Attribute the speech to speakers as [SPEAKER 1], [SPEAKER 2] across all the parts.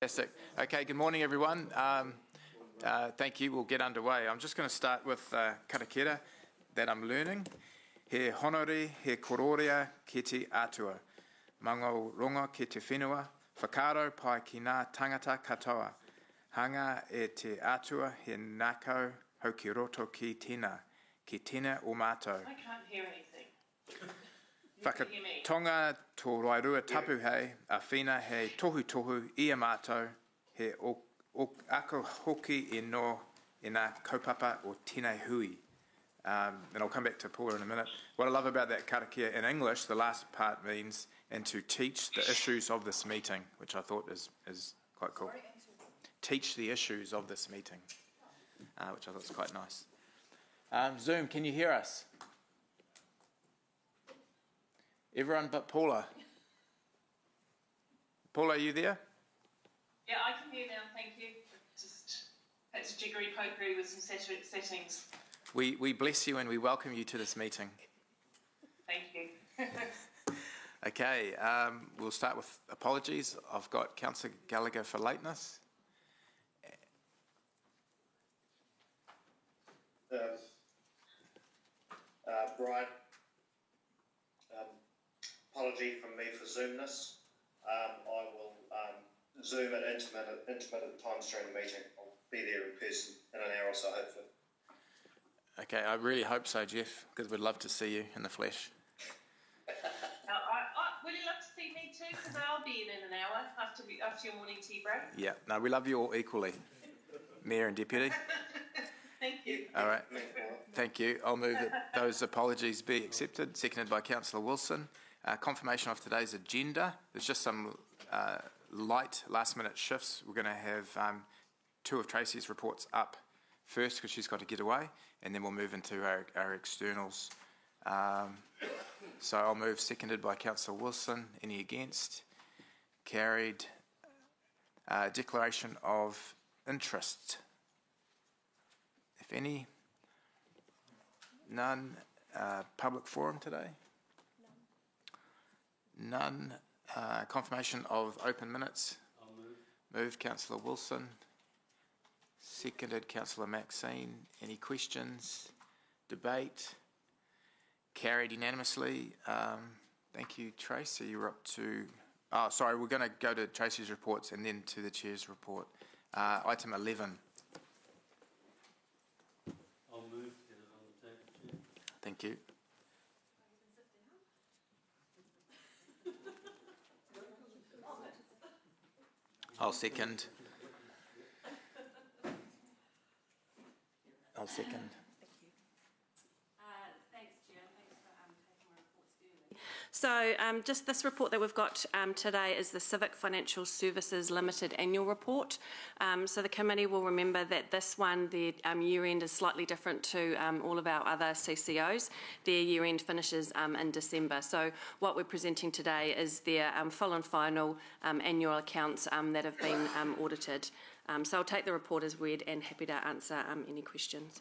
[SPEAKER 1] Fantastic. Okay, good morning everyone. Thank you. We'll get underway. I'm just going to start with karakera that I'm learning. He honore, he kororea ki te atua. Mango ronga ki te whenua. Whakaro pai ki ngā tangata katoa. Hanga e te atua he nākau hoki roto ki tēnā. Ki tēnā o mātou.
[SPEAKER 2] I can't hear anything.
[SPEAKER 1] Whakatonga tō Roairua tapu hei, a whina hei tohu tohu i a mātou, he ako hoki e no e nā kaupapa o tēnei hui. And I'll come back to Paula in a minute. What I love about that karakia in English, the last part means, and to teach the issues of this meeting, which I thought is quite cool. Teach the issues of this meeting, which I thought was quite nice. Zoom, can you hear us? Everyone but Paula. Paula, are you there?
[SPEAKER 2] Yeah, I can hear now, thank you. Just that's jiggery pokery with some settings.
[SPEAKER 1] We bless you and we welcome you to this meeting.
[SPEAKER 2] Thank you.
[SPEAKER 1] Okay, we'll start with apologies. I've got Councillor Gallagher for lateness.
[SPEAKER 3] Brian, apology from me for Zoomness. I will Zoom at intermittent times during the meeting. I'll be there in person in an hour or so, hopefully.
[SPEAKER 1] Okay, I really hope so, Jeff, because we'd love to see you in the flesh.
[SPEAKER 2] Will you love to see me too? Because I'll be in an hour after your morning tea break.
[SPEAKER 1] Yeah, no, we love you all equally, Mayor and Deputy.
[SPEAKER 2] Thank you.
[SPEAKER 1] All right, thank you. I'll move that those apologies be accepted. Seconded by Councillor Wilson. Confirmation of today's agenda. There's just some light last-minute shifts. We're going to have two of Tracy's reports up first because she's got to get away, and then we'll move into our externals. So I'll move, seconded by Councillor Wilson. Any against? Carried. Declaration of interest. If any. None. Public forum today? None. Confirmation of open minutes.
[SPEAKER 4] I'll move.
[SPEAKER 1] Moved, Councillor Wilson. Seconded, Councillor Maxine. Any questions? Debate? Carried unanimously. Thank you, Tracy. You're up to... Oh, sorry, we're going to go to Tracy's reports and then to the Chair's report. Item 11.
[SPEAKER 4] I'll move to get it on the table, Chair.
[SPEAKER 1] Thank you. I'll second. I'll second.
[SPEAKER 5] Thanks, Chair. Thanks for taking my reports early. So just this report that we've got today is the Civic Financial Services Limited Annual Report. So the committee will remember that this one, their year end is slightly different to all of our other CCOs. Their year end finishes in December. So what we're presenting today is their full and final annual accounts that have been audited. So I'll take the report as read and happy to answer any questions.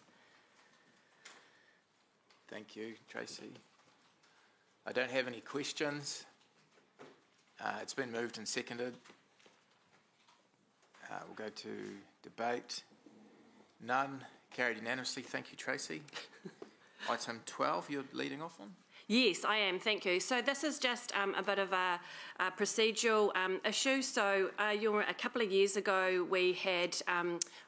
[SPEAKER 1] Thank you, Tracy. I don't have any questions. It's been moved and seconded. We'll go to debate. None. Carried unanimously. Thank you, Tracy. Item 12, you're leading off on?
[SPEAKER 5] Yes, I am. Thank you. So this is just a bit of a procedural issue. So a couple of years ago, we had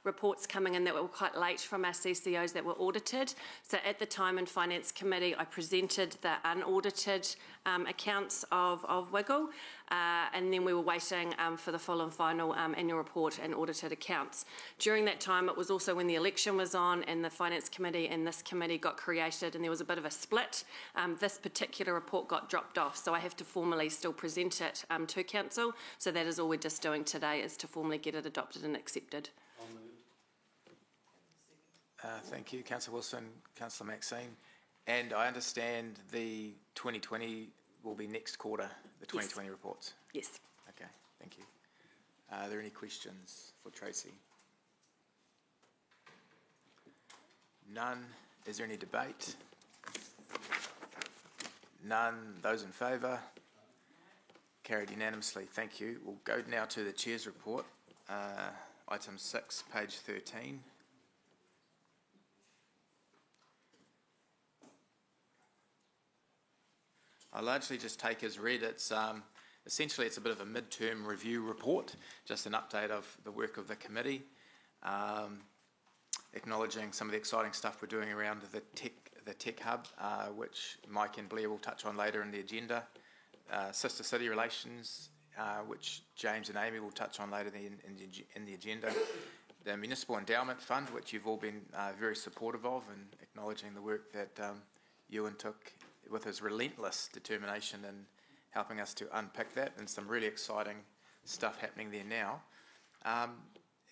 [SPEAKER 5] reports coming in that were quite late from our CCOs that were audited. So at the time in Finance Committee, I presented the unaudited accounts of Wiggle, and then we were waiting for the full and final annual report and audited accounts. During that time, it was also when the election was on and the Finance Committee and this committee got created, and there was a bit of a split. This particular report got dropped off, so I have to formally still present it to Council. So that is all we're just doing today, is to formally get it adopted and accepted.
[SPEAKER 4] I'll move.
[SPEAKER 1] Thank you, Councillor Wilson, Councillor Maxine. And I understand the 2020 will be next quarter, the 2020
[SPEAKER 5] Yes.
[SPEAKER 1] reports?
[SPEAKER 5] Yes.
[SPEAKER 1] Okay, thank you. Are there any questions for Tracy? None. Is there any debate? None. Those in favour? Carried unanimously. Thank you. We'll go now to the Chair's report. item 6, page 13. I largely just take as read. It's essentially it's a bit of a mid-term review report, just an update of the work of the committee, acknowledging some of the exciting stuff we're doing around the tech hub, which Mike and Blair will touch on later in the agenda. Sister city relations, which James and Amy will touch on later in the agenda. The Municipal Endowment Fund, which you've all been very supportive of, and acknowledging the work that Ewan took with his relentless determination in helping us to unpick that, and some really exciting stuff happening there now.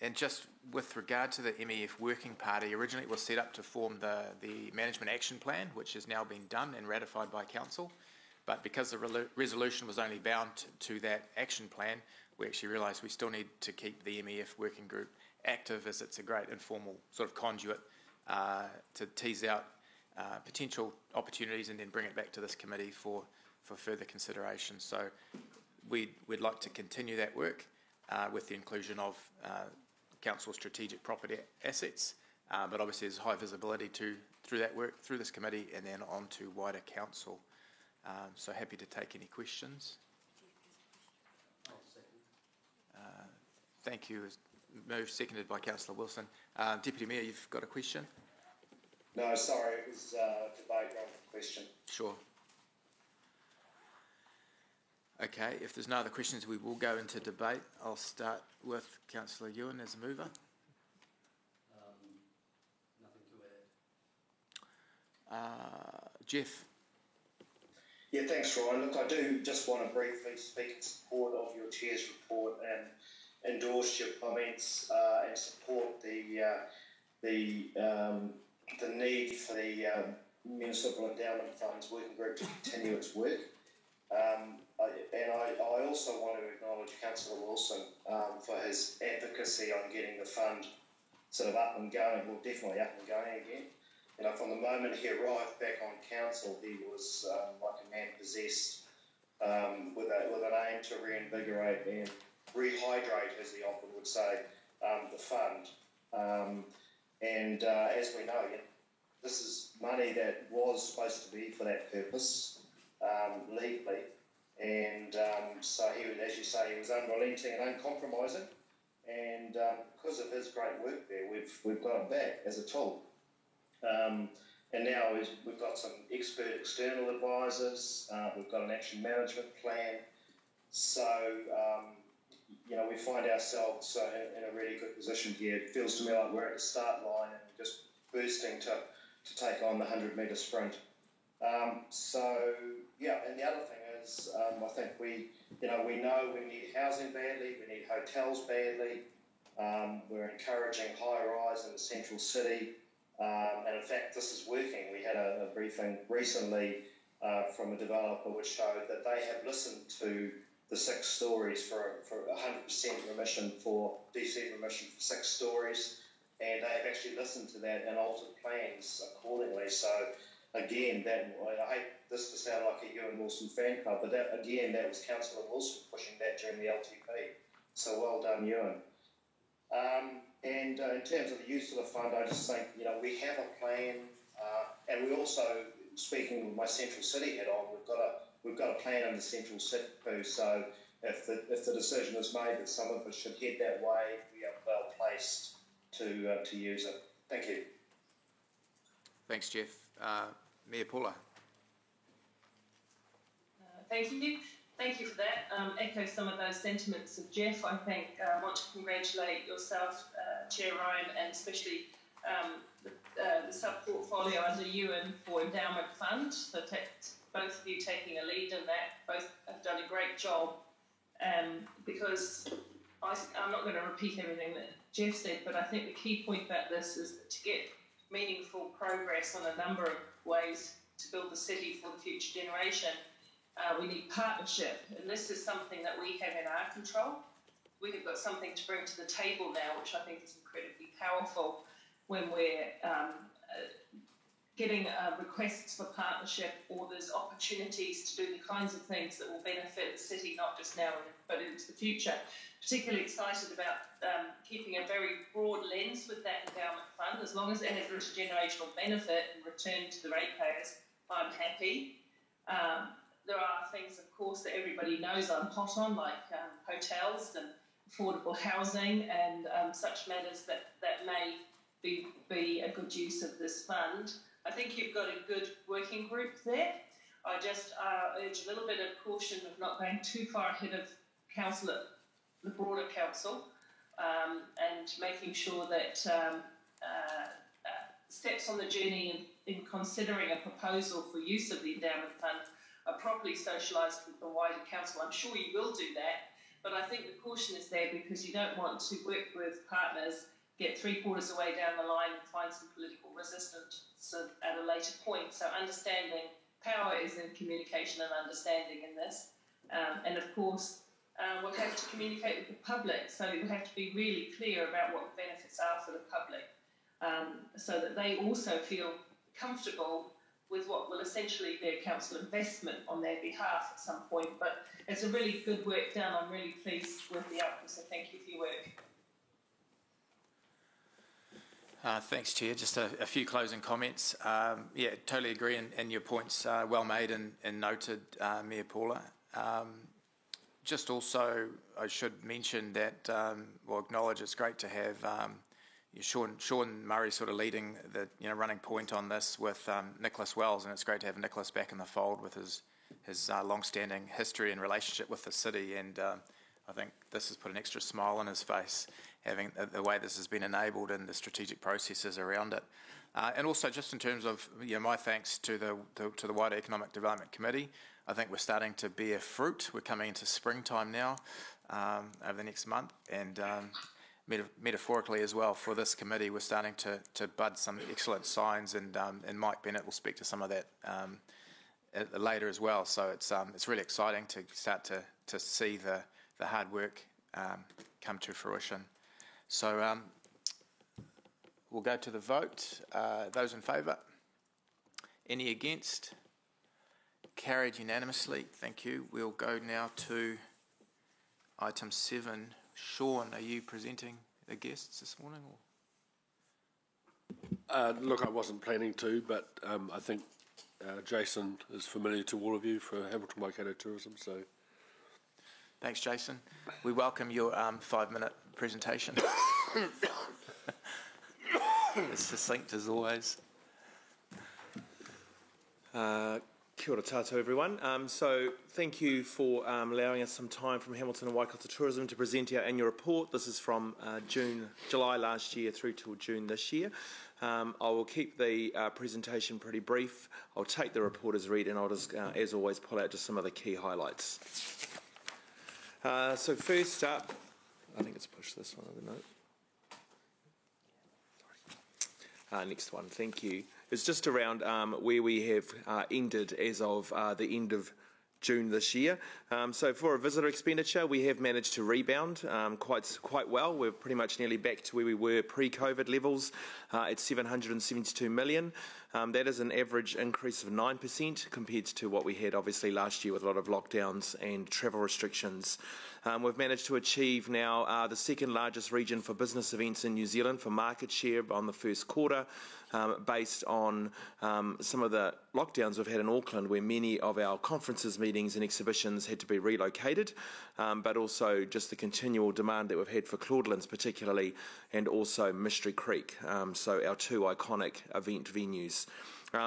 [SPEAKER 1] And just with regard to the MEF Working Party, originally it was set up to form the Management Action Plan, which has now been done and ratified by Council. But because the resolution was only bound to that action plan, we actually realised we still need to keep the MEF Working Group active, as it's a great informal sort of conduit to tease out potential opportunities and then bring it back to this committee for further consideration. So we'd like to continue that work with the inclusion of Council strategic property assets, but obviously there's high visibility through that work, through this committee, and then on to wider Council. So happy to take any questions. Thank you. Moved, seconded by Councillor Wilson. Deputy Mayor, you've got a question?
[SPEAKER 3] No, sorry, it was debate, not a question.
[SPEAKER 1] Sure. Okay, if there's no other questions, we will go into debate. I'll start with Councillor Ewan as a mover.
[SPEAKER 4] Nothing to add.
[SPEAKER 1] Jeff.
[SPEAKER 3] Yeah, thanks, Ryan. Look, I do just want to briefly speak in support of your Chair's report and endorse your comments and support the need for the Municipal Endowment Fund's working group to continue its work. I also want to acknowledge Councillor Wilson for his advocacy on getting the fund sort of up and going, well, definitely up and going again. You know, from the moment he arrived back on council, he was like a man possessed with an aim to reinvigorate and rehydrate, as he often would say, the fund. As we know, this is money that was supposed to be for that purpose legally. And so he was, as you say, he was unrelenting and uncompromising. And because of his great work there, we've got him back as a tool. And now we've got some expert external advisors. We've got an action management plan. So, we find ourselves in a really good position here. It feels to me like we're at the start line and just bursting to take on the 100-metre sprint. And the other thing is, I think we know we need housing badly, we need hotels badly. We're encouraging high-rise in the central city. And in fact, this is working. We had a briefing recently from a developer which showed that they have listened to the 6 stories for 100% remission for DC remission for 6 stories, and they have actually listened to that and altered plans accordingly. So again, I hate this to sound like a Ewan Wilson fan club, but that was Councillor Wilson pushing that during the LTP. So well done, Ewan. In terms of the use of the fund, I just think we have a plan, and we also, speaking with my Central City head on, we've got a plan under Central City too. So if the decision is made that some of us should head that way, we are well placed to use it. Thank you.
[SPEAKER 1] Thanks, Jeff. Mayor Paula.
[SPEAKER 2] Thank you. Thank you for that. Echo some of those sentiments of Jeff. I think I want to congratulate yourself, Chair Ryan, and especially the sub-portfolio under Ewan for Endowment Fund. So both of you taking a lead in that. Both have done a great job. Because I'm not going to repeat everything that Jeff said, but I think the key point about this is that to get meaningful progress on a number of ways to build the city for the future generation, we need partnership, and this is something that we have in our control. We have got something to bring to the table now, which I think is incredibly powerful when we're getting requests for partnership, or there's opportunities to do the kinds of things that will benefit the city, not just now but into the future. Particularly excited about keeping a very broad lens with that endowment fund. As long as it has intergenerational benefit and return to the ratepayers, I'm happy. There are things, of course, that everybody knows I'm hot on, like hotels and affordable housing and such matters that may be a good use of this fund. I think you've got a good working group there. I just urge a little bit of caution of not going too far ahead of council, the broader council, and making sure that steps on the journey in considering a proposal for use of the endowment fund are properly socialised with the wider council. I'm sure you will do that, but I think the caution is there because you don't want to work with partners, get 3/4 away down the line and find some political resistance at a later point. So understanding power is in communication and understanding in this. And of course, we'll have to communicate with the public, so we'll have to be really clear about what the benefits are for the public, so that they also feel comfortable with what will essentially be a council investment on their behalf at some point. But it's a really good work done. I'm really pleased with the outcome, so thank you for your work.
[SPEAKER 1] Thanks, Chair. Just a few closing comments. Yeah, totally agree, and your points are well made and noted, Mayor Paula. Just also, I should mention that, acknowledge it's great to have Sean Murray sort of leading the running point on this with Nicholas Wells, and it's great to have Nicholas back in the fold with his long-standing history and relationship with the city, and I think this has put an extra smile on his face, having the way this has been enabled and the strategic processes around it. And also just in terms of my thanks to the wider Economic Development Committee. I think we're starting to bear fruit. We're coming into springtime now over the next month, and metaphorically as well for this committee, we're starting to bud some excellent signs, and Mike Bennett will speak to some of that later as well. So it's really exciting to start to see the hard work come to fruition. So we'll go to the vote. Those in favour? Any against? Carried unanimously. Thank you. We'll go now to item 7. Sean, are you presenting the guests this morning? Or?
[SPEAKER 6] Look, I wasn't planning to, but I think Jason is familiar to all of you for Hamilton Waikato Tourism. So,
[SPEAKER 1] thanks, Jason. We welcome your 5-minute presentation. It's succinct as always.
[SPEAKER 7] Kia ora tātou, everyone. So thank you for allowing us some time from Hamilton and Waikato Tourism to present our annual report. This is from July last year through till June this year. I will keep the presentation pretty brief. I'll take the report as read, and I'll just, as always, pull out just some of the key highlights. So first up, I think it's push this one on the note. Next one, thank you. It's just around where we have ended as of the end of June this year. So for a visitor expenditure, we have managed to rebound quite well. We're pretty much nearly back to where we were pre-COVID levels at 772 million. That is an average increase of 9% compared to what we had obviously last year with a lot of lockdowns and travel restrictions. We've managed to achieve now the second largest region for business events in New Zealand for market share on the first quarter, based on some of the lockdowns we've had in Auckland, where many of our conferences, meetings and exhibitions had to be relocated, but also just the continual demand that we've had for Claudelands particularly, and also Mystery Creek, so our two iconic event venues.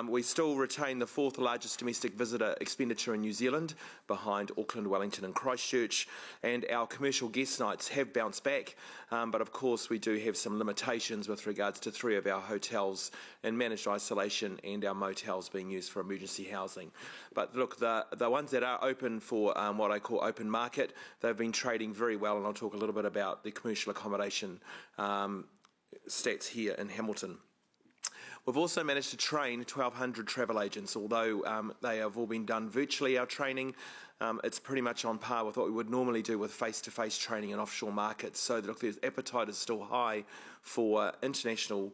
[SPEAKER 7] We still retain the fourth largest domestic visitor expenditure in New Zealand, behind Auckland, Wellington and Christchurch, and our commercial guest nights have bounced back, but of course we do have some limitations with regards to 3 of our hotels in managed isolation and our motels being used for emergency housing. But look, the ones that are open for what I call open market, they've been trading very well, and I'll talk a little bit about the commercial accommodation stats here in Hamilton. We've also managed to train 1,200 travel agents, although they have all been done virtually, our training. It's pretty much on par with what we would normally do with face-to-face training in offshore markets. So look, the appetite is still high for international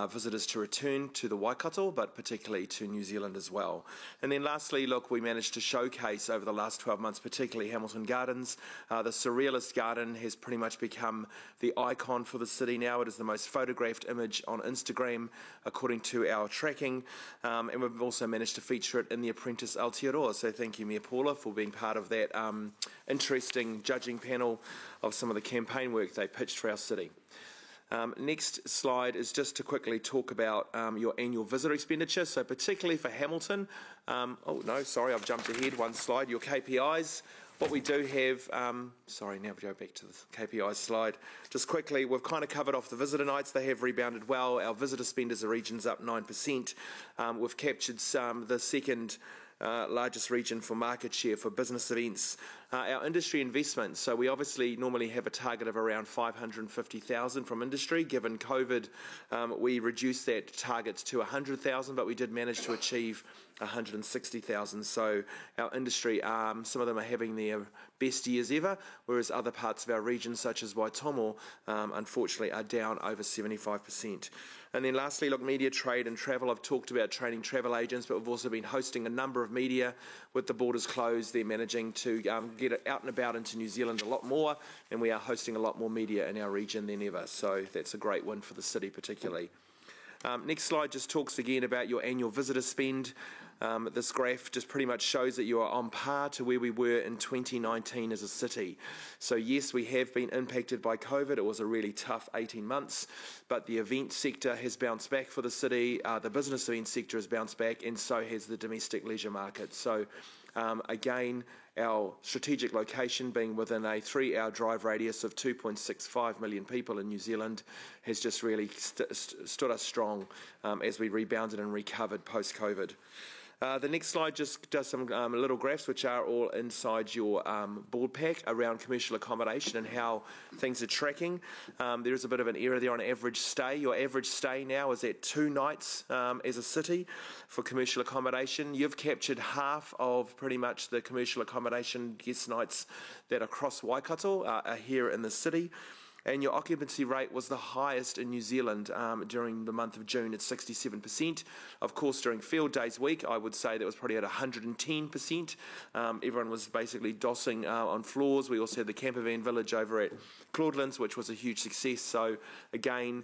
[SPEAKER 7] visitors to return to the Waikato, but particularly to New Zealand as well. And then lastly, look, we managed to showcase over the last 12 months, particularly Hamilton Gardens. The Surrealist Garden has pretty much become the icon for the city now. It is the most photographed image on Instagram, according to our tracking. And we've also managed to feature it in The Apprentice Aotearoa. So thank you, Mayor Paula, for being part of that interesting judging panel of some of the campaign work they pitched for our city. Next slide is just to quickly talk about your annual visitor expenditure. So particularly for Hamilton, I've jumped ahead one slide, your KPIs. What we do have, now we go back to the KPIs slide. Just quickly, we've kind of covered off the visitor nights. They have rebounded well. Our visitor spend as a region's up 9%. We've captured the second largest region for market share for business events. Our industry investment, so we obviously normally have a target of around 550,000 from industry. Given COVID, we reduced that target to 100,000, but we did manage to achieve 160,000. So our industry, some of them are having their best years ever, whereas other parts of our region, such as Waitomo, unfortunately are down over 75%. And then lastly, look, media, trade and travel. I've talked about training travel agents, but we've also been hosting a number of media with the borders closed. They're managing to get it out and about into New Zealand a lot more, and we are hosting a lot more media in our region than ever. So that's a great win for the city particularly. Next slide just talks again about your annual visitor spend. This graph just pretty much shows that you are on par to where we were in 2019 as a city. So yes, we have been impacted by COVID. It was a really tough 18 months, but the event sector has bounced back for the city. The business event sector has bounced back, and so has the domestic leisure market. So again, our strategic location being within a 3-hour drive radius of 2.65 million people in New Zealand has just really stood us strong as we rebounded and recovered post-COVID. The next slide just does some little graphs which are all inside your board pack around commercial accommodation and how things are tracking. There is a bit of an error there on average stay. Your average stay now is at 2 nights as a city for commercial accommodation. You've captured half of pretty much the commercial accommodation guest nights that are across Waikato are here in the city. And your occupancy rate was the highest in New Zealand during the month of June at 67%. Of course, during Field Days week, I would say that was probably at 110%. Everyone was basically dossing on floors. We also had the Campervan Village over at Claudelands, which was a huge success. So again,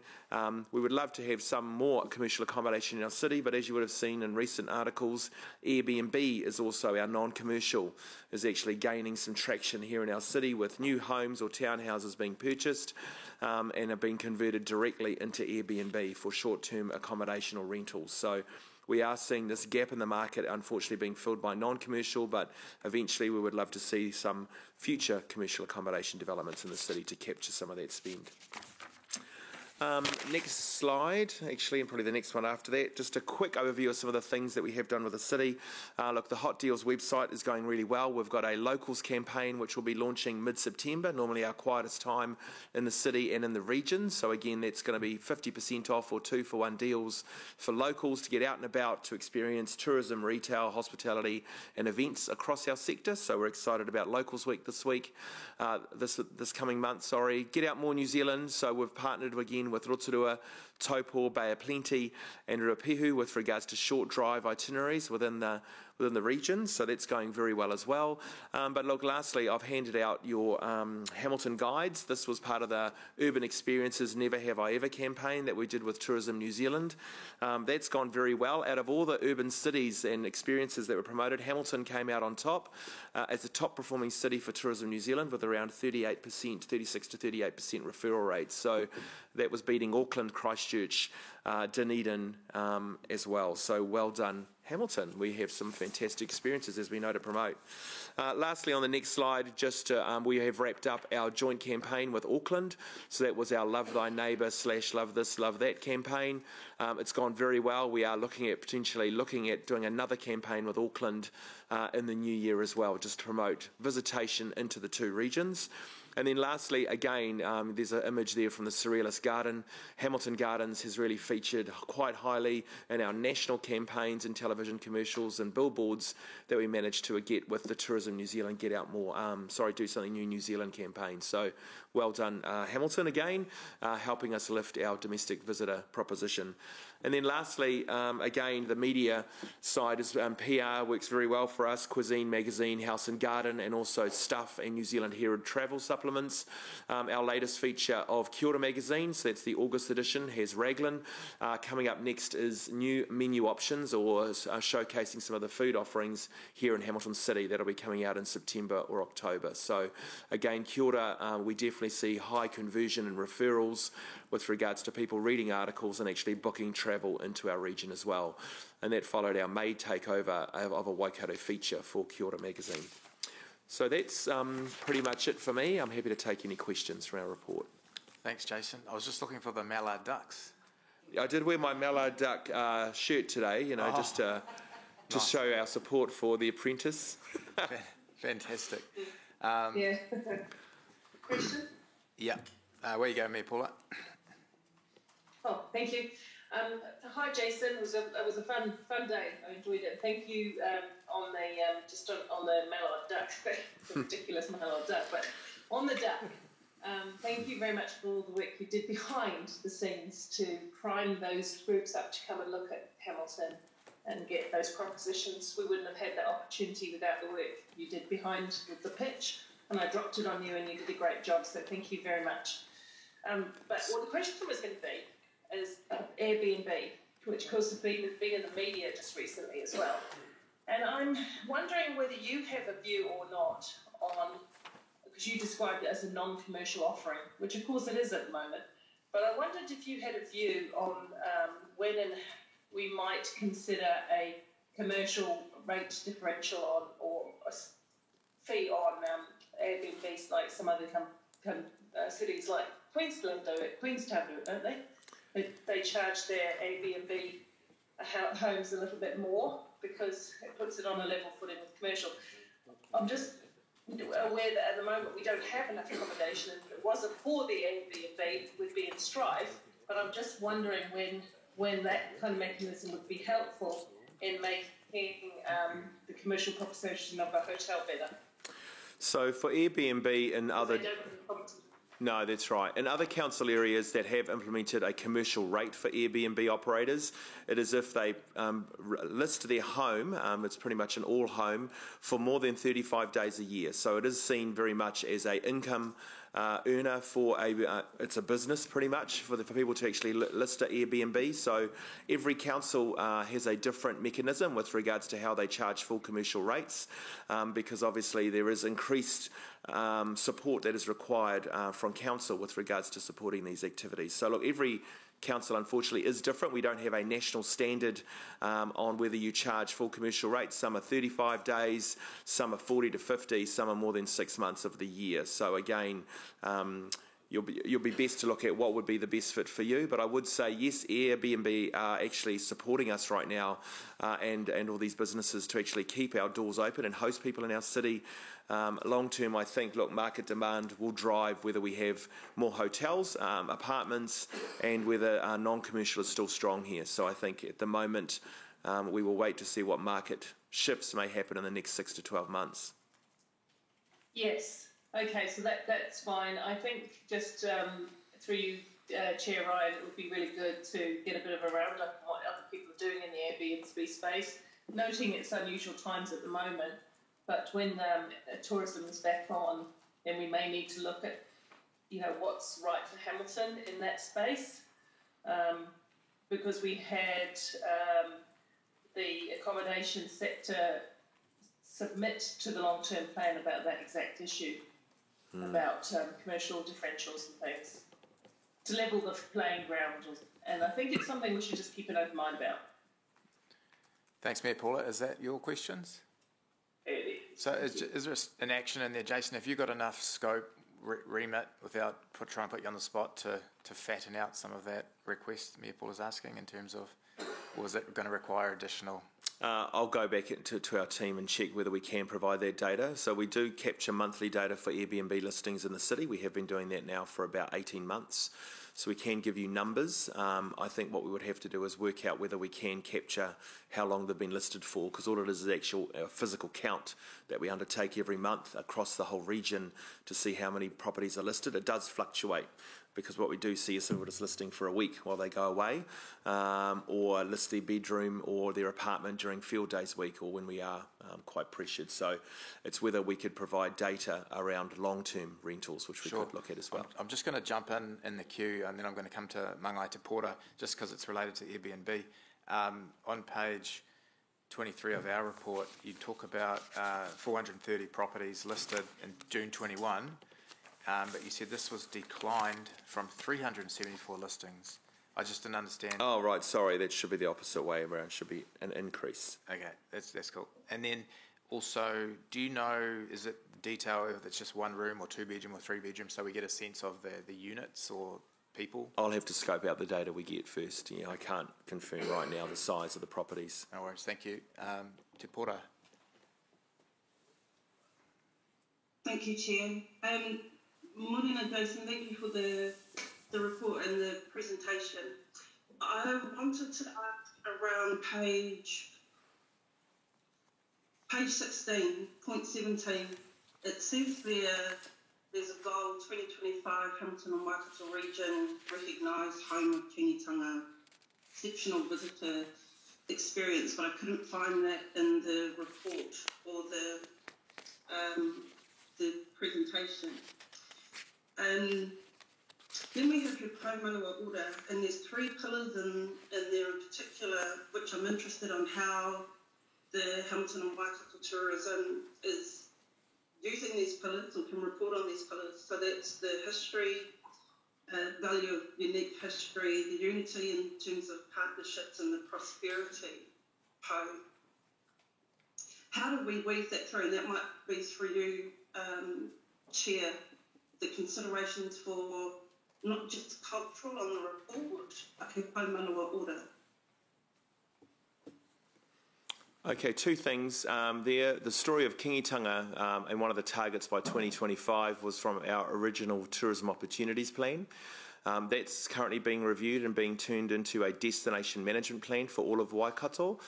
[SPEAKER 7] we would love to have some more commercial accommodation in our city, but as you would have seen in recent articles, Airbnb is also our non-commercial, is actually gaining some traction here in our city with new homes or townhouses being purchased and are being converted directly into Airbnb for short-term accommodation or rentals. So we are seeing this gap in the market, unfortunately, being filled by non-commercial, but eventually we would love to see some future commercial accommodation developments in the city to capture some of that spend. Next slide, actually, and probably the next one after that, just a quick overview of some of the things that we have done with the city. Look, the Hot Deals website is going really well. We've got a locals campaign which will be launching mid-September, normally our quietest time in the city and in the region. So again, that's going to be 50% off or 2-for-1 deals for locals to get out and about to experience tourism, retail, hospitality and events across our sector. So we're excited about Locals Week this week, this coming month, Get Out More New Zealand. So we've partnered again with Rotorua, Taupo, Bay of Plenty and Ruapehu with regards to short drive itineraries within the region, so that's going very well as well. But look, lastly, I've handed out your Hamilton guides. This was part of the Urban Experiences Never Have I Ever campaign that we did with Tourism New Zealand. That's gone very well. Out of all the urban cities and experiences that were promoted, Hamilton came out on top as the top performing city for Tourism New Zealand with around 36 to 38% referral rates. So that was beating Auckland, Christchurch, Dunedin as well. So well done, Hamilton. We have some fantastic experiences, as we know, to promote. Lastly, on the next slide, just we have wrapped up our joint campaign with Auckland. So that was our Love Thy Neighbour / Love This, Love That campaign. It's gone very well. We are potentially looking at doing another campaign with Auckland in the new year as well, just to promote visitation into the two regions. And then lastly, again, there's an image there from the Surrealist Garden. Hamilton Gardens has really featured quite highly in our national campaigns and television commercials and billboards that we managed to get with the Tourism New Zealand Get Out More, Do Something New New Zealand campaign. So well done, Hamilton, again, helping us lift our domestic visitor proposition. And then lastly, again, the media side is PR works very well for us. Cuisine Magazine, House and Garden, and also Stuff and New Zealand Herald travel supplements. Our latest feature of Kia Ora Magazine, so that's the August edition, has Raglan. Coming up next is new menu options, or showcasing some of the food offerings here in Hamilton City. That'll be coming out in September or October. So again, Kia Ora, we definitely see high conversion and referrals with regards to people reading articles and actually booking travel into our region as well. And that followed our May takeover of a Waikato feature for Kia Ora Magazine. So that's pretty much it for me. I'm happy to take any questions from our report.
[SPEAKER 1] Thanks, Jason. I was just looking for the mallard ducks.
[SPEAKER 7] I did wear my mallard duck shirt today, just to show our support for The Apprentice.
[SPEAKER 1] Fantastic.
[SPEAKER 2] Yeah. Question?
[SPEAKER 1] Yeah. Where you going, Mayor Paula?
[SPEAKER 2] Oh, thank you. Hi, Jason. It was a fun day. I enjoyed it. Thank you on the mallard duck, the ridiculous mallard duck. But on the duck, thank you very much for all the work you did behind the scenes to prime those groups up to come and look at Hamilton and get those propositions. We wouldn't have had that opportunity without the work you did behind the pitch. And I dropped it on you, and you did a great job. So thank you very much. But what the question was going to be is Airbnb, which of course has been in the media just recently as well. And I'm wondering whether you have a view or not on, because you described it as a non-commercial offering, which of course it is at the moment. But I wondered if you had a view on when we might consider a commercial rate differential on, or a fee on Airbnbs, like some other cities like Queenstown do it, don't they? They charge their Airbnb homes a little bit more because it puts it on a level footing with commercial. I'm just aware that at the moment we don't have enough accommodation, and if it wasn't for the Airbnb, we'd be in strife. But I'm just wondering when that kind of mechanism would be helpful in making the commercial proposition of a hotel better.
[SPEAKER 7] So for Airbnb and other... No, that's right. In other council areas that have implemented a commercial rate for Airbnb operators, it is if they list their home, it's pretty much an all home, for more than 35 days a year. So it is seen very much as an income earner for it's a business pretty much for people to actually list an Airbnb. So every council has a different mechanism with regards to how they charge full commercial rates, because obviously there is increased support that is required from council with regards to supporting these activities. So look, every council unfortunately is different. We don't have a national standard on whether you charge full commercial rates. Some are 35 days, some are 40 to 50, some are more than 6 months of the year. So again, you'll be best to look at what would be the best fit for you. But I would say yes, Airbnb are actually supporting us right now, and all these businesses to actually keep our doors open and host people in our city. Long term, I think, look, market demand will drive whether we have more hotels, apartments, and whether non-commercial is still strong here. So I think at the moment, we will wait to see what market shifts may happen in the next 6 to 12 months.
[SPEAKER 2] Yes. Okay, so that's fine. I think just through you, Chair Ryan, it would be really good to get a bit of a roundup on what other people are doing in the Airbnb space, noting it's unusual times at the moment. But when tourism is back on, then we may need to look at, what's right for Hamilton in that space, because we had the accommodation sector submit to the long-term plan about that exact issue, about commercial differentials and things, to level the playing ground. And I think it's something we should just keep an open mind about.
[SPEAKER 1] Thanks, Mayor Paula. Is that your questions? So is there an action in there, Jason? Have you got enough scope, remit, without trying to put you on the spot, to fatten out some of that request Mayor Paul is asking in terms of, or is it going to require additional
[SPEAKER 7] I'll go back to our team and check whether we can provide that data. So we do capture monthly data for Airbnb listings in the city. We have been doing that now for about 18 months. So we can give you numbers. I think what we would have to do is work out whether we can capture how long they've been listed for, because all it is actual physical count that we undertake every month across the whole region to see how many properties are listed. It does fluctuate, because what we do see is someone just listing for a week while they go away, or list their bedroom or their apartment during field days week, or when we are quite pressured. So it's whether we could provide data around long-term rentals, which we could look at as well.
[SPEAKER 1] I'm just going to jump in the queue, and then I'm going to come to Mangai Te Pora, just because it's related to Airbnb. On page 23 of our report, you talk about 430 properties listed in June 21. But you said this was declined from 374 listings. I just didn't understand.
[SPEAKER 7] Oh, right. Sorry, that should be the opposite way around. It should be an increase.
[SPEAKER 1] Okay, that's cool. And then also, do you know, is it detail if it's just one room or two bedroom or three bedroom, so we get a sense of the units or people?
[SPEAKER 7] I'll have to scope out the data we get first. Yeah, I can't confirm right now the size of the properties.
[SPEAKER 1] No worries. Thank you. Te Pora.
[SPEAKER 8] Thank you, Chair. Morena Jason, thank you for the report and the presentation. I wanted to ask around page 16.17. It says there's a goal 2025 Hamilton and Waikato region recognised home of Kingitanga exceptional visitor experience, but I couldn't find that in the report or the presentation. And then we have your Paumanawa Order, and there's 3 pillars in there in particular, which I'm interested on how the Hamilton and Waikato tourism is using these pillars or can report on these pillars. So that's the history, value of unique history, the unity in terms of partnerships, and the prosperity home. How do we weave that through? And that might be through you, Chair, the considerations for not just cultural on the report, but the Paumanawa Order.
[SPEAKER 7] Okay, 2 things there. The story of Kingitanga and one of the targets by 2025 was from our original Tourism Opportunities Plan. That's currently being reviewed and being turned into a destination management plan for all of Waikato.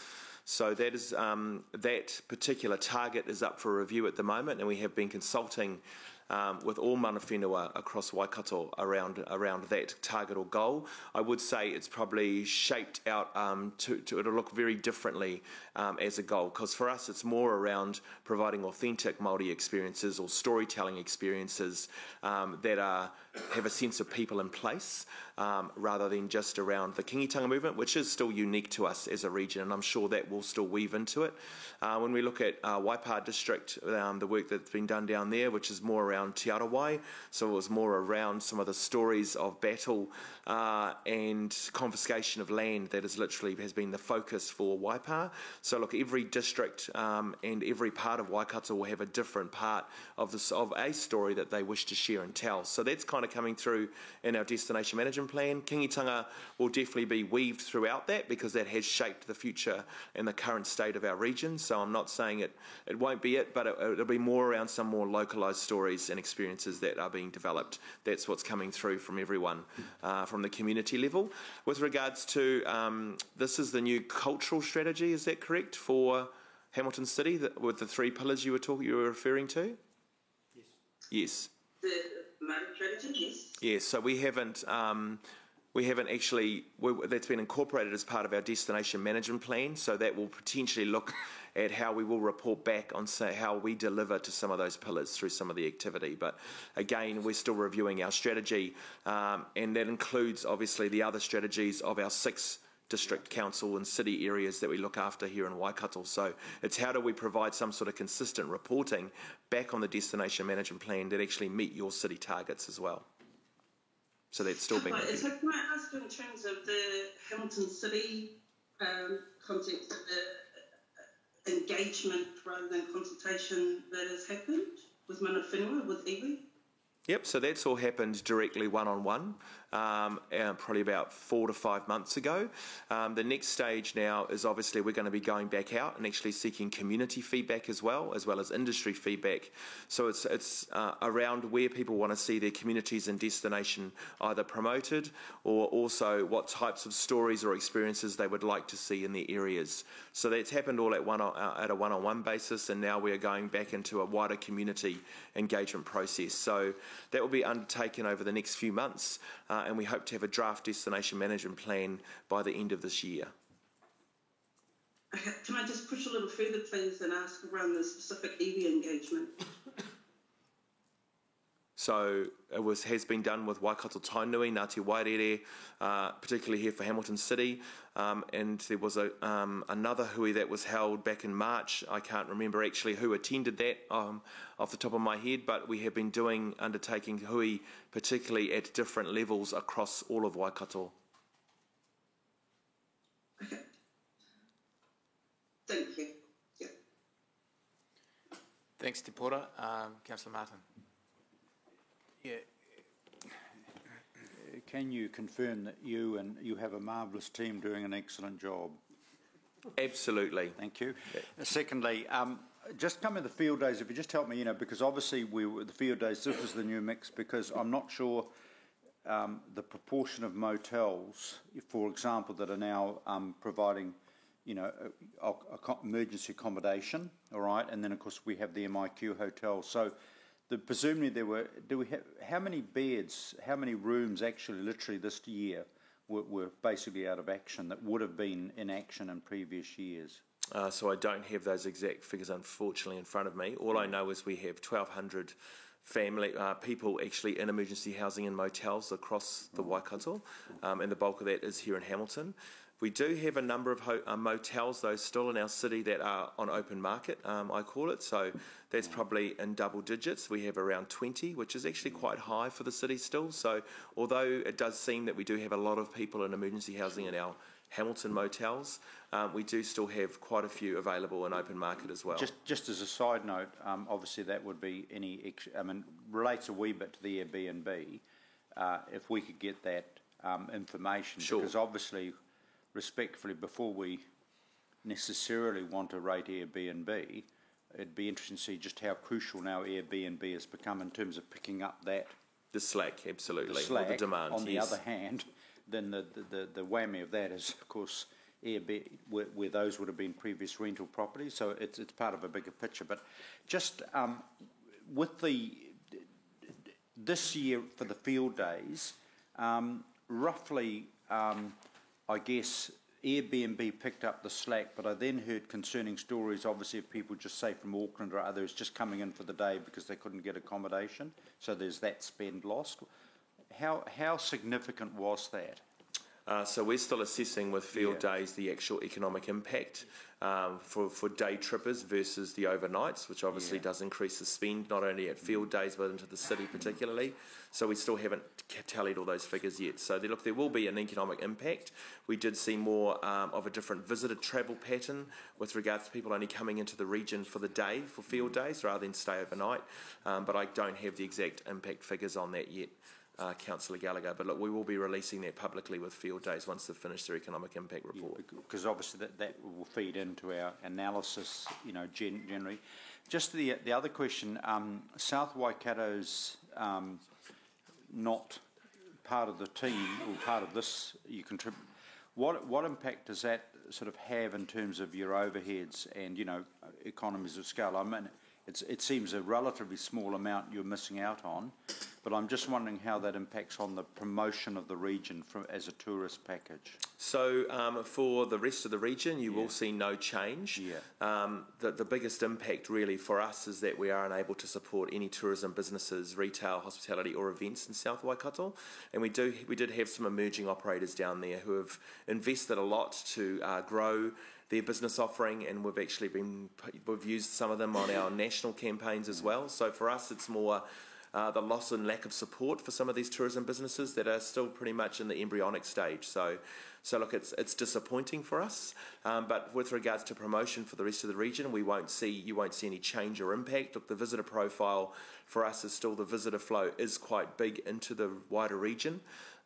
[SPEAKER 7] So that is that particular target is up for review at the moment, and we have been consulting with all mana whenua across Waikato around that target or goal. I would say it's probably shaped out it'll look very differently as a goal, because for us it's more around providing authentic Māori experiences or storytelling experiences that have a sense of people in place, rather than just around the Kingitanga movement, which is still unique to us as a region, and I'm sure that will still weave into it. When we look at Waipa District, the work that's been done down there, which is more around Te Arawai, so it was more around some of the stories of battle and confiscation of land that has been the focus for Waipa. So look, every district and every part of Waikato will have a different part of a story that they wish to share and tell. So that's kind of coming through in our destination management plan. Kingitanga will definitely be weaved throughout that, because that has shaped the future and the current state of our region. So I'm not saying it won't be it, but it'll be more around some more localised stories and experiences that are being developed. That's what's coming through from everyone, from the community level. With regards to, this is the new cultural strategy, is that correct, for Hamilton City, with the 3 pillars you were referring to? Yes.
[SPEAKER 8] The Māori strategy, yes.
[SPEAKER 7] Yes, so we haven't actually, that's been incorporated as part of our destination management plan, so that will potentially look at how we will report back on how we deliver to some of those pillars through some of the activity. But again, we're still reviewing our strategy, and that includes obviously the other strategies of our 6 district council and city areas that we look after here in Waikato. So it's how do we provide some sort of consistent reporting back on the destination management plan that actually meet your city targets as well. So that's still being reviewed.
[SPEAKER 8] So can I ask, in terms of the Hamilton City context, engagement rather than consultation that has happened with mana whenua, with iwi?
[SPEAKER 7] Yep, so that's all happened directly one-on-one, probably about 4 to 5 months ago. The next stage now is obviously we're going to be going back out and actually seeking community feedback as well as industry feedback. So it's around where people want to see their communities and destination either promoted, or also what types of stories or experiences they would like to see in their areas. So that's happened all at a one-on-one basis, and now we are going back into a wider community engagement process. So that will be undertaken over the next few months, and we hope to have a draft destination management plan by the end of this year.
[SPEAKER 8] Okay, can I just push a little further, please, and ask around the specific iwi engagement?
[SPEAKER 7] So it has been done with Waikato Tainui, Ngāti Wairere, particularly here for Hamilton City, and there was another hui that was held back in March. I can't remember actually who attended that off the top of my head, but we have been undertaking hui particularly at different levels across all of Waikato.
[SPEAKER 8] Okay. Thank you. Yeah.
[SPEAKER 1] Thanks, Te Pora. Councillor Martin.
[SPEAKER 9] Yeah. Can you confirm that you have a marvellous team doing an excellent job?
[SPEAKER 7] Absolutely.
[SPEAKER 9] Thank you. Yeah. Secondly, just coming to the field days, if you just help me, because obviously the field days, this was the new mix, because I'm not sure the proportion of motels, for example, that are now providing, emergency accommodation, all right, and then of course we have the MIQ hotel. So presumably how many beds, how many rooms actually literally this year were basically out of action that would have been in action in previous years?
[SPEAKER 7] So I don't have those exact figures, unfortunately, in front of me. All I know is we have 1,200 people actually in emergency housing and motels across the Waikato, and the bulk of that is here in Hamilton. We do have a number of motels, though, still in our city that are on open market, I call it. So that's probably in double digits. We have around 20, which is actually quite high for the city still. So although it does seem that we do have a lot of people in emergency housing in our Hamilton motels, we do still have quite a few available in open market as well.
[SPEAKER 9] Just as a side note, obviously that would be relates a wee bit to the Airbnb, if we could get that information.
[SPEAKER 7] Sure.
[SPEAKER 9] Because obviously, respectfully, before we necessarily want to rate Airbnb, it'd be interesting to see just how crucial now Airbnb has become in terms of picking up
[SPEAKER 7] the slack, absolutely,
[SPEAKER 9] the slack,
[SPEAKER 7] or the demand.
[SPEAKER 9] On the
[SPEAKER 7] yes.
[SPEAKER 9] other hand, then the whammy of that is, of course, Airbnb, where those would have been previous rental properties. So it's part of a bigger picture. But just with this year for the field days, roughly. I guess Airbnb picked up the slack, but I then heard concerning stories, obviously, of people just say from Auckland or others just coming in for the day because they couldn't get accommodation. So there's that spend lost. How significant was that?
[SPEAKER 7] So we're still assessing with field days the actual economic impact for day trippers versus the overnights, which obviously does increase the spend not only at field days but into the city particularly. So we still haven't tallied all those figures yet. So there will be an economic impact. We did see more of a different visitor travel pattern with regards to people only coming into the region for the day, for field days, rather than stay overnight. But I don't have the exact impact figures on that yet. Councillor Gallagher, but look, we will be releasing that publicly with field days once they've finished their economic impact report.
[SPEAKER 9] Because obviously that will feed into our analysis, generally. Just the other question, South Waikato's not part of the team or part of this. You contribute. What impact does that sort of have in terms of your overheads and economies of scale? I mean, it seems a relatively small amount you're missing out on. But I'm just wondering how that impacts on the promotion of the region as a tourist package.
[SPEAKER 7] So for the rest of the region, you will see no change.
[SPEAKER 9] Yeah.
[SPEAKER 7] The biggest impact really for us is that we are unable to support any tourism businesses, retail, hospitality or events in South Waikato. And we did have some emerging operators down there who have invested a lot to grow their business offering, and we've used some of them on our national campaigns as well. So for us, it's more the loss and lack of support for some of these tourism businesses that are still pretty much in the embryonic stage. So So look, it's disappointing for us, but with regards to promotion for the rest of the region, you won't see any change or impact. Look, the visitor profile for us is still, the visitor flow is quite big into the wider region.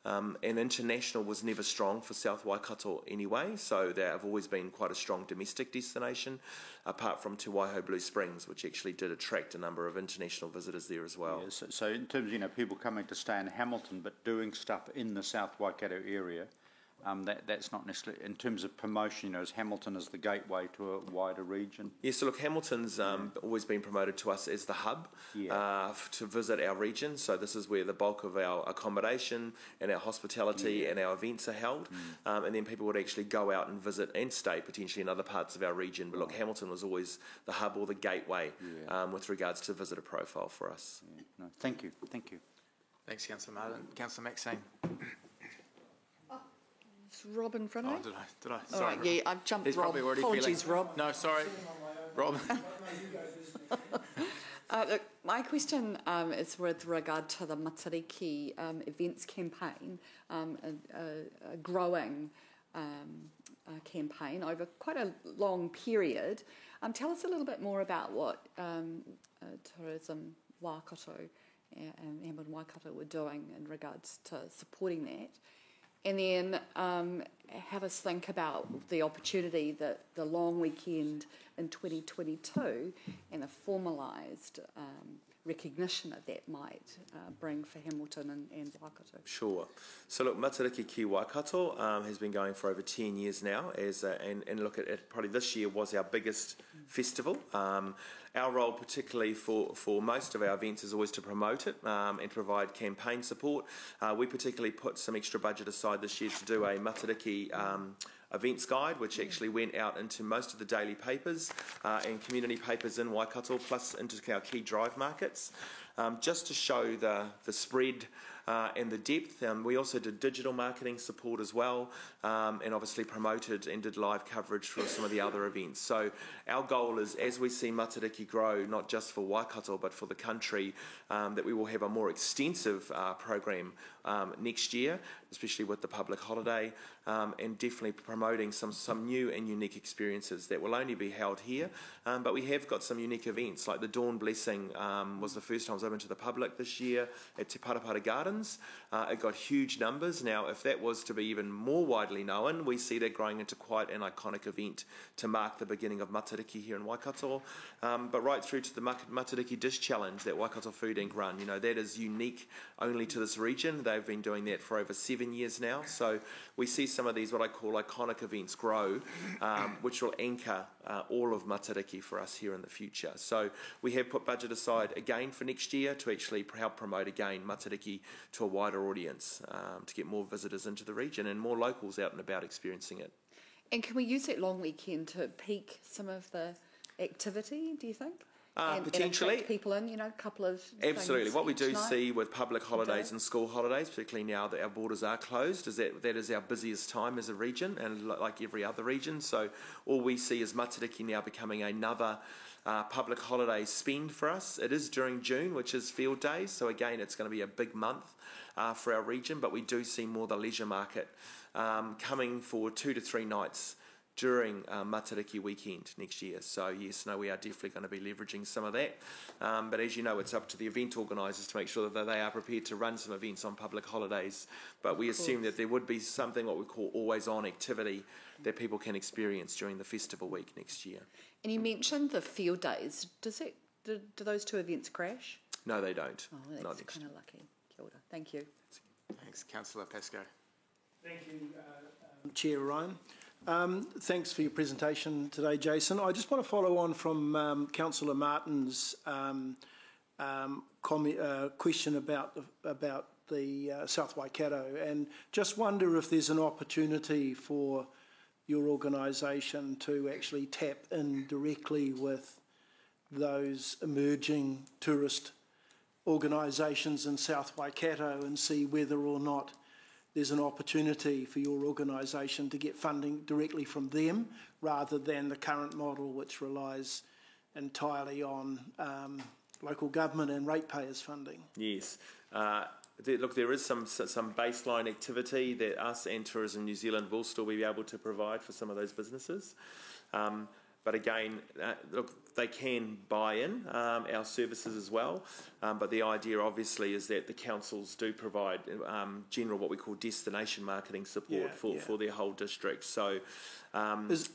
[SPEAKER 7] And international was never strong for South Waikato anyway, so they have always been quite a strong domestic destination, apart from Te Waiho Blue Springs, which actually did attract a number of international visitors there as well.
[SPEAKER 9] Yeah, so in terms of people coming to stay in Hamilton but doing stuff in the South Waikato area, that's not necessarily, in terms of promotion, as Hamilton is the gateway to a wider region.
[SPEAKER 7] Yeah, so look, Hamilton's always been promoted to us as the hub to visit our region. So this is where the bulk of our accommodation and our hospitality and our events are held. And then people would actually go out and visit and stay potentially in other parts of our region. But look, Hamilton was always the hub or the gateway with regards to visitor profile for us.
[SPEAKER 9] Yeah. No, thank you.
[SPEAKER 1] Thanks, Councillor Martin. Councillor Maxine.
[SPEAKER 10] Is Rob in front of me?
[SPEAKER 1] Did I?
[SPEAKER 10] All
[SPEAKER 1] Sorry,
[SPEAKER 10] right, yeah, I've jumped
[SPEAKER 1] He's
[SPEAKER 10] Rob.
[SPEAKER 1] probably already
[SPEAKER 10] Apologies,
[SPEAKER 1] feeling...
[SPEAKER 10] Rob.
[SPEAKER 1] No, sorry. Rob.
[SPEAKER 10] Look, my question is with regard to the Matariki events campaign, a growing campaign over quite a long period. Tell us a little bit more about what Tourism Waikato and Hamilton Waikato were doing in regards to supporting that. And then have us think about the opportunity that the long weekend in 2022 and the formalised recognition that that might bring for Hamilton and Waikato.
[SPEAKER 7] Sure. So look, Matariki Ki Waikato has been going for over 10 years now, and look at it, probably this year was our biggest festival. Our role, particularly for most of our events, is always to promote it and provide campaign support. We particularly put some extra budget aside this year to do a Matariki events guide, which actually went out into most of the daily papers and community papers in Waikato, plus into our key drive markets, just to show the spread and the depth. We also did digital marketing support as well, and obviously promoted and did live coverage for some of the other events. So our goal is, as we see Matariki grow, not just for Waikato but for the country, that we will have a more extensive program next year, especially with the public holiday, and definitely promoting some new and unique experiences that will only be held here. But we have got some unique events, like the Dawn Blessing was the first time it was open to the public this year at Te Parapara Gardens. It got huge numbers. Now, if that was to be even more widely known, we see that growing into quite an iconic event to mark the beginning of Matariki here in Waikato. But right through to the Matariki Dish Challenge that Waikato Food Inc. run, that is unique only to this region. They've been doing that for over 7 years now. So we see some of these, what I call iconic events, grow, which will anchor all of Matariki for us here in the future. So we have put budget aside again for next year to actually help promote again Matariki to a wider audience, to get more visitors into the region and more locals out and about experiencing it.
[SPEAKER 10] And can we use that long weekend to peak some of the activity, do you think?
[SPEAKER 7] Potentially.
[SPEAKER 10] And attract people in, a couple of
[SPEAKER 7] Absolutely.
[SPEAKER 10] things
[SPEAKER 7] What we do
[SPEAKER 10] each night?
[SPEAKER 7] see with public holidays and school holidays, particularly now that our borders are closed, is that is our busiest time as a region, and like every other region. So all we see is Matariki now becoming another public holiday spend for us. It is during June, which is field days, so again it's going to be a big month for our region, but we do see more the leisure market coming for 2 to 3 nights during Matariki weekend next year. So yes, we are definitely going to be leveraging some of that. But as you know, it's up to the event organisers to make sure that they are prepared to run some events on public holidays. But we assume that there would be something what we call always-on activity that people can experience during the festival week next year.
[SPEAKER 10] And you mentioned the field days. Do those two events crash?
[SPEAKER 7] No, they don't.
[SPEAKER 10] Oh, that's kind of lucky. Kia ora. Thank you.
[SPEAKER 1] Thanks, Councillor Pascoe.
[SPEAKER 11] Thank you, Chair Ryan. Thanks for your presentation today, Jason. I just want to follow on from Councillor Martin's question about the South Waikato, and just wonder if there's an opportunity for your organisation to actually tap in directly with those emerging tourist organisations in South Waikato and see whether or not there's an opportunity for your organisation to get funding directly from them rather than the current model, which relies entirely on local government and ratepayers funding.
[SPEAKER 7] Yes. there is some baseline activity that us and Tourism New Zealand will still be able to provide for some of those businesses. But again, they can buy in our services as well. But the idea, obviously, is that the councils do provide general what we call destination marketing support for their whole district. So,
[SPEAKER 11] is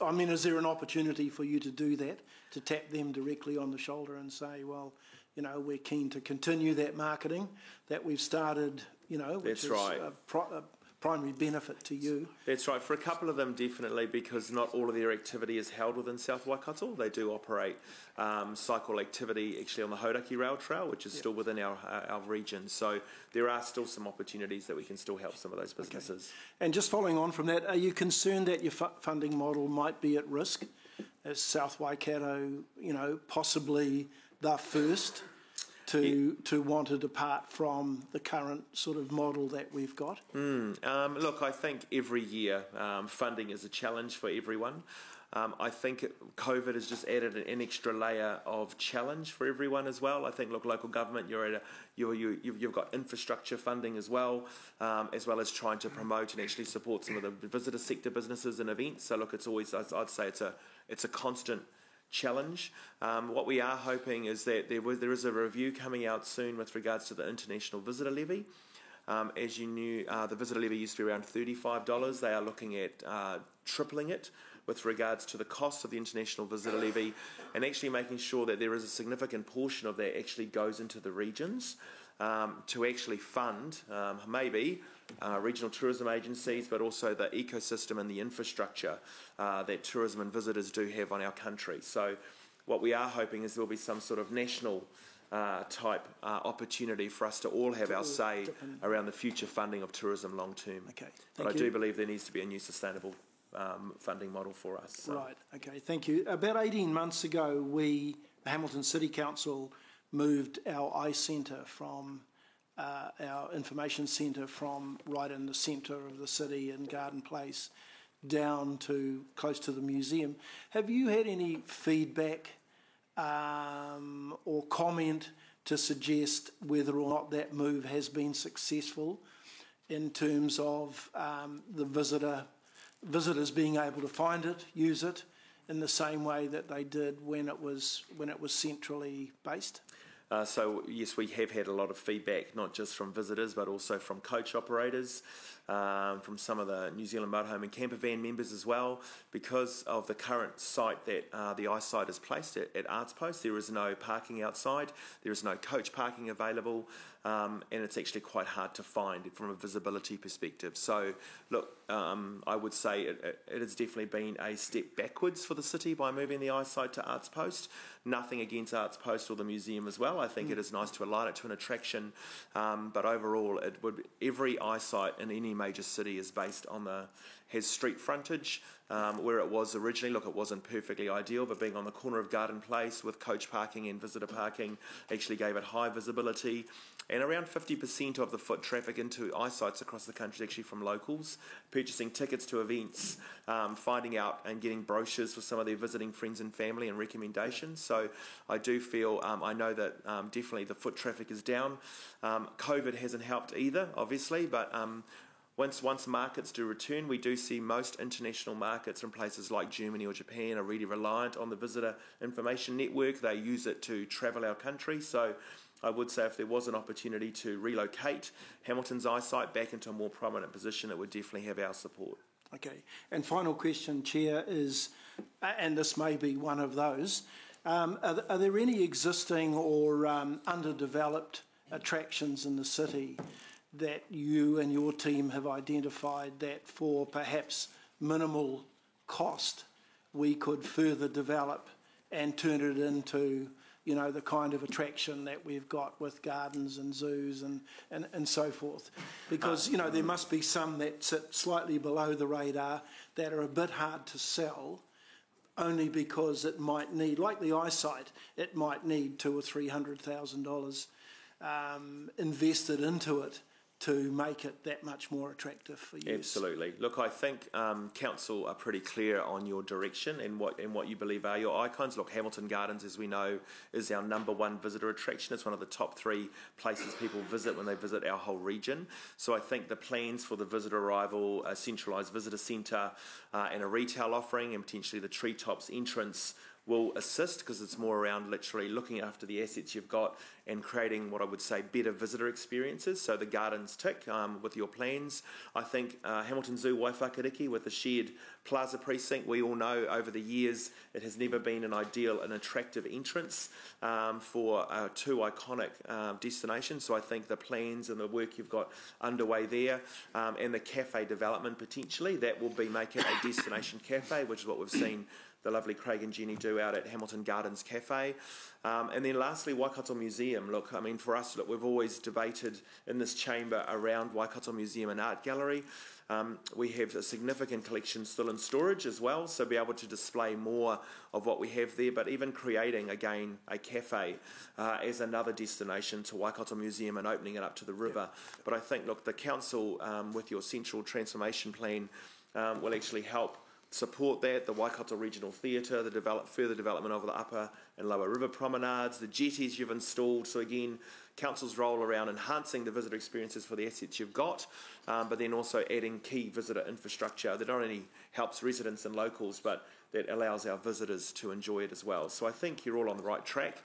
[SPEAKER 11] there an opportunity for you to do that, to tap them directly on the shoulder and say, well, we're keen to continue that marketing that we've started, which is a primary benefit to you?
[SPEAKER 7] That's right. For a couple of them, definitely, because not all of their activity is held within South Waikato. They do operate cycle activity actually on the Hauraki Rail Trail, which is still within our region. So there are still some opportunities that we can still help some of those businesses.
[SPEAKER 11] Okay. And just following on from that, are you concerned that your funding model might be at risk as South Waikato, possibly the first to want to depart from the current sort of model that we've got?
[SPEAKER 7] Look, I think every year funding is a challenge for everyone. I think COVID has just added an extra layer of challenge for everyone as well. I think, local government, you've got infrastructure funding as well as trying to promote and actually support some of the visitor sector businesses and events. So look, it's always, I'd say it's a constant challenge. What we are hoping is that there is a review coming out soon with regards to the international visitor levy. As you knew, the visitor levy used to be around $35. They are looking at tripling it with regards to the cost of the international visitor levy, and actually making sure that there is a significant portion of that actually goes into the regions to actually fund maybe regional tourism agencies, but also the ecosystem and the infrastructure that tourism and visitors do have on our country. So what we are hoping is there will be some sort of national type opportunity for us to all have our say around the future funding of tourism long term.
[SPEAKER 11] Okay,
[SPEAKER 7] but I do believe there needs to be a new sustainable funding model for us. So.
[SPEAKER 11] Right, okay, thank you. About 18 months ago, the Hamilton City Council moved our iCentre from our information centre from right in the centre of the city in Garden Place down to close to the museum. Have you had any feedback or comment to suggest whether or not that move has been successful in terms of the visitors being able to find it, use it in the same way that they did when it was centrally based?
[SPEAKER 7] So yes, we have had a lot of feedback, not just from visitors, but also from coach operators, from some of the New Zealand motorhome and camper van members as well. Because of the current site that the iSite is placed at Arts Post, there is no parking outside, there is no coach parking available, and it's actually quite hard to find from a visibility perspective. So look, I would say it has definitely been a step backwards for the city by moving the iSite to Arts Post. Nothing against Arts Post or the museum as well. I think it is nice to align it to an attraction, but overall, every iSite in any major city is based on has street frontage. Where it was originally, look, it wasn't perfectly ideal, but being on the corner of Garden Place with coach parking and visitor parking actually gave it high visibility. And around 50% of the foot traffic into iSites across the country is actually from locals, purchasing tickets to events, finding out and getting brochures for some of their visiting friends and family and recommendations. So I do feel, I know that definitely the foot traffic is down. COVID hasn't helped either, obviously, but once markets do return, we do see most international markets from places like Germany or Japan are really reliant on the visitor information network. They use it to travel our country. So I would say if there was an opportunity to relocate Hamilton's iSite back into a more prominent position, it would definitely have our support.
[SPEAKER 11] Okay. And final question, Chair, is, and this may be one of those, are there any existing or underdeveloped attractions in the city that you and your team have identified that for perhaps minimal cost we could further develop and turn it into, the kind of attraction that we've got with gardens and zoos and so forth? Because, there must be some that sit slightly below the radar that are a bit hard to sell only because it might need, like the iSite, it might need $200,000 or $300,000 invested into it to make it that much more attractive for you.
[SPEAKER 7] Absolutely. Look, I think council are pretty clear on your direction and what you believe are your icons. Look, Hamilton Gardens, as we know, is our #1 visitor attraction. It's one of the top 3 places people visit when they visit our whole region. So I think the plans for the visitor arrival, a centralised visitor centre and a retail offering, and potentially the Treetops entrance will assist, because it's more around literally looking after the assets you've got and creating what I would say better visitor experiences. So the gardens tick with your plans. I think Hamilton Zoo Waiwhakariki with the shared plaza precinct, we all know over the years it has never been an ideal and attractive entrance for 2 iconic destinations. So I think the plans and the work you've got underway there and the cafe development potentially, that will be make it a destination cafe, which is what we've seen the lovely Craig and Jenny do out at Hamilton Gardens Cafe. And then lastly, Waikato Museum. Look, I mean, for us, look, we've always debated in this chamber around Waikato Museum and Art Gallery. We have a significant collection still in storage as well, so be able to display more of what we have there, but even creating, again, a cafe as another destination to Waikato Museum and opening it up to the river. But I think, look, the council, with your central transformation plan, will actually help support that, the Waikato Regional Theatre, the further development of the upper and lower river promenades, the jetties you've installed. So again, council's role around enhancing the visitor experiences for the assets you've got, but then also adding key visitor infrastructure that not only helps residents and locals, but that allows our visitors to enjoy it as well. So I think you're all on the right track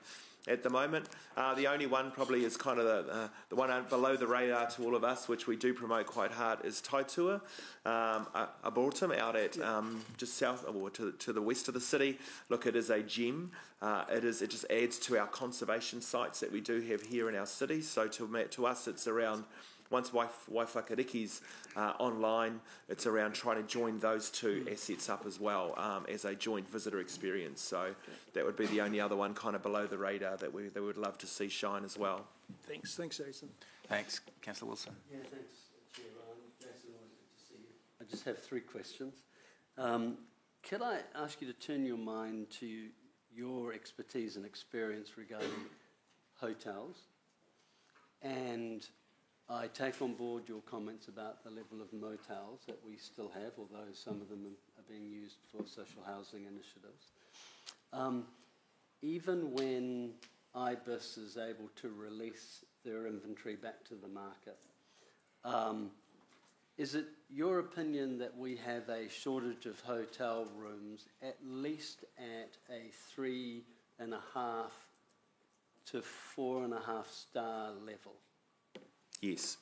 [SPEAKER 7] at the moment. The only one probably is kind of the one below the radar to all of us, which we do promote quite hard, is Taitua Arboretum out at just south, or to the west of the city. Look, it is a gem. It just adds to our conservation sites that we do have here in our city. So to us, it's around, once Waiwhakariki's online, it's around trying to join those 2 assets up as well as a joint visitor experience. So that would be the only other one kind of below the radar that we would love to see shine as well.
[SPEAKER 11] Thanks, Jason.
[SPEAKER 1] Thanks, Councillor Wilson.
[SPEAKER 4] Yeah, thanks, Chair Ryan. Jason, always good to see you. I just have 3 questions. Could I ask you to turn your mind to your expertise and experience regarding hotels? And I take on board your comments about the level of motels that we still have, although some of them are being used for social housing initiatives. Even when IBIS is able to release their inventory back to the market, is it your opinion that we have a shortage of hotel rooms at least at a 3.5 to 4.5 star level?
[SPEAKER 7] Yes.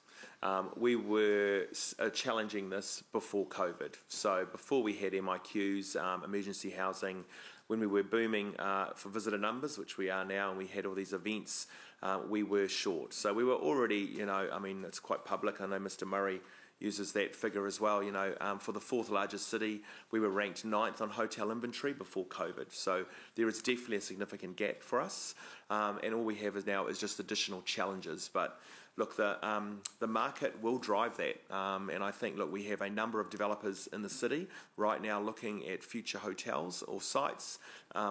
[SPEAKER 7] We were challenging this before COVID. So before we had MIQs, emergency housing, when we were booming for visitor numbers, which we are now, and we had all these events, we were short. So we were already, I mean, it's quite public. I know Mr. Murray uses that figure as well. For the 4th largest city, we were ranked 9th on hotel inventory before COVID. So there is definitely a significant gap for us. And all we have now is just additional challenges. But look, the market will drive that, and I think, look, we have a number of developers in the city right now looking at future hotels or sites.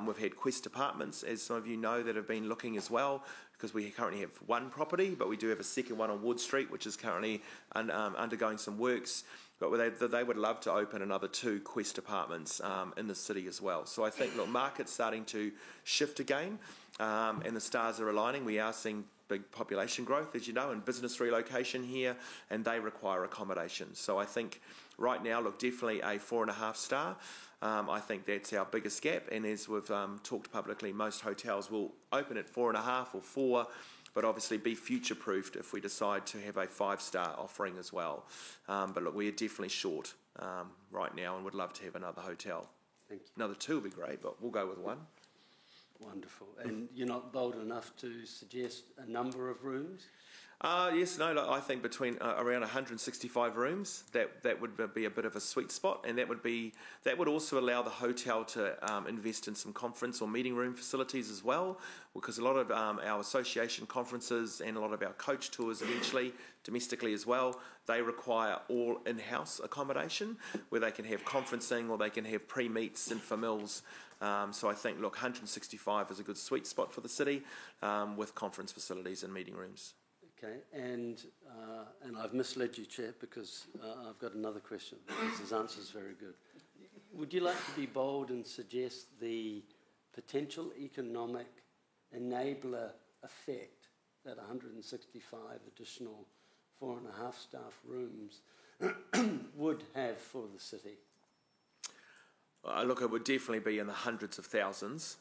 [SPEAKER 7] We've had Quest Apartments, as some of you know, that have been looking as well, because we currently have 1 property, but we do have a second one on Wood Street, which is currently undergoing some works. But they would love to open another 2 Quest Apartments in the city as well. So I think, look, market's starting to shift again, and the stars are aligning. We are seeing big population growth, as you know, and business relocation here, and they require accommodation. So I think right now, look, definitely a 4.5 star. I think that's our biggest gap, and as we've talked publicly, most hotels will open at 4.5 or 4, but obviously be future-proofed if we decide to have a 5-star offering as well. But look, we are definitely short right now and would love to have another hotel.
[SPEAKER 4] Thank you.
[SPEAKER 7] Another 2 would be great, but we'll go with 1.
[SPEAKER 4] Wonderful. And you're not bold enough to suggest a number of rooms?
[SPEAKER 7] Yes, no, I think between around 165 rooms, that would be a bit of a sweet spot, and that would also allow the hotel to invest in some conference or meeting room facilities as well, because a lot of our association conferences and a lot of our coach tours eventually, domestically as well, they require all in-house accommodation where they can have conferencing or they can have pre-meets and for meals. So I think, look, 165 is a good sweet spot for the city with conference facilities and meeting rooms.
[SPEAKER 4] Okay, and I've misled you, Chair, because I've got another question, because his answer is very good. Would you like to be bold and suggest the potential economic enabler effect that 165 additional 4.5 staff rooms would have for the city?
[SPEAKER 7] Look, it would definitely be in the hundreds of thousands.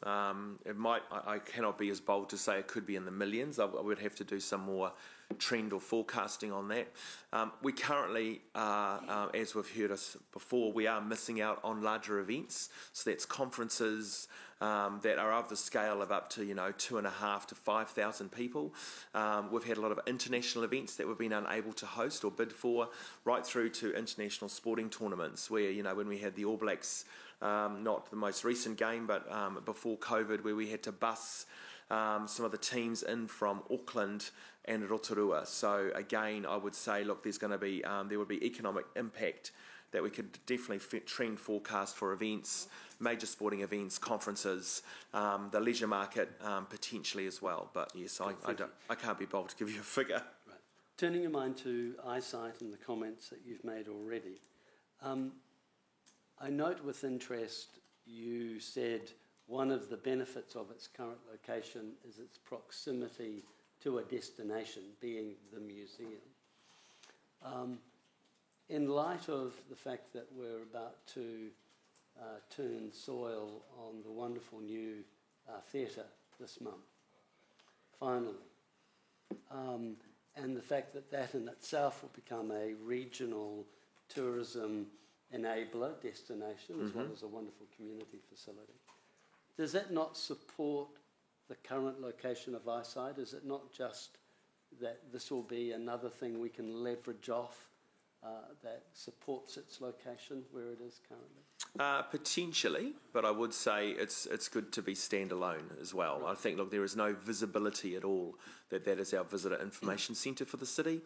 [SPEAKER 7] It might. I cannot be as bold to say it could be in the millions. I would have to do some more trend or forecasting on that. We currently, as we've heard us before, we are missing out on larger events. So that's conferences that are of the scale of up to 2.5 to 5,000 people. We've had a lot of international events that we've been unable to host or bid for, right through to international sporting tournaments where when we had the All Blacks. Not the most recent game, but before COVID, where we had to bus some of the teams in from Auckland and Rotorua. So again, I would say, look, there's going to be there would be economic impact that we could definitely trend forecast for events, major sporting events, conferences, the leisure market potentially as well. But yes, I can't be bold to give you a figure.
[SPEAKER 4] Right. Turning your mind to eyesight and the comments that you've made already. I note with interest you said one of the benefits of its current location is its proximity to a destination, being the museum. In light of the fact that we're about to turn soil on the wonderful new theatre this month, finally, and the fact that that in itself will become a regional tourism enabler destination as well as a wonderful community facility. Does that not support the current location of eyesight? Is it not just that this will be another thing we can leverage off that supports its location where it is currently?
[SPEAKER 7] Potentially, but I would say it's good to be standalone as well. Right. I think, look, there is no visibility at all that is our visitor information centre for the city.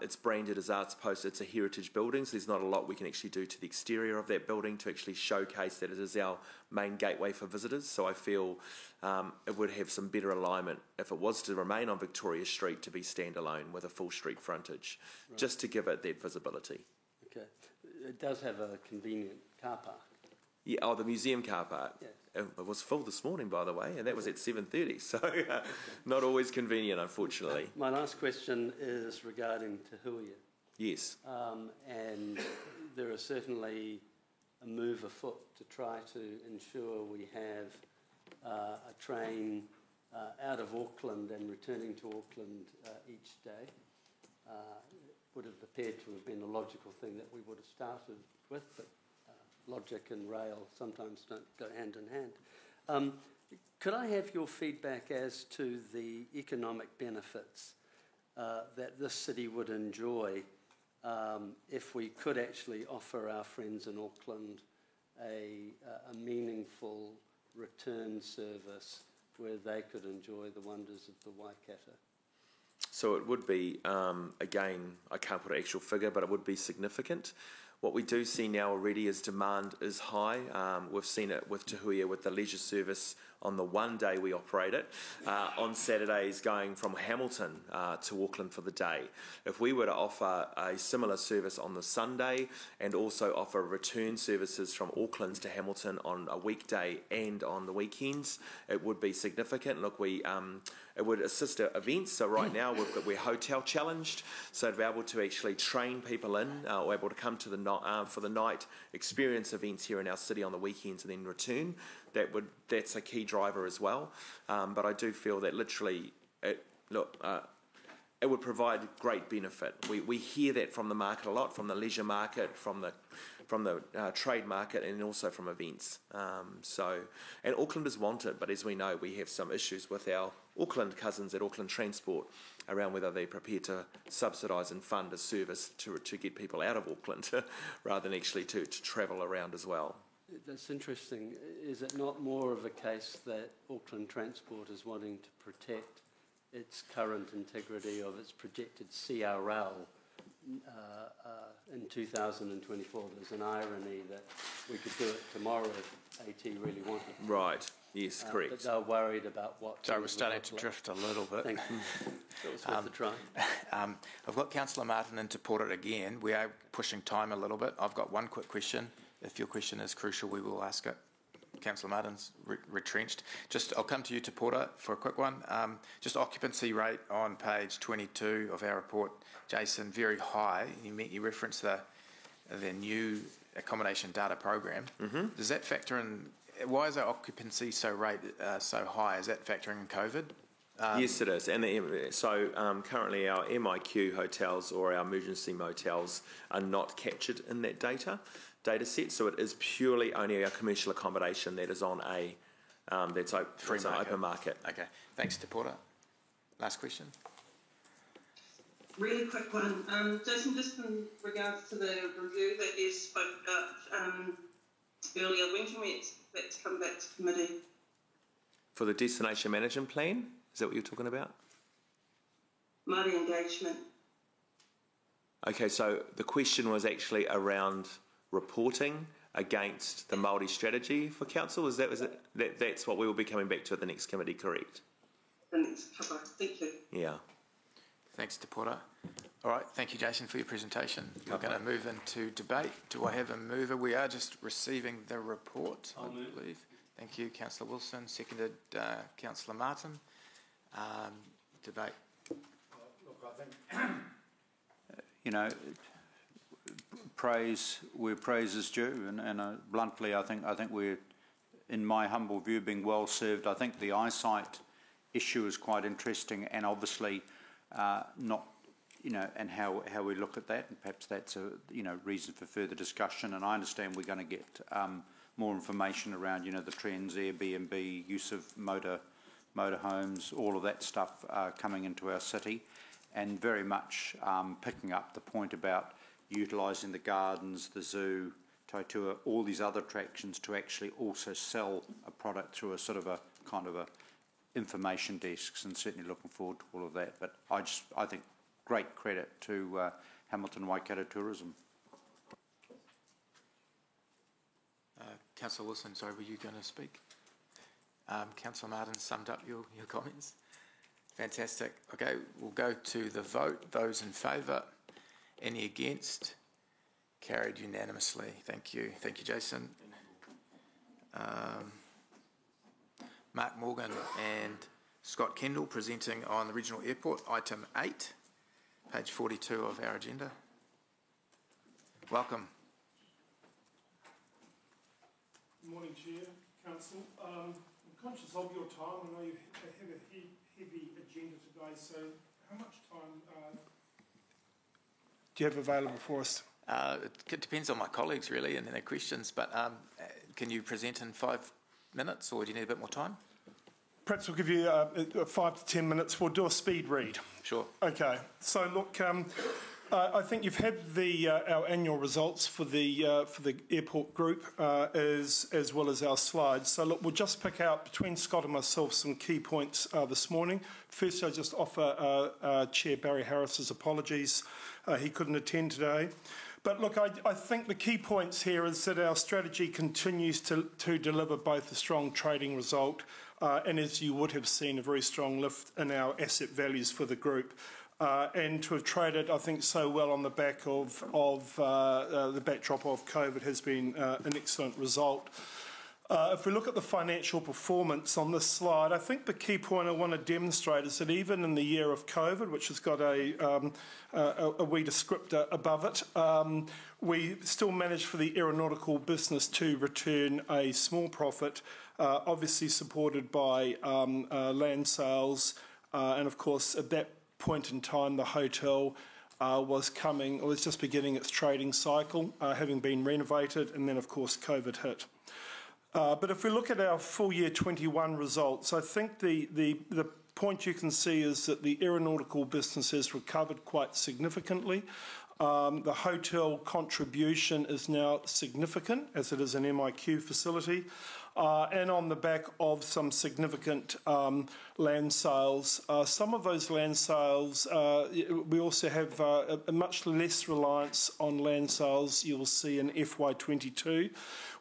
[SPEAKER 7] It's branded as Arts Post. It's a heritage building, so there's not a lot we can actually do to the exterior of that building to actually showcase that it is our main gateway for visitors. So I feel it would have some better alignment if it was to remain on Victoria Street to be standalone with a full street frontage, just to give it that visibility.
[SPEAKER 4] Okay. It does have a convenient car park.
[SPEAKER 7] Yeah, the museum car park.
[SPEAKER 4] Yes.
[SPEAKER 7] It was full this morning, by the way, and that was at 7:30, so not always convenient, unfortunately.
[SPEAKER 4] My last question is regarding Te Huia.
[SPEAKER 7] Yes.
[SPEAKER 4] And there is certainly a move afoot to try to ensure we have a train out of Auckland and returning to Auckland each day. Would have appeared to have been a logical thing that we would have started with, but logic and rail sometimes don't go hand in hand. Could I have your feedback as to the economic benefits that this city would enjoy if we could actually offer our friends in Auckland a meaningful return service where they could enjoy the wonders of the Waikato?
[SPEAKER 7] So it would be, again, I can't put an actual figure, but it would be significant. What we do see now already is demand is high. We've seen it with Te Huia with the leisure service on the one day we operate it, on Saturdays going from Hamilton to Auckland for the day. If we were to offer a similar service on the Sunday and also offer return services from Auckland to Hamilton on a weekday and on the weekends, it would be significant. Look, it would assist our events. So right now we're hotel challenged, so to be able to actually train people in or able to come to for the night experience events here in our city on the weekends and then return, that's a key driver as well. But I do feel that literally it would provide great benefit. We hear that from the market a lot, from the leisure market, from the trade market, and also from events. And Aucklanders want it, but as we know, we have some issues with our Auckland cousins at Auckland Transport around whether they're prepared to subsidise and fund a service to get people out of Auckland rather than actually to travel around as well.
[SPEAKER 4] That's interesting. Is it not more of a case that Auckland Transport is wanting to protect its current integrity of its projected CRL in 2024? There's an irony that we could do it tomorrow if AT really wanted.
[SPEAKER 7] Right. Yes, correct.
[SPEAKER 4] But they're worried about what...
[SPEAKER 1] So we're starting to drift a little bit.
[SPEAKER 4] Thank you. That was worth a try.
[SPEAKER 1] I've got Councillor Martin in to put it again. We are pushing time a little bit. I've got one quick question. If your question is crucial, we will ask it. Councillor Martin's retrenched. I'll come to you, Te Porta, for a quick one. Just occupancy rate on page 22 of our report, Jason, very high. You referenced the new accommodation data program.
[SPEAKER 7] Mm-hmm.
[SPEAKER 1] Does that factor in? Why is our occupancy so high? Is that factoring in COVID?
[SPEAKER 7] Yes, it is. And currently our MIQ hotels or our emergency motels are not captured in that data set. So it is purely only our commercial accommodation that is on that's an open market.
[SPEAKER 1] Okay. Thanks, Te Porta. Last question.
[SPEAKER 8] Really quick one. Jason, just in regards to the review that you spoke about earlier, when can we expect that to come back to committee?
[SPEAKER 7] For the destination management plan? Is that what you're talking about?
[SPEAKER 8] Māori engagement.
[SPEAKER 7] Okay, so the question was actually around reporting against the Māori strategy for council. That's what we will be coming back to at the next committee, correct?
[SPEAKER 8] The next cover. Thank you.
[SPEAKER 7] Yeah.
[SPEAKER 1] Thanks, Te Porta. All right, thank you, Jason, for your presentation. We're going to move into debate. Do I have a mover? We are just receiving the report, I believe. Thank you, Councillor Wilson. Seconded, Councillor Martin. Debate.
[SPEAKER 9] Look, I think, praise where praise is due, and bluntly, I think we're, in my humble view, being well served. I think the eyesight issue is quite interesting, and obviously not, and how we look at that, and perhaps that's a reason for further discussion. And I understand we're going to get more information around the trends, Airbnb, use of motorhomes, all of that stuff coming into our city, and very much picking up the point about utilising the gardens, the zoo, Tautua, all these other attractions to actually also sell a product through a sort of a kind of a information desks, and certainly looking forward to all of that. But I think great credit to Hamilton Waikato Tourism.
[SPEAKER 1] Councillor Wilson, sorry, were you going to speak? Councillor Martin summed up your comments. Fantastic. Okay, we'll go to the vote. Those in favour? Any against? Carried unanimously. Thank you. Thank you, Jason. Mark Morgan and Scott Kendall presenting on the Regional Airport, item 8, page 42 of our agenda. Welcome.
[SPEAKER 12] Good morning, Chair, Council. I'm conscious of your time. I know you have a heavy agenda today, so how much time do you have available for us?
[SPEAKER 1] It depends on my colleagues, really, and their questions, but can you present in 5 minutes, or do you need a bit more time?
[SPEAKER 12] Perhaps we'll give you 5 to 10 minutes. We'll do a speed read.
[SPEAKER 1] Sure.
[SPEAKER 12] Okay. So, look, I think you've had our annual results for the airport group as well as our slides. So, look, we'll just pick out between Scott and myself some key points this morning. First, I just offer Chair Barry Harris's apologies. He couldn't attend today. But look, I think the key points here is that our strategy continues to deliver both a strong trading result and, as you would have seen, a very strong lift in our asset values for the group. And to have traded, I think, so well on the back of the backdrop of COVID has been an excellent result. If we look at the financial performance on this slide, I think the key point I want to demonstrate is that even in the year of COVID, which has got a wee descriptor above it, we still managed for the aeronautical business to return a small profit, obviously supported by land sales, and of course at that point in time the hotel was just beginning its trading cycle, having been renovated, and then of course COVID hit. But if we look at our full year 21 results, I think the point you can see is that the aeronautical business has recovered quite significantly. The hotel contribution is now significant, as it is an MIQ facility. and on the back of some significant land sales. Some of those land sales, we also have a much less reliance on land sales you'll see in FY22,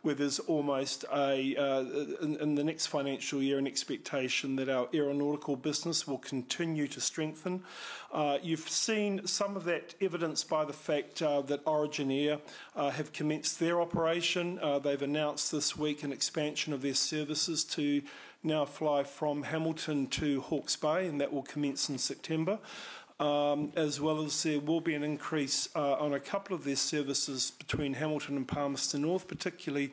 [SPEAKER 12] where there's almost in the next financial year, an expectation that our aeronautical business will continue to strengthen. You've seen some of that evidenced by the fact that Origin Air have commenced their operation. They've announced this week an expansion of their services to now fly from Hamilton to Hawke's Bay, and that will commence in September. As well as there will be an increase on a couple of their services between Hamilton and Palmerston North, particularly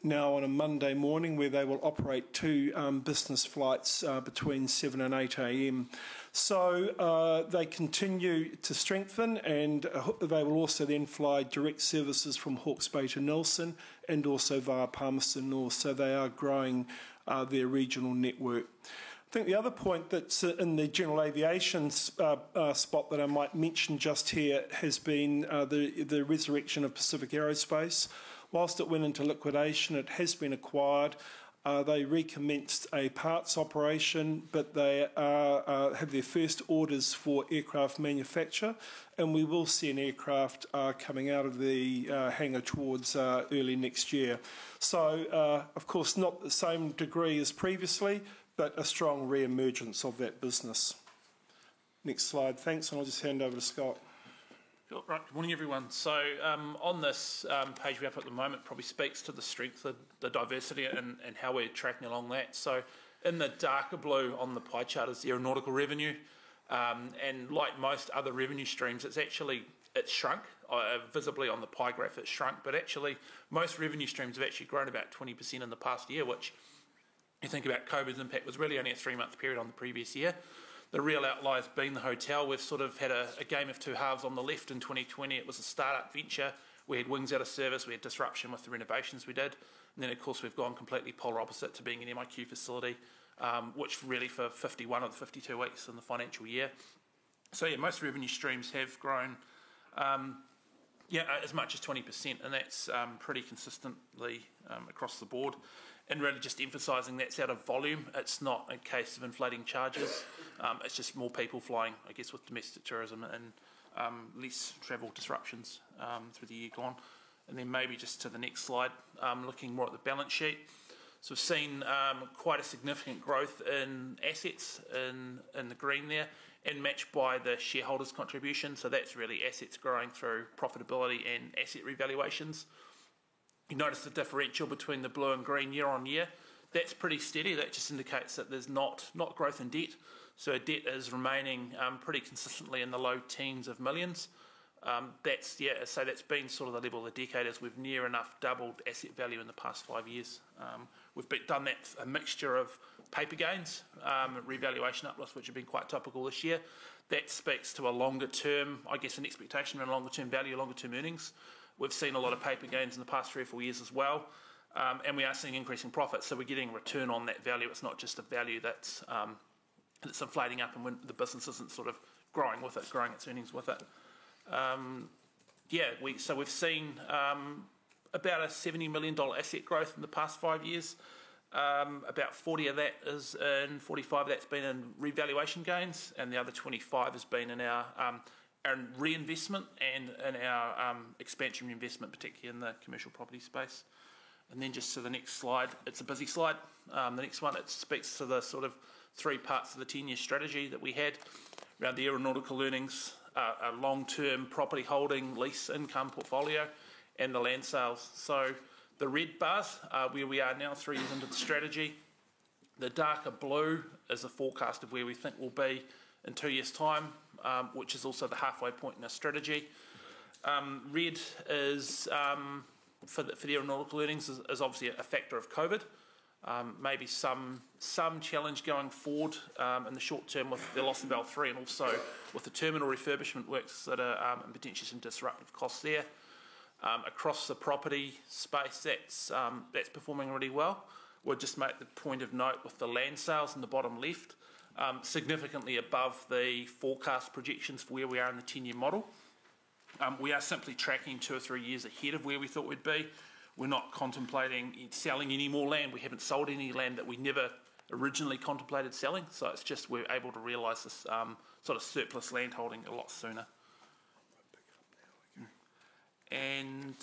[SPEAKER 12] now on a Monday morning, where they will operate 2 business flights between 7 and 8 a.m. So they continue to strengthen, and they will also then fly direct services from Hawke's Bay to Nelson and also via Palmerston North. So they are growing their regional network. I think the other point that's in the general aviation spot that I might mention just here has been the resurrection of Pacific Aerospace. Whilst it went into liquidation, it has been acquired. They recommenced a parts operation, but they have their first orders for aircraft manufacture, and we will see an aircraft coming out of the hangar towards early next year. So, of course, not the same degree as previously, but a strong re-emergence of that business. Next slide, thanks, and I'll just hand over to Scott.
[SPEAKER 13] Sure. Right, good morning everyone. So on this page we have at the moment probably speaks to the strength of the diversity and how we're tracking along that. So in the darker blue on the pie chart is the aeronautical revenue, and like most other revenue streams, it's shrunk. Visibly on the pie graph it's shrunk, but actually most revenue streams have actually grown about 20% in the past year, which you think about COVID's impact was really only a 3-month period on the previous year. The real outlier's been the hotel. We've sort of had a game of 2 halves. On the left in 2020, it was a start-up venture. We had wings out of service. We had disruption with the renovations we did. And then, of course, we've gone completely polar opposite to being an MIQ facility, which really for 51 of the 52 weeks in the financial year. So, yeah, most revenue streams have grown as much as 20%, and that's pretty consistently across the board. And really just emphasising that's out of volume. It's not a case of inflating charges. It's just more people flying, I guess, with domestic tourism and less travel disruptions through the year gone. And then maybe just to the next slide, looking more at the balance sheet. So we've seen quite a significant growth in assets in the green there, and matched by the shareholders' contribution. So that's really assets growing through profitability and asset revaluations. You notice the differential between the blue and green year on year. That's pretty steady. That just indicates that there's not growth in debt. So debt is remaining pretty consistently in the low teens of millions. That's been sort of the level of the decade, as we've near enough doubled asset value in the past 5 years. We've done that a mixture of paper gains, revaluation uplifts, which have been quite topical this year. That speaks to a longer term, I guess, an expectation around longer term value, longer term earnings. We've seen a lot of paper gains in the past 3 or 4 years as well, and we are seeing increasing profits. So we're getting a return on that value. It's not just a value that's inflating up, and when the business isn't sort of growing with it, growing its earnings with it. We've seen about a $70 million asset growth in the past 5 years. About 40 of that is in 45 of that's been in revaluation gains, and the other 25 has been in our reinvestment and in our expansion investment, particularly in the commercial property space. And then just to the next slide, it's a busy slide. The next one, it speaks to the sort of 3 parts of the 10-year strategy that we had around the aeronautical earnings, a long-term property holding lease income portfolio, and the land sales. So the red bars are where we are now 3 years into the strategy. The darker blue is a forecast of where we think we'll be in 2 years' time, which is also the halfway point in our strategy. Red is, for the aeronautical earnings, is obviously a factor of COVID. Maybe some challenge going forward in the short term with the loss of L3, and also with the terminal refurbishment works that are potentially some disruptive costs there. Across the property space, that's performing really well. We'll just make the point of note with the land sales in the bottom left, significantly above the forecast projections for where we are in the 10-year model. We are simply tracking 2 or 3 years ahead of where we thought we'd be. we're not contemplating selling any more land. We haven't sold any land that we never originally contemplated selling, so it's just we're able to realise this sort of surplus land holding a lot sooner. And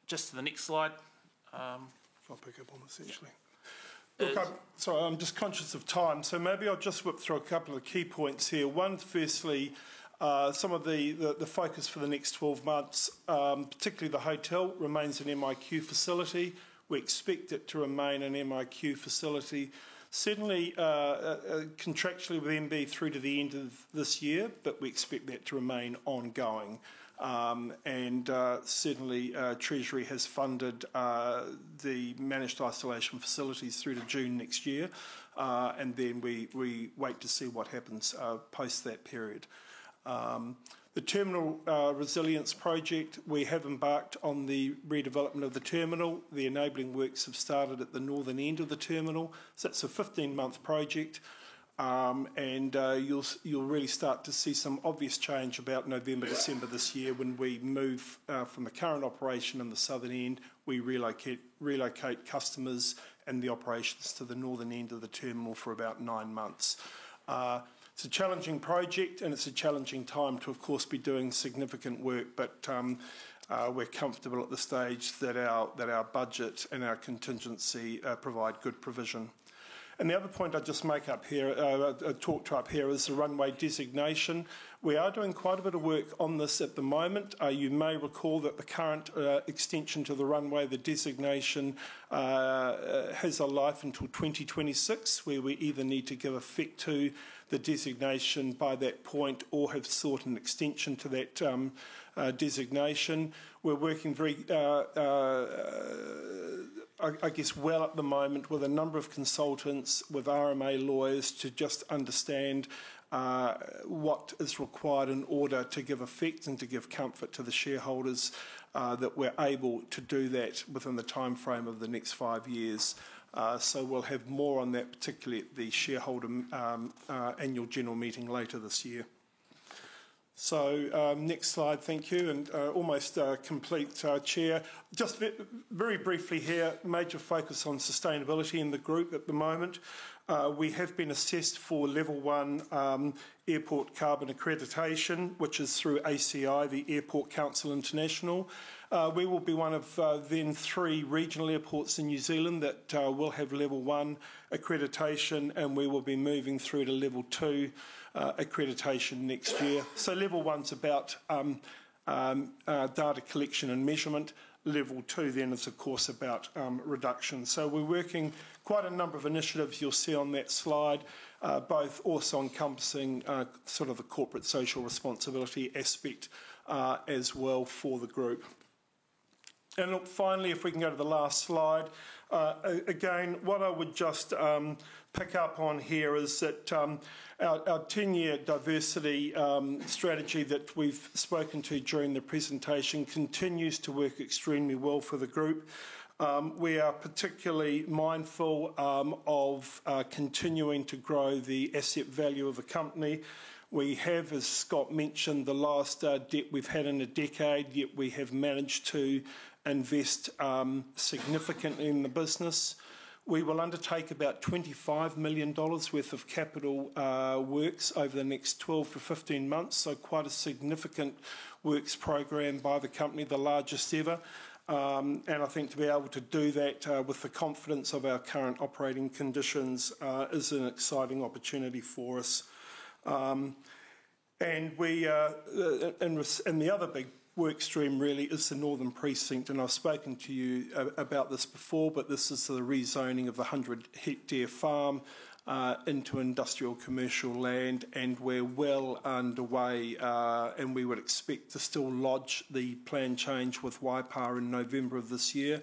[SPEAKER 13] just to the next slide.
[SPEAKER 12] I'll pick up on this actually. Look, I'm just conscious of time, so maybe I'll just whip through a couple of key points here. One, firstly, some of the focus for the next 12 months, particularly the hotel, remains an MIQ facility. We expect it to remain an MIQ facility, certainly contractually with MB through to the end of this year, but we expect that to remain ongoing. And certainly Treasury has funded the managed isolation facilities through to June next year, and then we wait to see what happens post that period. The terminal resilience project, we have embarked on the redevelopment of the terminal. The enabling works have started at the northern end of the terminal, so it's a 15-month project. And you'll really start to see some obvious change about November, December this year when we move from the current operation in the southern end. We relocate customers and the operations to the northern end of the terminal for about 9 months. It's a challenging project and it's a challenging time to, of course, be doing significant work, but we're comfortable at the stage that our budget and our contingency provide good provision. And the other point I'd just make up here, talk to up here, is the runway designation. We are doing quite a bit of work on this at the moment. You may recall that the current extension to the runway, the designation, has a life until 2026, where we either need to give effect to the designation by that point or have sought an extension to that designation. We're working very I guess well at the moment with a number of consultants, with RMA lawyers, to just understand what is required in order to give effect and to give comfort to the shareholders that we're able to do that within the time frame of the next 5 years. So we'll have more on that, particularly at the shareholder annual general meeting later this year. So next slide, thank you, and almost complete, Chair. Just very briefly here, major focus on sustainability in the group at the moment. We have been assessed for Level 1 Airport Carbon Accreditation, which is through ACI, the Airport Council International. We will be one of then 3 regional airports in New Zealand that will have Level 1 accreditation, and we will be moving through to Level 2 accreditation next year. So Level 1's about data collection and measurement. Level 2 then is, of course, about reduction. So we're working quite a number of initiatives you'll see on that slide, both also encompassing sort of the corporate social responsibility aspect as well for the group. And look, finally, if we can go to the last slide, again, what I would just pick up on here is that our 10-year diversity strategy that we've spoken to during the presentation continues to work extremely well for the group. We are particularly mindful of continuing to grow the asset value of the company. We have, as Scott mentioned, the lowest debt we've had in a decade, yet we have managed to invest significantly in the business. We will undertake about $25 million worth of capital works over the next 12 to 15 months, so quite a significant works program by the company, the largest ever. And I think to be able to do that with the confidence of our current operating conditions is an exciting opportunity for us. And we, and the other big work stream really is the Northern Precinct, and I've spoken to you about this before, but this is the rezoning of the 100-hectare farm into industrial commercial land, and we're well underway, and we would expect to still lodge the plan change with Waipa in November of this year,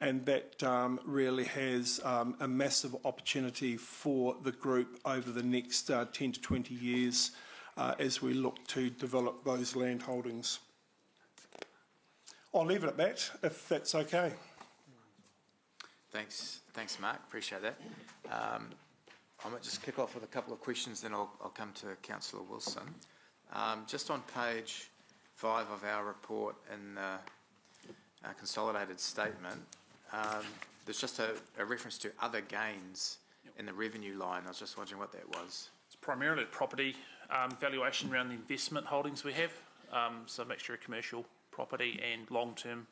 [SPEAKER 12] and that really has a massive opportunity for the group over the next 10 to 20 years as we look to develop those land holdings. I'll leave it at that, if that's okay.
[SPEAKER 1] Thanks, Mark. Appreciate that. I might just kick off with a couple of questions, then I'll come to Councillor Wilson. Just on page 5 of our report in consolidated statement, there's just a reference to other gains in the revenue line. I was just wondering what that was.
[SPEAKER 13] It's primarily property valuation around the investment holdings we have, so a mixture of commercial property and long-term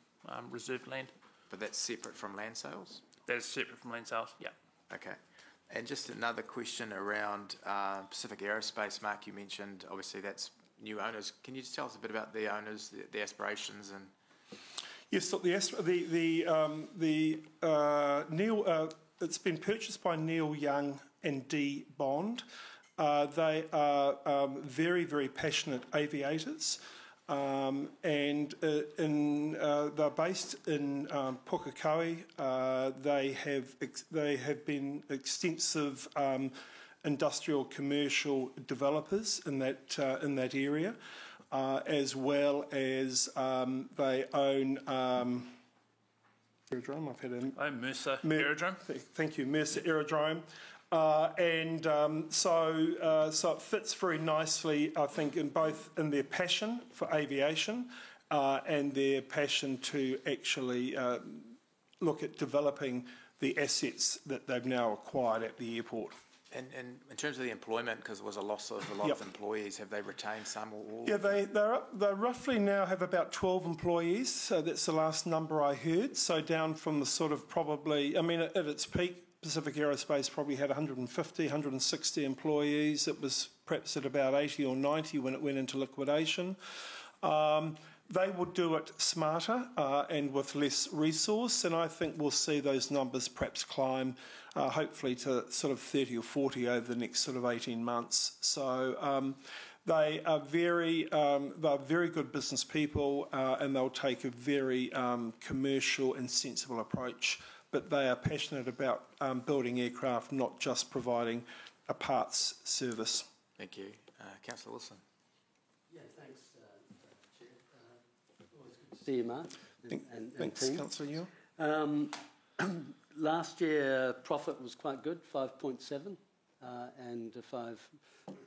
[SPEAKER 13] reserved land.
[SPEAKER 1] But that's separate from land sales?
[SPEAKER 13] That is separate from land sales, yeah.
[SPEAKER 1] Okay. And just another question around Pacific Aerospace. Mark, you mentioned obviously that's new owners. Can you just tell us a bit about the owners, the aspirations, and?
[SPEAKER 12] Yes, look, it's been purchased by Neil Young and Dee Bond. They are very, very passionate aviators, and they're based in Pukekohe. They have been extensive industrial commercial developers in that area, as well as they own Aerodrome. I've had
[SPEAKER 13] Mercer Aerodrome.
[SPEAKER 12] Thank you, Mercer Aerodrome. So it fits very nicely, I think, in their passion for aviation and their passion to actually look at developing the assets that they've now acquired at the airport.
[SPEAKER 1] And in terms of the employment, because there was a loss of a lot of employees, have they retained some or all?
[SPEAKER 12] Yeah, they roughly now have about 12 employees. So that's the last number I heard. So down from the sort of probably, I mean, at its peak, Pacific Aerospace probably had 150, 160 employees. It was perhaps at about 80 or 90 when it went into liquidation. They will do it smarter and with less resource, and I think we'll see those numbers perhaps climb, hopefully to sort of 30 or 40 over the next sort of 18 months. So they are very good business people, and they'll take a very commercial and sensible approach. But they are passionate about building aircraft, not just providing a parts service.
[SPEAKER 1] Thank you. Councillor Wilson.
[SPEAKER 4] Yeah, thanks, Chair. Always good to see you, Mark.
[SPEAKER 12] Thanks, Councillor Ewell.
[SPEAKER 4] Last year, profit was quite good, 5.7. And if I've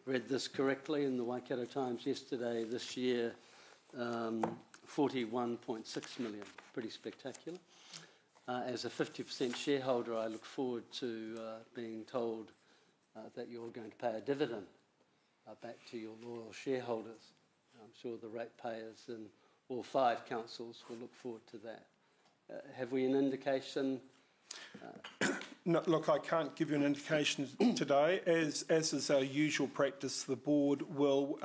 [SPEAKER 4] read this correctly in the Waikato Times yesterday, this year, 41.6 million. Pretty spectacular. As a 50% shareholder, I look forward to being told that you're going to pay a dividend back to your loyal shareholders. I'm sure the ratepayers in all 5 councils will look forward to that. Have we an indication?
[SPEAKER 12] No, look, I can't give you an indication today. As is our usual practice, the board will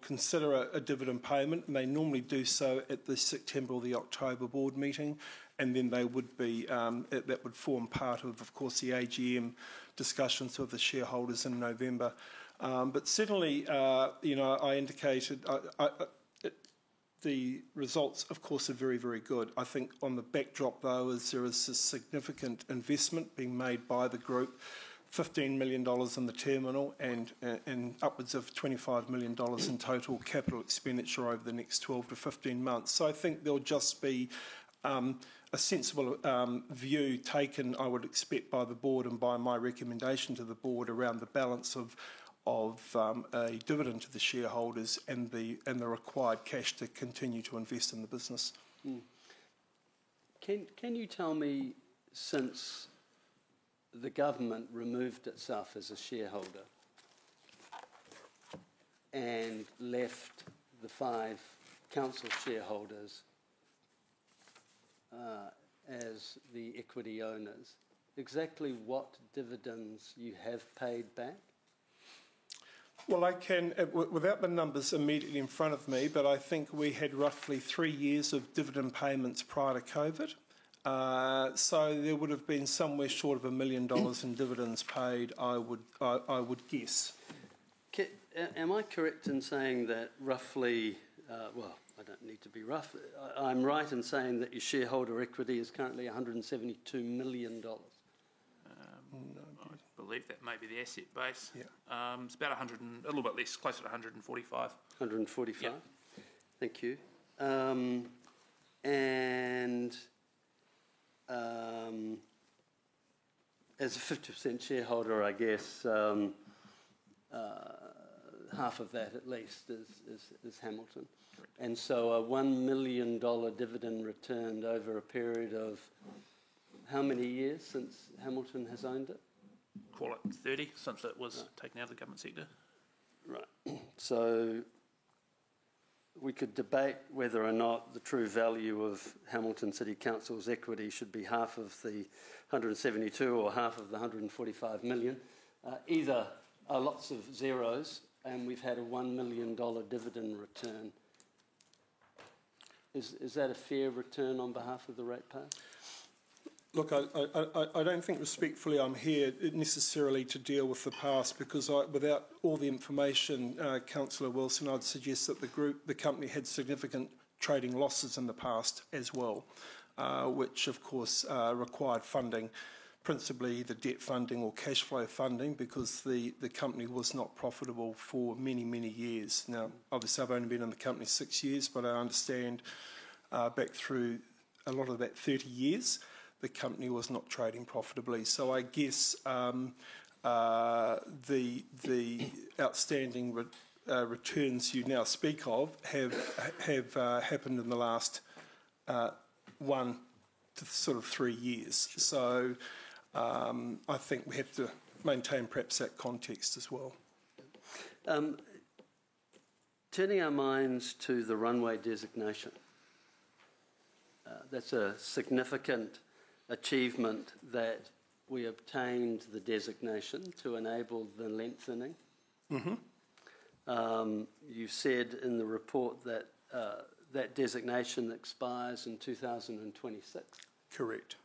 [SPEAKER 12] consider a dividend payment, and they normally do so at the September or the October board meeting. And then they would be that would form part of course, the AGM discussions with the shareholders in November. But certainly, I indicated the results, of course, are very, very good. I think on the backdrop, though, there is a significant investment being made by the group. $15 million in the terminal and upwards of $25 million in total capital expenditure over the next 12 to 15 months. So I think there'll just be a sensible view taken, I would expect, by the board and by my recommendation to the board around the balance of a dividend to the shareholders and the required cash to continue to invest in the business.
[SPEAKER 4] Can you tell me, since the government removed itself as a shareholder and left the 5 council shareholders as the equity owners, exactly what dividends you have paid back?
[SPEAKER 12] Well, I can, without the numbers immediately in front of me, but I think we had roughly 3 years of dividend payments prior to COVID. So there would have been somewhere short of $1 million in dividends paid, I would guess.
[SPEAKER 4] Am I correct in saying that roughly, well, I don't need to be rough, I'm right in saying that your shareholder equity is currently $172 million?
[SPEAKER 13] I believe that may be the asset base. Yeah. It's about a little bit less, closer to 145.
[SPEAKER 4] 145? Yep. Thank you. And as a 50% shareholder, I guess, half of that at least is Hamilton. And so a $1 million dividend returned over a period of how many years since Hamilton has owned it?
[SPEAKER 13] Call it 30 since it was taken out of the government sector.
[SPEAKER 4] Right. So we could debate whether or not the true value of Hamilton City Council's equity should be half of the 172 or half of the 145 million. Either are lots of zeros, and we've had a $1 million dividend return. Is that a fair return on behalf of the ratepayer?
[SPEAKER 12] Look, I don't think respectfully I'm here necessarily to deal with the past, because without all the information, Councillor Wilson, I'd suggest that the company had significant trading losses in the past as well, which of course required funding, principally the debt funding or cash flow funding, because the company was not profitable for many, many years. Now, obviously I've only been in the company 6 years, but I understand back through a lot of that 30 years, the company was not trading profitably. So I guess the outstanding returns you now speak of have happened in the last 1 to sort of 3 years. So I think we have to maintain perhaps that context as well.
[SPEAKER 4] Turning our minds to the runway designation, that's a significant achievement that we obtained the designation to enable the lengthening.
[SPEAKER 12] Mm-hmm.
[SPEAKER 4] You said in the report that that designation expires in 2026.
[SPEAKER 12] Correct.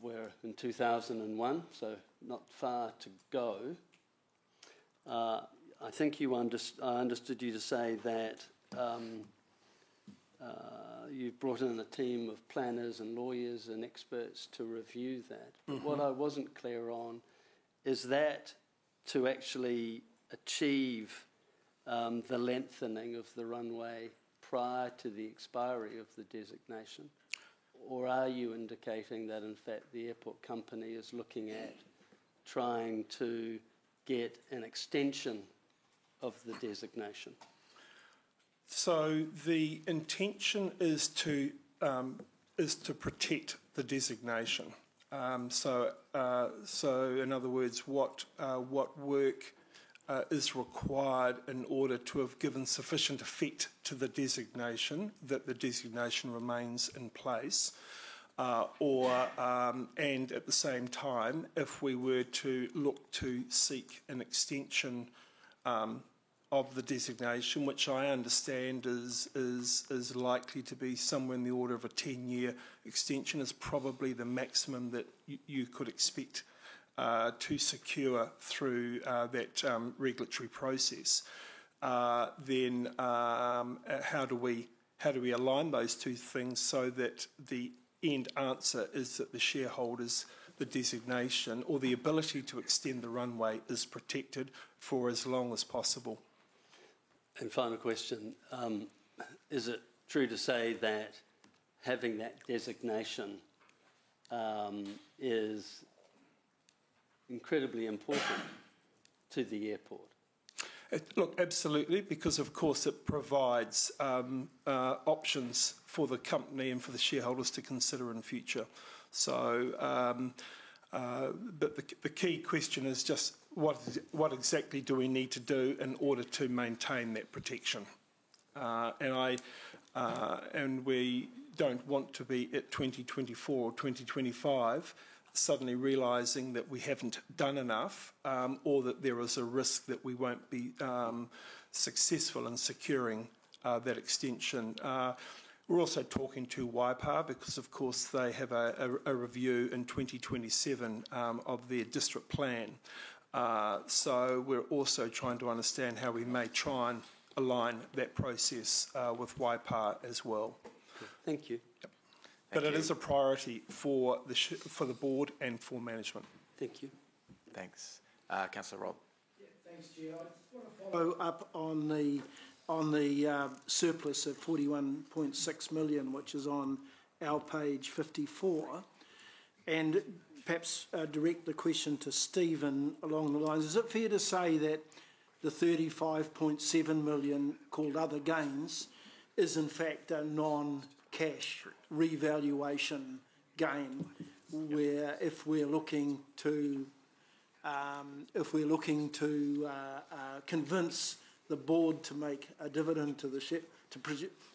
[SPEAKER 4] We're in 2001, so not far to go. I think I understood you to say that you've brought in a team of planners and lawyers and experts to review that. But what I wasn't clear on is that to actually achieve the lengthening of the runway prior to the expiry of the designation? Or are you indicating that, in fact, the airport company is looking at trying to get an extension of the designation?
[SPEAKER 12] So the intention is to protect the designation. So in other words, what work is required in order to have given sufficient effect to the designation, that the designation remains in place, and at the same time, if we were to look to seek an extension of the designation, which I understand is likely to be somewhere in the order of a 10-year extension, is probably the maximum that you could expect to secure through that regulatory process. Then how do we align those two things so that the end answer is that the shareholders, the designation or the ability to extend the runway is protected for as long as possible?
[SPEAKER 4] And final question, is it true to say that having that designation is incredibly important to the airport?
[SPEAKER 12] Look, absolutely, because of course it provides options for the company and for the shareholders to consider in future. So, but the key question is just what exactly do we need to do in order to maintain that protection? And we don't want to be at 2024 or 2025 suddenly realising that we haven't done enough, or that there is a risk that we won't be successful in securing that extension. We're also talking to Waipa because, of course, they have a review in 2027 of their district plan. So we're also trying to understand how we may try and align that process with Waipa as well.
[SPEAKER 4] Thank you.
[SPEAKER 12] Yep. But it is a priority for the board and for management.
[SPEAKER 4] Thank you.
[SPEAKER 1] Thanks. Councillor Robb.
[SPEAKER 11] Yeah, thanks, Chair. I just want to follow up on the surplus of 41.6 million, which is on our page 54, and perhaps direct the question to Stephen along the lines. Is it fair to say that the 35.7 million called other gains is in fact a non-cash revaluation gain, where if we're looking to convince the board to make a dividend to the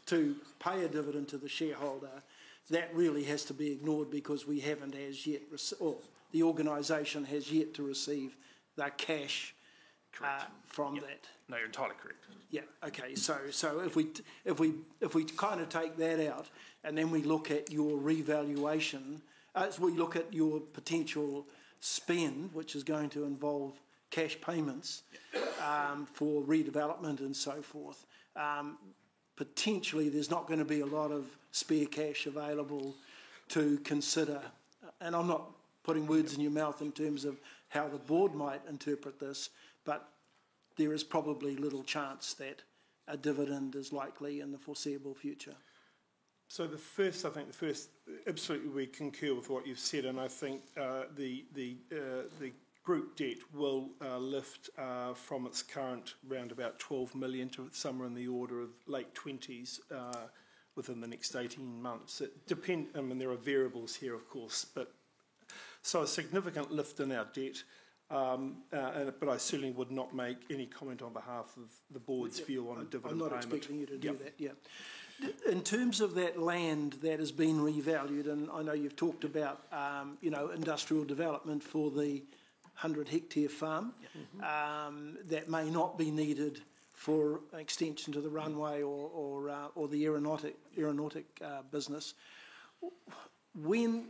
[SPEAKER 11] to pay a dividend to the shareholder, that really has to be ignored because we haven't as yet, or the organisation has yet to receive the cash from that.
[SPEAKER 13] No, you're entirely correct.
[SPEAKER 11] Yeah. Okay. So if we kind of take that out, and then we look at your revaluation, as we look at your potential spend, which is going to involve cash payments for redevelopment and so forth, potentially there's not going to be a lot of spare cash available to consider. And I'm not putting words in your mouth in terms of how the board might interpret this, but there is probably little chance that a dividend is likely in the foreseeable future.
[SPEAKER 12] So I think the first, absolutely we concur with what you've said, and I think the group debt will lift from its current round about 12 million to somewhere in the order of late 20s within the next 18 months. I mean, there are variables here, of course, but so a significant lift in our debt. But I certainly would not make any comment on behalf of the board's view on a dividend payment.
[SPEAKER 11] I'm not expecting you to do that, yeah. In terms of that land that has been revalued, and I know you've talked about, industrial development for the 100-hectare farm, that may not be needed for an extension to the runway or the aeronautic business. When,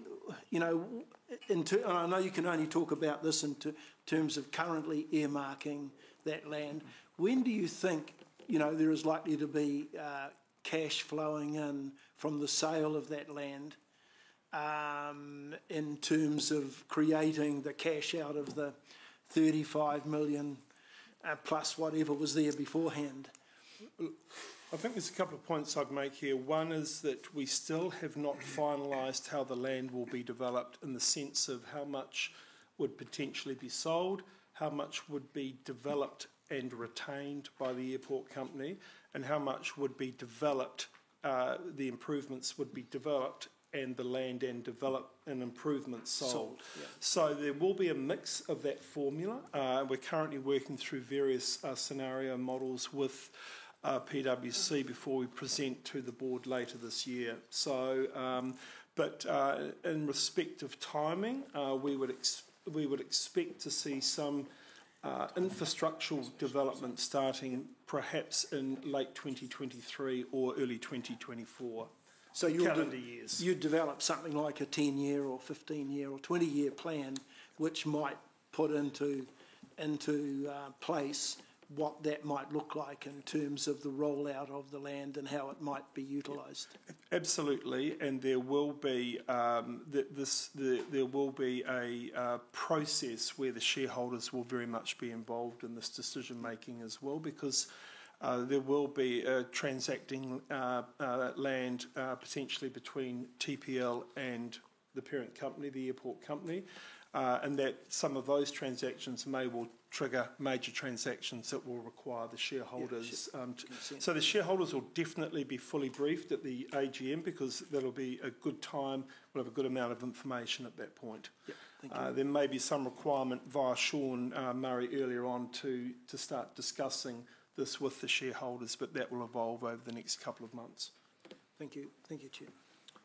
[SPEAKER 11] and I know you can only talk about this in terms of currently earmarking that land, when do you think, there is likely to be cash flowing in from the sale of that land in terms of creating the cash out of the 35 million plus whatever was there beforehand?
[SPEAKER 12] I think there's a couple of points I'd make here. One is that we still have not finalised how the land will be developed in the sense of how much would potentially be sold, how much would be developed and retained by the airport company, and how much would be developed, the improvements would be developed and the land and improvements sold.
[SPEAKER 11] Yeah.
[SPEAKER 12] So there will be a mix of that formula. We're currently working through various scenario models with PwC before we present to the board later this year. So, but in respect of timing, we would expect to see some infrastructural development starting perhaps in late 2023 or early 2024.
[SPEAKER 11] So
[SPEAKER 12] calendar years.
[SPEAKER 11] You'd develop something like a 10-year or 15-year or 20-year plan, which might put into place what that might look like in terms of the rollout of the land and how it might be utilised.
[SPEAKER 12] Absolutely, and there will be there will be a process where the shareholders will very much be involved in this decision making as well, because there will be transacting land potentially between TPL and the parent company, the airport company, and that some of those transactions will trigger major transactions that will require the shareholders. So the shareholders will definitely be fully briefed at the AGM, because that'll be a good time. We'll have a good amount of information at that point.
[SPEAKER 11] Yep, thank you.
[SPEAKER 12] There may be some requirement via Sean Murray earlier on to start discussing this with the shareholders, but that will evolve over the next couple of months.
[SPEAKER 11] Thank you. Thank you, Chair.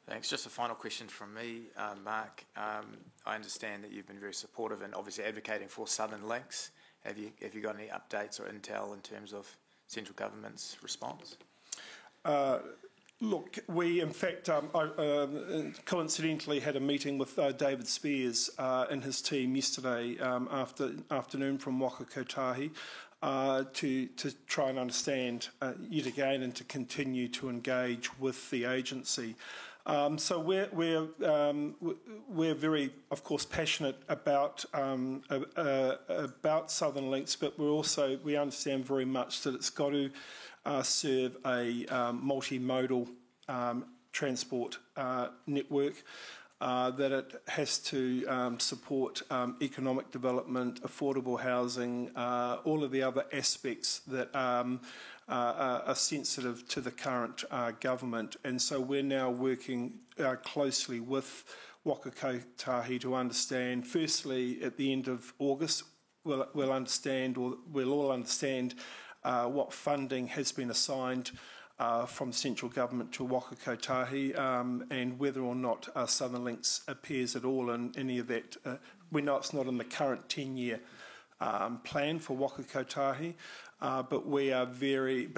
[SPEAKER 1] Thanks. Just a final question from me, Mark. I understand that you've been very supportive and obviously advocating for Southern Links. Have you got any updates or intel in terms of central government's response?
[SPEAKER 12] Look, we in fact coincidentally had a meeting with David Spears and his team yesterday afternoon from Waka Kotahi to try and understand yet again and to continue to engage with the agency. So we're very, of course, passionate about Southern Links, but we understand very much that it's got to serve a multimodal transport network. that it has to support economic development, affordable housing, all of the other aspects that are sensitive to the current government. And so we're now working closely with Waka Kotahi to understand, firstly, at the end of August, we'll all understand what funding has been assigned from central government to Waka Kotahi, and whether or not Southern Links appears at all in any of that. We know it's not in the current 10-year plan for Waka Kotahi, but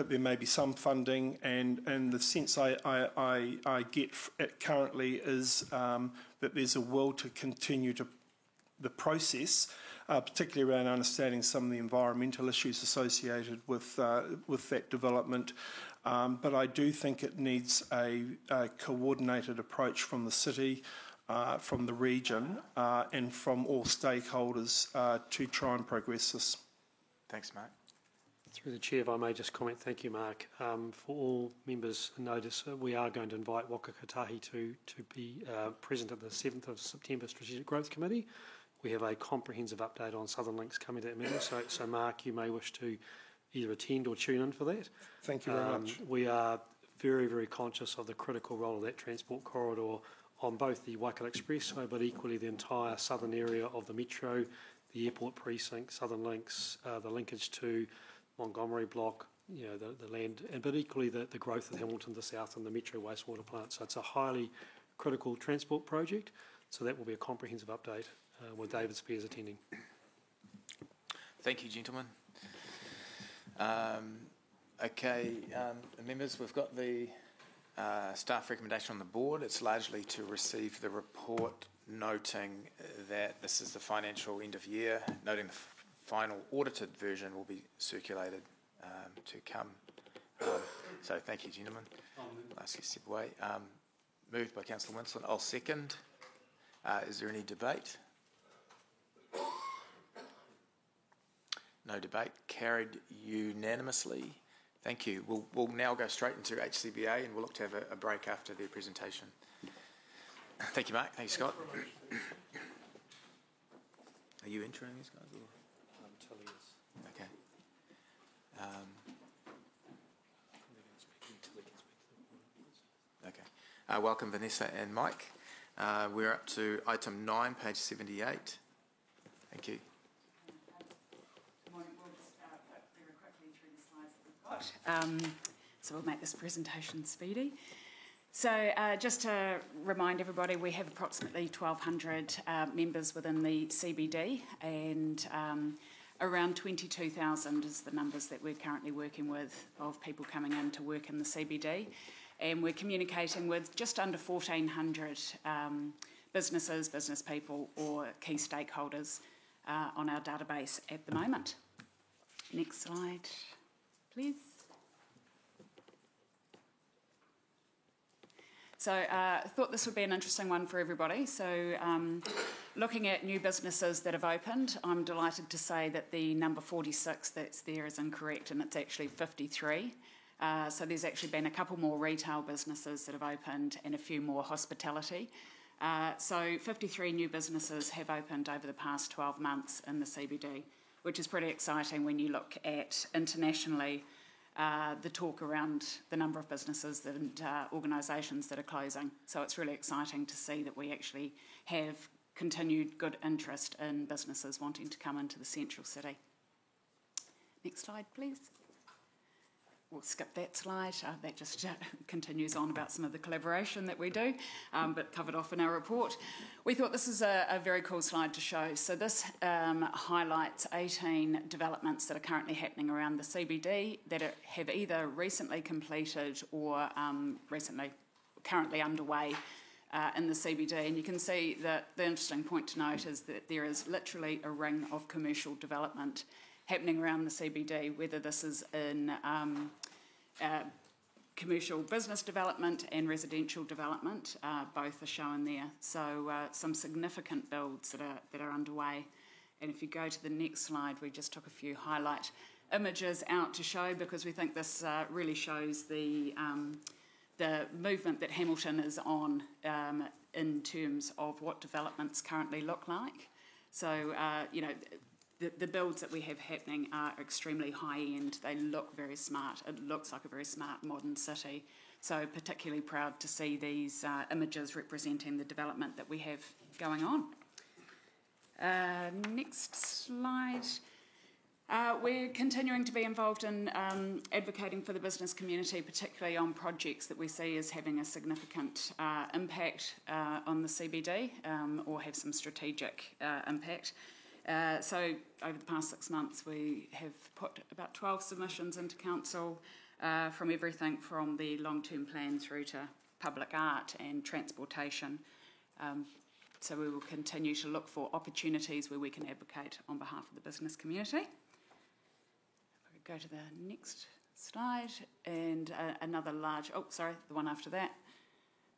[SPEAKER 12] there may be some funding, and the sense I get currently is that there's a will to continue the process, particularly around understanding some of the environmental issues associated with that development. But I do think it needs a coordinated approach from the city, from the region, and from all stakeholders to try and progress this.
[SPEAKER 1] Thanks, Mark.
[SPEAKER 14] Through the Chair, if I may just comment, thank you, Mark. For all members' notice, we are going to invite Waka Kotahi to be present at the 7th of September Strategic Growth Committee. We have a comprehensive update on Southern Links coming to that meeting, so Mark, you may wish to either attend or tune in for that.
[SPEAKER 12] Thank you very much.
[SPEAKER 14] We are very, very conscious of the critical role of that transport corridor on both the Waikato Expressway, but equally the entire southern area of the metro, the airport precinct, Southern Links, the linkage to Montgomery Block, the land, but equally the growth of Hamilton to the south and the metro wastewater plant. So it's a highly critical transport project. So that will be a comprehensive update with David Spears attending.
[SPEAKER 1] Thank you, gentlemen. Members, we've got the staff recommendation on the board. It's largely to receive the report, noting that this is the financial end of year, noting the final audited version will be circulated to come. So thank you, gentlemen. I'll ask you to step away. Moved by Councillor Winston. I'll second. Is there any debate? No debate. Carried unanimously. Thank you. We'll now go straight into HCBA, and we'll look to have a break after their presentation. Thank you, Mark. Thank you, Scott. Are you entering these guys? Or?
[SPEAKER 14] Tilly is.
[SPEAKER 1] Okay. Okay. Welcome, Vanessa and Mike. We're up to item 9, page 78. Thank you.
[SPEAKER 15] Good morning. We'll just flip very quickly through the slides that we've got. So we'll make this presentation speedy. So just to remind everybody, we have approximately 1,200 members within the CBD, and around 22,000 is the numbers that we're currently working with of people coming in to work in the CBD. And we're communicating with just under 1,400 businesses, business people or key stakeholders on our database at the moment. Next slide, please. So I thought this would be an interesting one for everybody. So looking at new businesses that have opened, I'm delighted to say that the number 46 that's there is incorrect, and it's actually 53. So there's actually been a couple more retail businesses that have opened and a few more hospitality. So 53 new businesses have opened over the past 12 months in the CBD, which is pretty exciting when you look at internationally the talk around the number of businesses and organisations that are closing. So it's really exciting to see that we actually have continued good interest in businesses wanting to come into the central city. Next slide, please. We'll skip that slide. That just continues on about some of the collaboration that we do, but covered off in our report. We thought this is a very cool slide to show. So this highlights 18 developments that are currently happening around the CBD that have either recently completed or currently underway in the CBD. And you can see that the interesting point to note is that there is literally a ring of commercial development happening around the CBD, whether this is in commercial business development and residential development, both are shown there. So some significant builds that are underway. And if you go to the next slide, we just took a few highlight images out to show, because we think this really shows the the movement that Hamilton is on in terms of what developments currently look like. So, the builds that we have happening are extremely high-end. They look very smart. It looks like a very smart modern city. So particularly proud to see these images representing the development that we have going on. Next slide. We're continuing to be involved in advocating for the business community, particularly on projects that we see as having a significant impact on the CBD or have some strategic impact. So over the past 6 months, we have put about 12 submissions into council from everything from the long-term plan through to public art and transportation. So we will continue to look for opportunities where we can advocate on behalf of the business community. Go to the next slide, and another large, the one after that.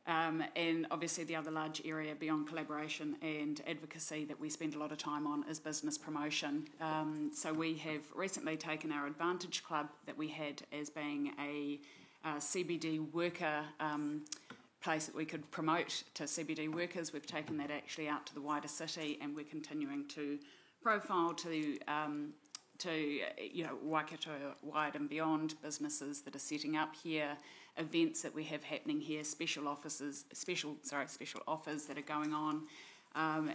[SPEAKER 15] And obviously the other large area beyond collaboration and advocacy that we spend a lot of time on is business promotion. So we have recently taken our Advantage Club that we had as being a CBD worker place that we could promote to CBD workers. We've taken that actually out to the wider city, and we're continuing to profile to Waikato wide and beyond businesses that are setting up here, events that we have happening here, special offers that are going on,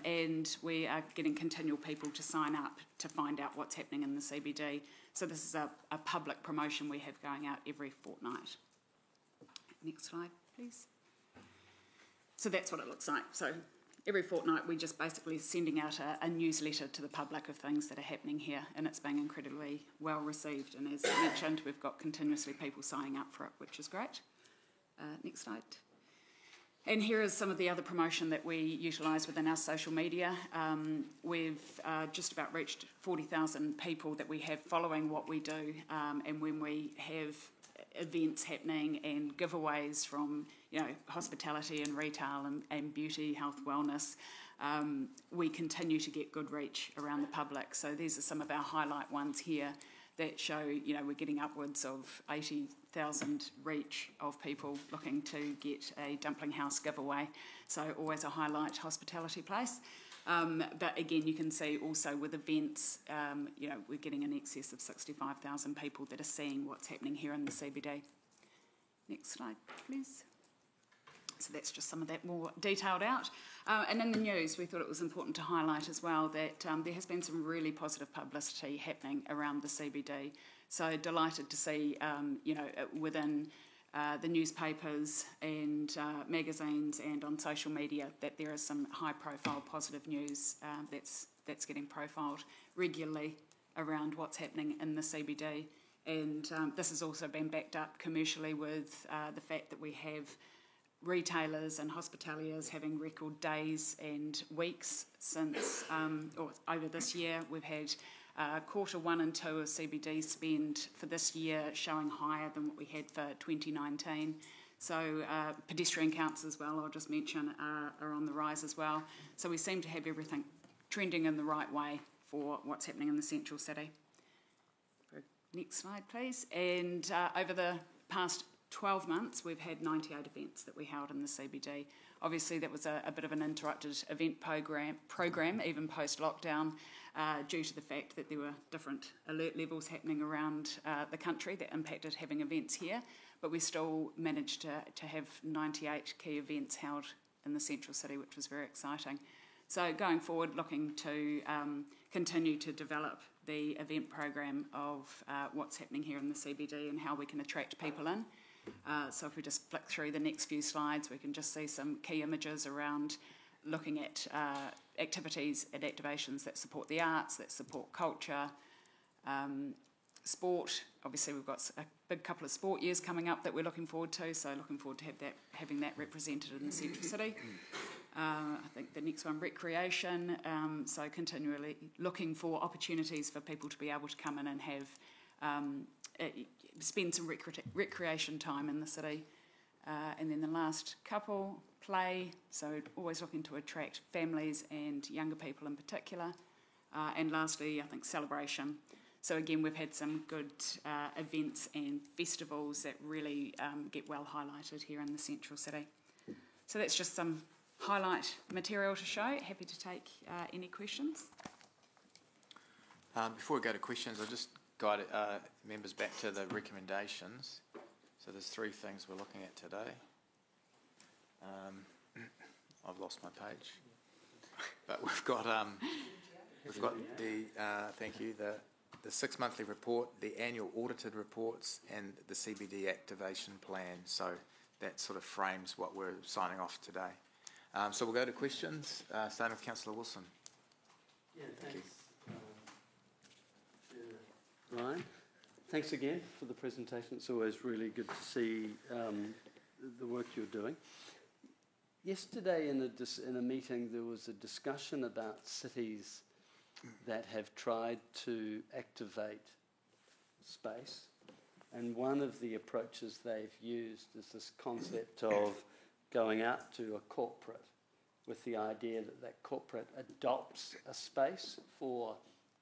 [SPEAKER 15] and we are getting continual people to sign up to find out what's happening in the CBD. So this is a public promotion we have going out every fortnight. Next slide, please. So that's what it looks like. So every fortnight, we're just basically sending out a newsletter to the public of things that are happening here, and it's being incredibly well received. And as I mentioned, we've got continuously people signing up for it, which is great. Next slide. And here is some of the other promotion that we utilise within our social media. We've just about reached 40,000 people that we have following what we do, and when we have events happening and giveaways from hospitality and retail and beauty, health, wellness, we continue to get good reach around the public. So these are some of our highlight ones here that show, we're getting upwards of 80,000 reach of people looking to get a Dumpling House giveaway. So always a highlight hospitality place. But again, you can see also with events, we're getting in excess of 65,000 people that are seeing what's happening here in the CBD. Next slide, please. So that's just some of that more detailed out. And in the news, we thought it was important to highlight as well that there has been some really positive publicity happening around the CBD. So delighted to see, within the newspapers and magazines and on social media that there is some high-profile positive news that's getting profiled regularly around what's happening in the CBD. And this has also been backed up commercially with the fact that we have retailers and hospitaliers having record days and weeks since, or over this year. We've had quarter 1 and 2 of CBD spend for this year showing higher than what we had for 2019. So pedestrian counts as well, I'll just mention, are on the rise as well. So we seem to have everything trending in the right way for what's happening in the central city. Next slide, please. And over the past 12 months, we've had 98 events that we held in the CBD. Obviously, that was a bit of an interrupted event program even post-lockdown, due to the fact that there were different alert levels happening around the country that impacted having events here. But we still managed to have 98 key events held in the central city, which was very exciting. So going forward, looking to continue to develop the event program of what's happening here in the CBD and how we can attract people in. So if we just flick through the next few slides, we can just see some key images around looking at activities and activations that support the arts, that support culture, sport. Obviously, we've got a big couple of sport years coming up that we're looking forward to, so looking forward to having that represented in the central city. I think the next one, recreation, so continually looking for opportunities for people to be able to come in and have spend some recreation time in the city. And then the last couple, play, so always looking to attract families and younger people in particular. And lastly, I think celebration. So again, we've had some good events and festivals that really get well highlighted here in the central city. So that's just some highlight material to show. Happy to take any questions.
[SPEAKER 1] Before we go to questions, I'll just guide members back to the recommendations. So there's 3 things we're looking at today. I've lost my page, but we've got the thank you, the 6 monthly report, the annual audited reports, and the CBD activation plan. So that sort of frames what we're signing off today. So we'll go to questions, starting with Councillor Wilson.
[SPEAKER 4] Yeah, thanks. Ryan, thanks again for the presentation. It's always really good to see the work you're doing. Yesterday in a meeting there was a discussion about cities that have tried to activate space, and one of the approaches they've used is this concept of going out to a corporate with the idea that that corporate adopts a space for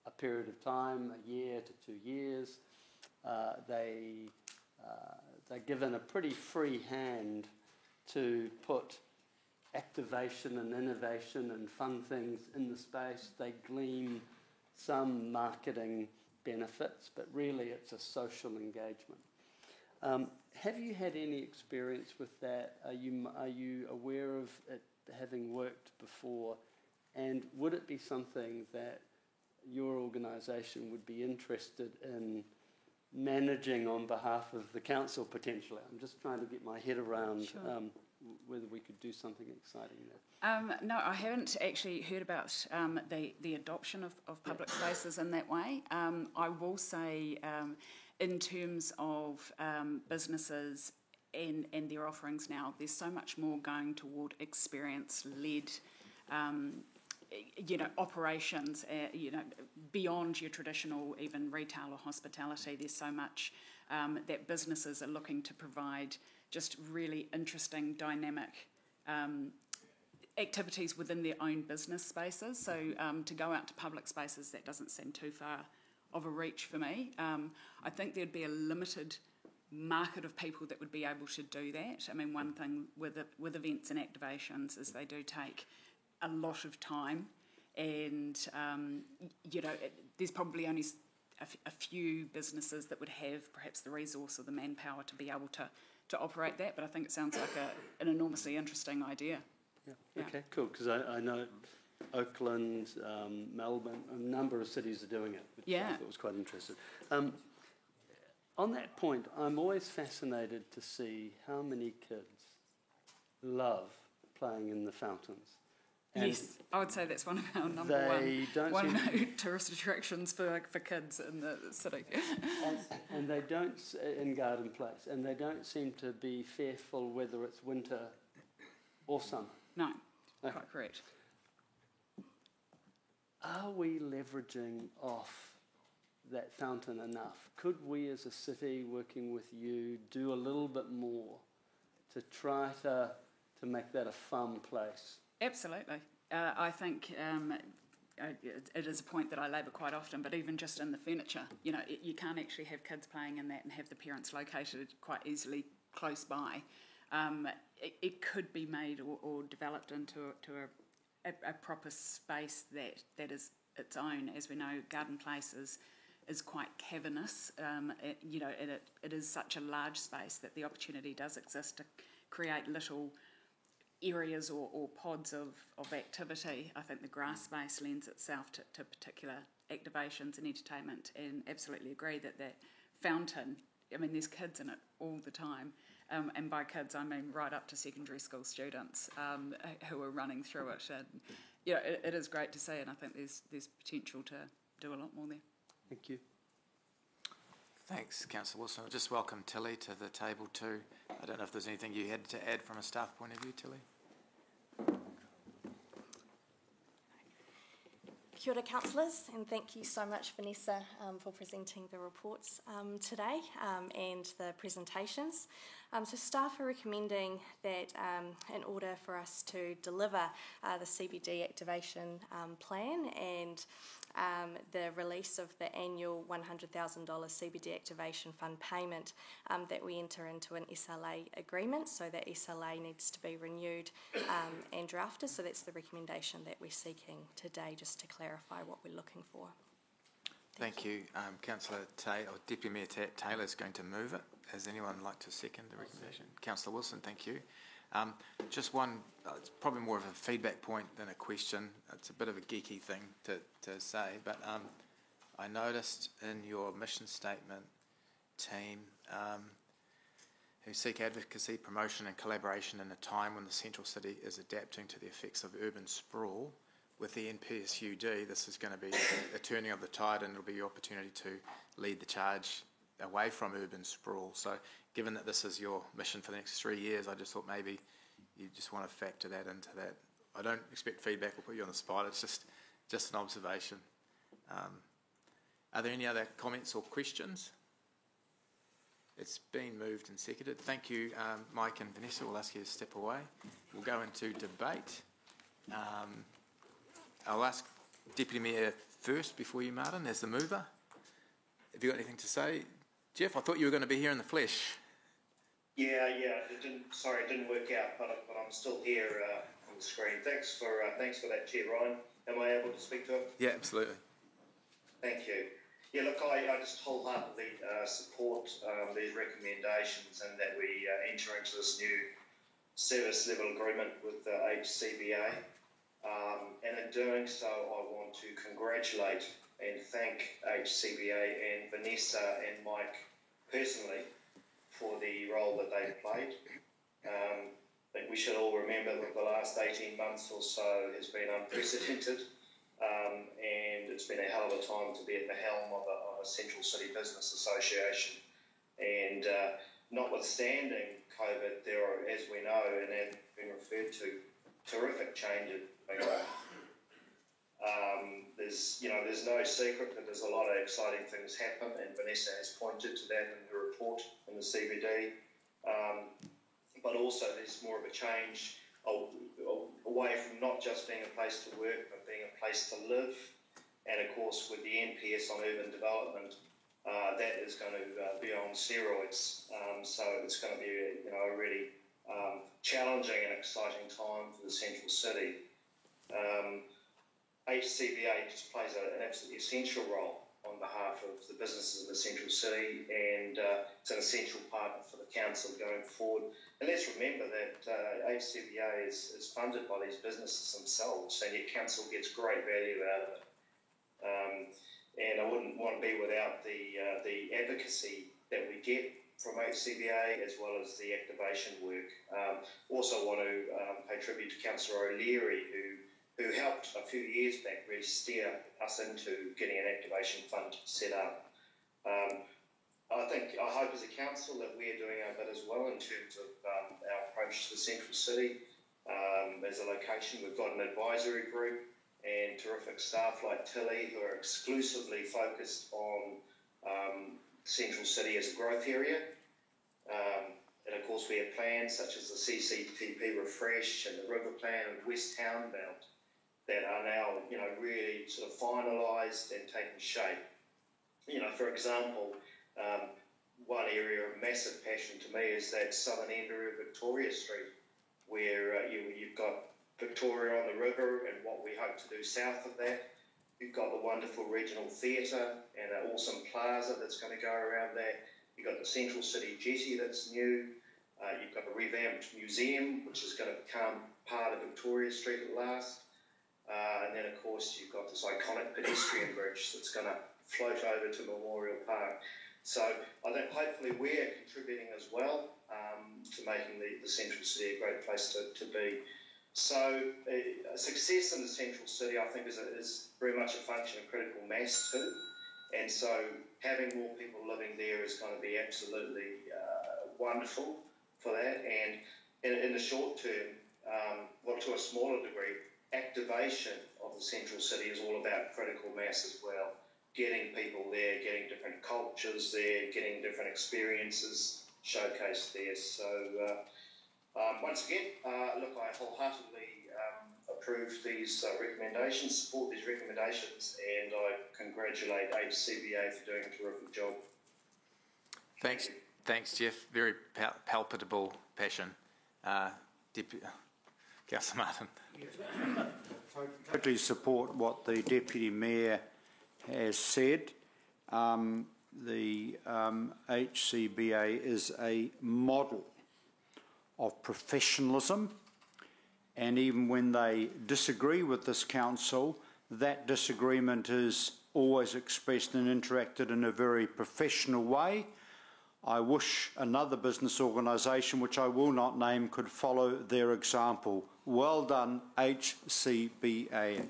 [SPEAKER 4] a period of time, a year to 2 years. They're given a pretty free hand to put activation and innovation and fun things in the space. They glean some marketing benefits, but really it's a social engagement. Have you had any experience with that? Are you aware of it having worked before? And would it be something that your organisation would be interested in managing on behalf of the council potentially? I'm just trying to get my head around whether we could do something exciting there.
[SPEAKER 15] No, I haven't actually heard about the adoption of public spaces in that way. I will say in terms of businesses and their offerings now, there's so much more going toward experience-led operations, beyond your traditional even retail or hospitality. There's so much that businesses are looking to provide just really interesting, dynamic activities within their own business spaces. So to go out to public spaces, that doesn't seem too far of a reach for me. I think there'd be a limited market of people that would be able to do that. I mean, one thing with events and activations is they do take a lot of time, and there's probably only a few businesses that would have perhaps the resource or the manpower to be able to operate that, but I think it sounds like an enormously interesting idea.
[SPEAKER 4] Yeah. Okay, cool, because I know Oakland, Melbourne, a number of cities are doing it, which I thought was quite interesting. On that point, I'm always fascinated to see how many kids love playing in the fountains. And
[SPEAKER 15] yes, I would say that's one of our number one tourist attractions for kids in the city.
[SPEAKER 4] And they don't, in Garden Place, and they don't seem to be fearful whether it's winter or summer.
[SPEAKER 15] No, quite correct.
[SPEAKER 4] Are we leveraging off that fountain enough? Could we as a city, working with you, do a little bit more to try to make that a fun place?
[SPEAKER 15] Absolutely. I think it is a point that I labour quite often, but even just in the furniture, you can't actually have kids playing in that and have the parents located quite easily close by. It could be made or developed into a proper space that is its own. As we know, Garden Place is quite cavernous. It is such a large space that the opportunity does exist to create little areas or pods of activity. I think the grass space lends itself to particular activations and entertainment, and absolutely agree that fountain, I mean, there's kids in it all the time, and by kids I mean right up to secondary school students who are running through it, and it is great to see, and I think there's potential to do a lot more there.
[SPEAKER 4] Thank you.
[SPEAKER 1] Thanks, Councillor Wilson. I'll just welcome Tilly to the table too. I don't know if there's anything you had to add from a staff point of view, Tilly.
[SPEAKER 16] Kia ora, councillors, and thank you so much, Vanessa, for presenting the reports today and the presentations. So staff are recommending that in order for us to deliver the CBD activation plan and the release of the annual $100,000 CBD Activation Fund payment, that we enter into an SLA agreement. So that SLA needs to be renewed and drafted. So that's the recommendation that we're seeking today, just to clarify what we're looking for.
[SPEAKER 1] Thank you. Councillor Deputy Mayor Taylor is going to move it. Has anyone like to second the recommendation? Councillor Wilson, thank you. Just one, it's probably more of a feedback point than a question. It's a bit of a geeky thing to say, but I noticed in your mission statement, team, who seek advocacy, promotion and collaboration in a time when the Central City is adapting to the effects of urban sprawl. With the NPSUD, this is going to be a turning of the tide, and it'll be your opportunity to lead the charge away from urban sprawl. So given that this is your mission for the next 3 years, I just thought maybe you just want to factor that into that. I don't expect feedback or put you on the spot. It's just an observation. Are there any other comments or questions? It's been moved and seconded. Thank you, Mike and Vanessa. We'll ask you to step away. We'll go into debate. I'll ask Deputy Mayor first before you, Martin, as the mover. Have you got anything to say? Jeff, I thought you were going to be here in the flesh.
[SPEAKER 3] Yeah. It didn't work out, but I'm still here on the screen. Thanks for that, Chair Ryan. Am I able to speak to it?
[SPEAKER 1] Yeah, absolutely.
[SPEAKER 3] Thank you. Yeah, look, I just wholeheartedly support these recommendations, and that we enter into this new service level agreement with HCBA. And in doing so, I want to congratulate and thank HCBA and Vanessa and Mike personally for the role that they've played. I think we should all remember that the last 18 months or so has been unprecedented, and it's been a hell of a time to be at the helm of a Central City Business Association. And notwithstanding COVID, there are, as we know and have been referred to, terrific changes going on. There's no secret that there's a lot of exciting things happen, and Vanessa has pointed to that in her report in the CBD. But also there's more of a change away from not just being a place to work, but being a place to live. And of course, with the NPS on urban development, that is going to be on steroids. So it's going to be a really challenging and exciting time for the Central City. HCBA just plays an absolutely essential role on behalf of the businesses in the Central City, and it's an essential partner for the council going forward. And let's remember that HCBA is funded by these businesses themselves, and yet council gets great value out of it. And I wouldn't want to be without the advocacy that we get from HCBA, as well as the activation work. Also want to pay tribute to Councillor O'Leary, who helped a few years back really steer us into getting an activation fund set up. I hope as a council that we're doing our bit as well in terms of our approach to the Central City. As a location, we've got an advisory group and terrific staff like Tilly, who are exclusively focused on Central City as a growth area. And of course we have plans such as the CCTP Refresh and the River Plan and West Town Belt that are now, really sort of finalised and taking shape. For example, one area of massive passion to me is that southern end area of Victoria Street, where you've got Victoria on the river and what we hope to do south of that. You've got the wonderful regional theatre and an awesome plaza that's going to go around there. You've got the Central City Jetty that's new. You've got a revamped museum, which is going to become part of Victoria Street at last. And then, of course, you've got this iconic pedestrian bridge that's going to float over to Memorial Park. So I think hopefully we're contributing as well to making the Central City a great place to be. So success in the Central City, I think, is very much a function of critical mass too. And so having more people living there is going to be absolutely wonderful for that. And in the short term, well, to a smaller degree, activation of the Central City is all about critical mass as well. Getting people there, getting different cultures there, getting different experiences, showcased there. So once again, look, I wholeheartedly approve these recommendations, support these recommendations, and I congratulate HCBA for doing a terrific job.
[SPEAKER 1] Thanks, Jeff. Very palpable passion. Councillor Martin.
[SPEAKER 9] Totally support what the Deputy Mayor has said. The HCBA is a model of professionalism, and even when they disagree with this council, that disagreement is always expressed and interacted in a very professional way. I wish another business organisation, which I will not name, could follow their example. Well done, HCBA.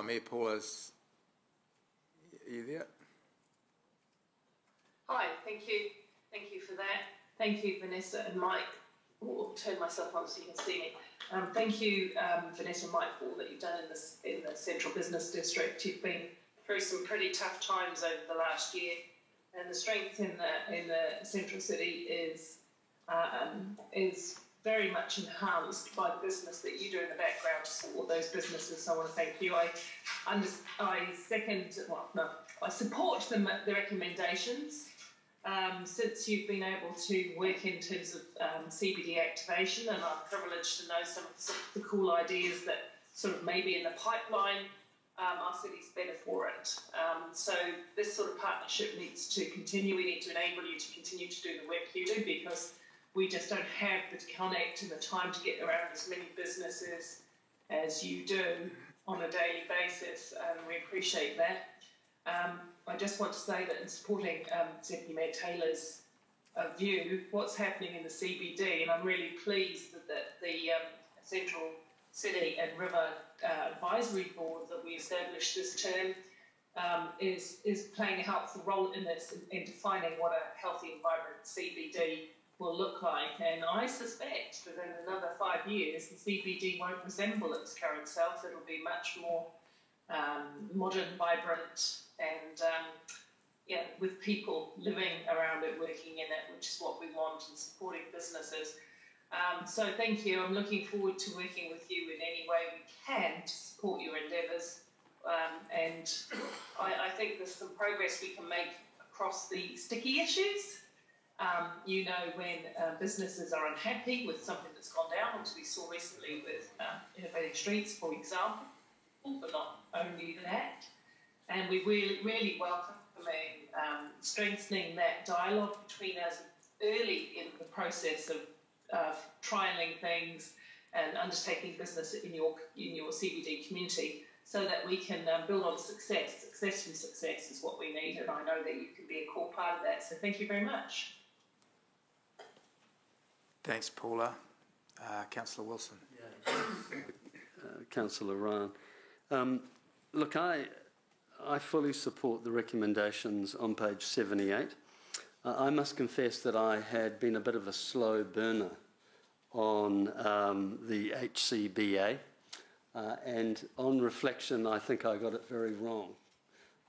[SPEAKER 1] Mayor Paula's, are you there?
[SPEAKER 2] Hi, thank you. Thank you for that. Thank you, Vanessa and Mike. I'll turn myself on so you can see me. Thank you, Vanessa and Mike, for all that you've done in the Central Business District. You've been through some pretty tough times over the last year, and the strength in the Central City is very much enhanced by the business that you do in the background to support those businesses. So I want to thank you. I support the recommendations. Since you've been able to work in terms of CBD activation, and I'm privileged to know some of the cool ideas that sort of maybe in the pipeline, our city's better for it. So this sort of partnership needs to continue. We need to enable you to continue to do the work you do, because we just don't have the connect and the time to get around as many businesses as you do on a daily basis, and we appreciate that. I just want to say that in supporting Deputy Mayor Taylor's view, what's happening in the CBD, and I'm really pleased that the Central City and River Advisory Board that we established this term is playing a helpful role in this, in defining what a healthy and vibrant CBD will look like. And I suspect that in another 5 years, the CBD won't resemble its current self. It'll be much more modern, vibrant, and with people living around it, working in it, which is what we want, and supporting businesses. So thank you. I'm looking forward to working with you in any way we can to support your endeavours. And I think there's some progress we can make across the sticky issues. When businesses are unhappy with something that's gone down, which we saw recently with Innovative Streets, for example, but not only that. And we really welcome strengthening that dialogue between us early in the process of trialling things and undertaking business in your CBD community, so that we can build on success. Success from success is what we need, and I know that you can be a core part of that. So thank you very much.
[SPEAKER 1] Thanks, Paula. Councillor Wilson.
[SPEAKER 4] Councillor Ryan. Look, I fully support the recommendations on page 78. I must confess that I had been a bit of a slow burner on the HCBA, and on reflection, I think I got it very wrong.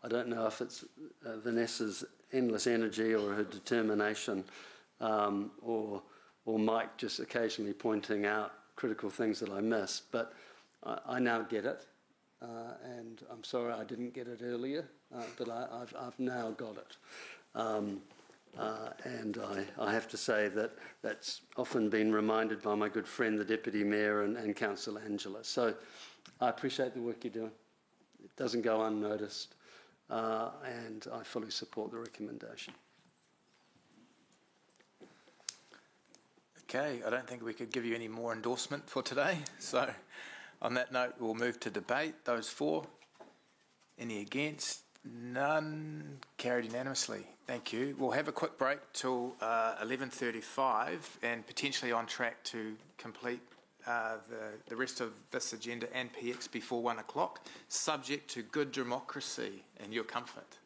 [SPEAKER 4] I don't know if it's Vanessa's endless energy or her determination, or Mike just occasionally pointing out critical things that I missed, but I now get it. And I'm sorry I didn't get it earlier, but I've now got it. And I have to say that that's often been reminded by my good friend, the Deputy Mayor and Councillor Angela. So I appreciate the work you're doing. It doesn't go unnoticed, and I fully support the recommendation.
[SPEAKER 1] Okay, I don't think we could give you any more endorsement for today. So on that note, we'll move to debate. Those for? Any against? None. Carried unanimously. Thank you. We'll have a quick break till 11:35 and potentially on track to complete the rest of this agenda and PX before 1 o'clock, subject to good democracy and your comfort.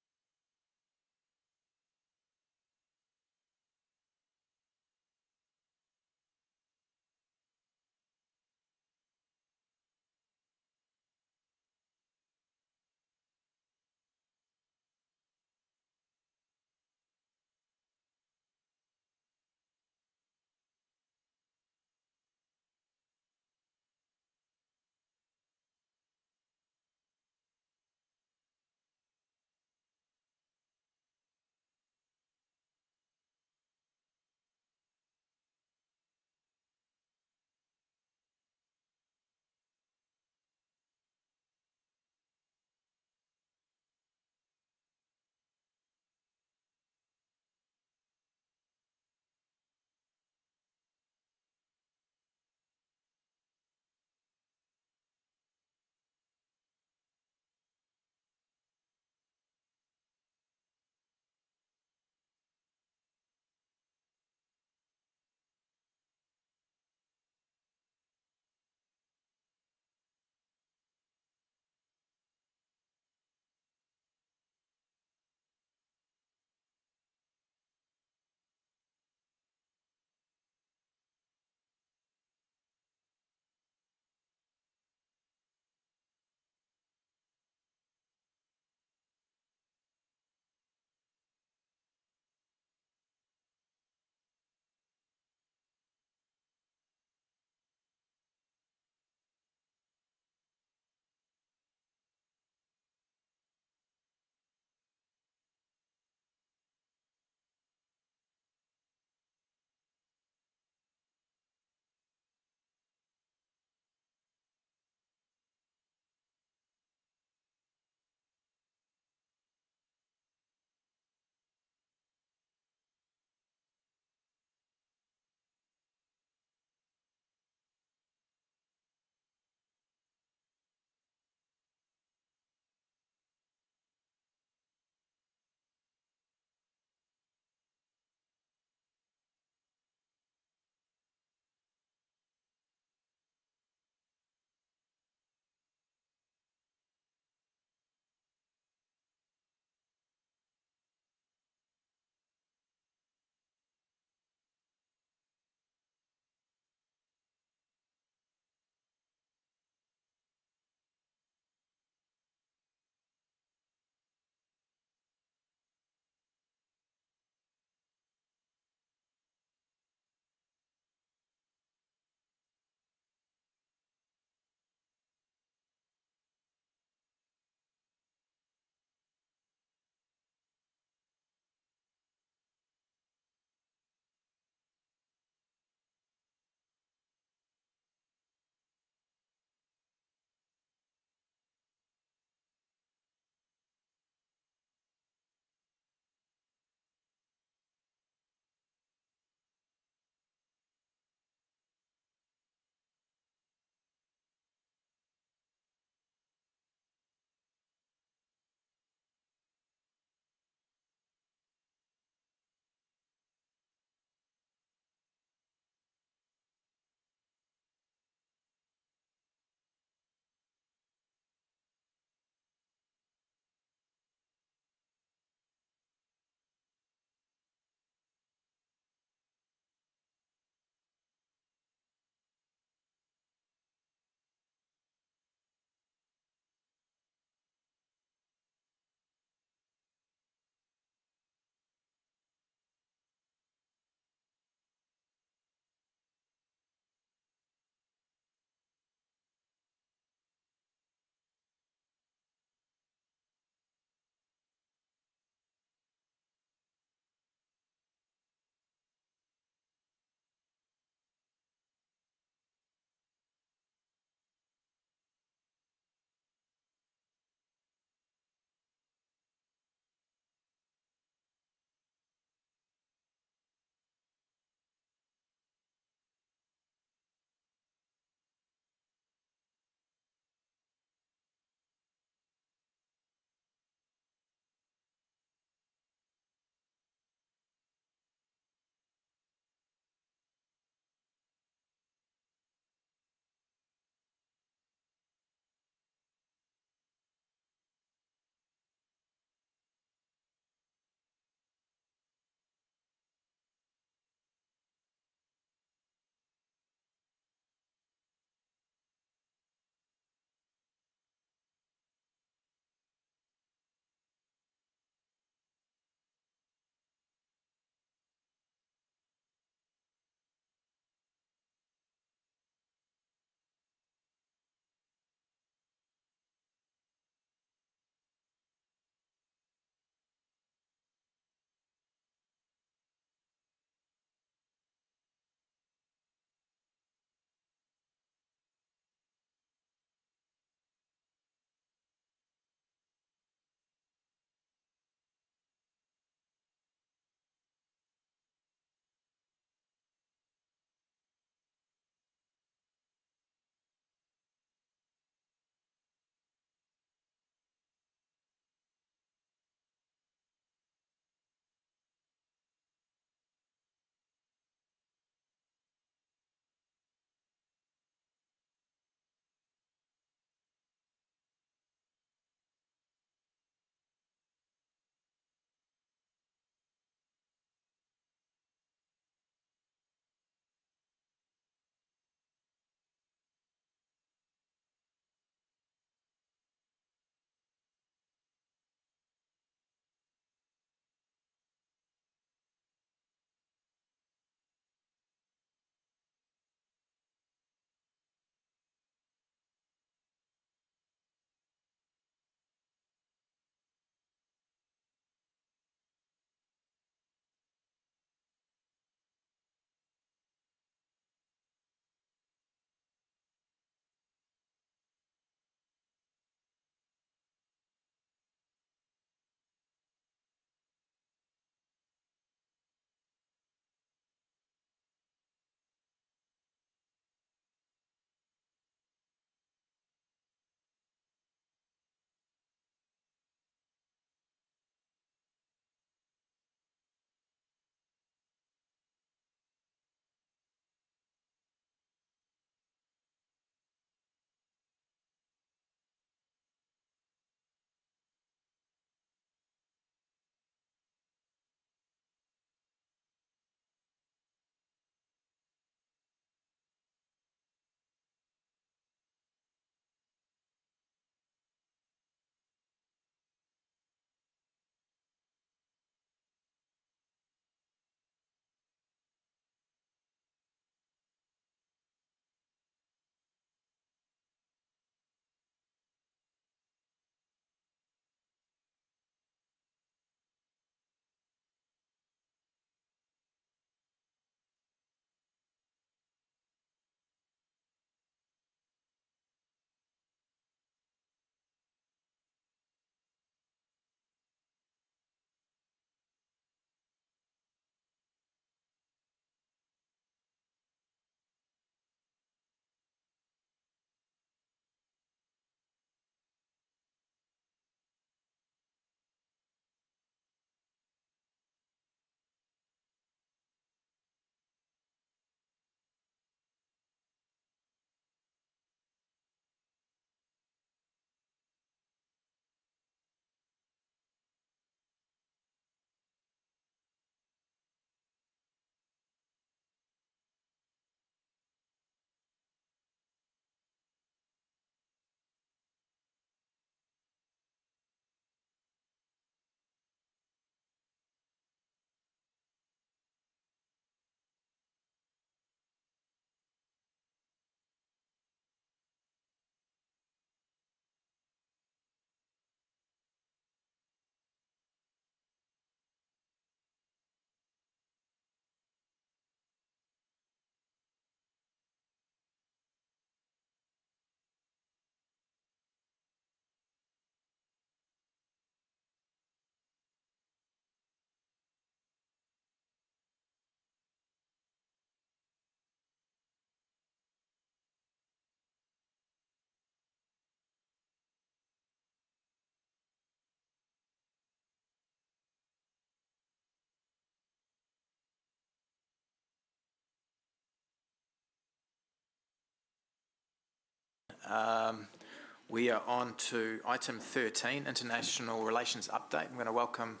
[SPEAKER 1] We are on to item 13, International Relations Update. I'm going to welcome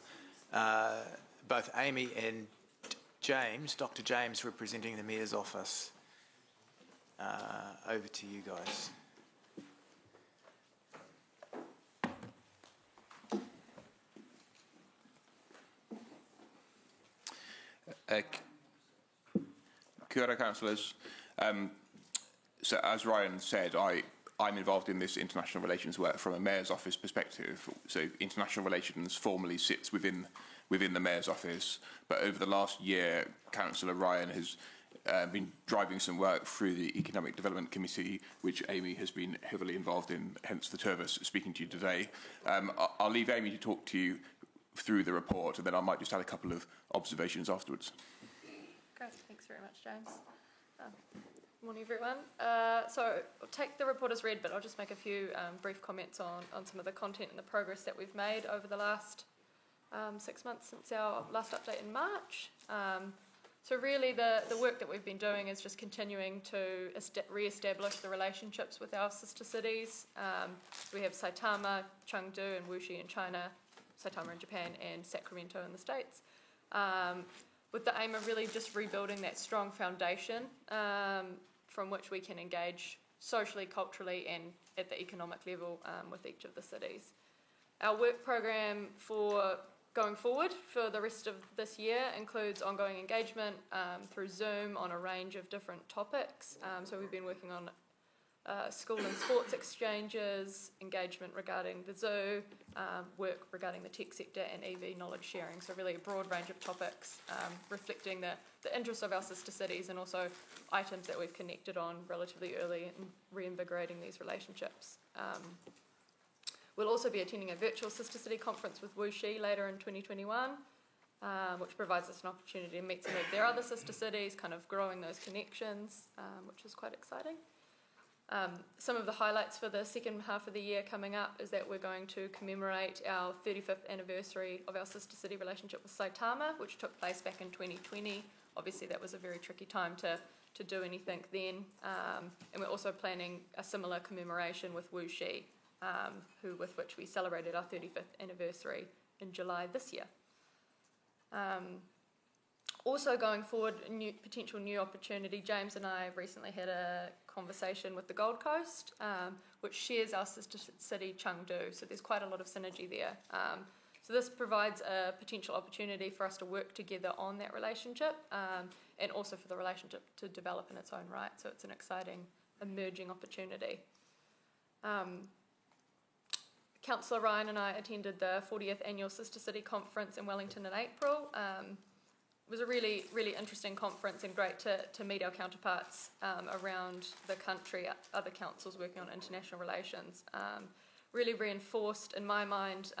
[SPEAKER 1] both Amy and James, Dr. James, representing the Mayor's Office. Over to you guys.
[SPEAKER 17] Kia ora, councillors. So as Ryan said, I'm involved in this international relations work from a Mayor's Office perspective. So international relations formally sits within the Mayor's Office, but over the last year, Councillor Ryan has been driving some work through the Economic Development Committee, which Amy has been heavily involved in, hence the two of us speaking to you today. I'll leave Amy to talk to you through the report, and then I might just add a couple of observations afterwards.
[SPEAKER 18] Great, thanks very much, James. Morning, everyone. So I'll take the report as read, but I'll just make a few brief comments on some of the content and the progress that we've made over the last 6 months since our last update in March. So really the work that we've been doing is just continuing to re-establish the relationships with our sister cities. We have Saitama, Chengdu and Wuxi in China, Saitama in Japan and Sacramento in the States. With the aim of really just rebuilding that strong foundation from which we can engage socially, culturally and at the economic level with each of the cities. Our work program for going forward for the rest of this year includes ongoing engagement through Zoom on a range of different topics. So we've been working on school and sports exchanges, engagement regarding the zoo, work regarding the tech sector and EV knowledge sharing. So really a broad range of topics reflecting the interests of our sister cities and also items that we've connected on relatively early in reinvigorating these relationships. We'll also be attending a virtual sister city conference with Wuxi later in 2021, which provides us an opportunity to meet some of their other sister cities, kind of growing those connections, which is quite exciting. Some of the highlights for the second half of the year coming up is that we're going to commemorate our 35th anniversary of our sister city relationship with Saitama, which took place back in 2020. Obviously that was a very tricky time to do anything then. And we're also planning a similar commemoration with Wuxi, with which we celebrated our 35th anniversary in July this year. Also going forward, potential new opportunity, James and I recently had a conversation with the Gold Coast, which shares our sister city Chengdu, so there's quite a lot of synergy there. So this provides a potential opportunity for us to work together on that relationship and also for the relationship to develop in its own right, so it's an exciting emerging opportunity. Councillor Ryan and I attended the 40th Annual Sister City Conference in Wellington in April. It was a really, really interesting conference and great to meet our counterparts around the country, other councils working on international relations. Really reinforced in my mind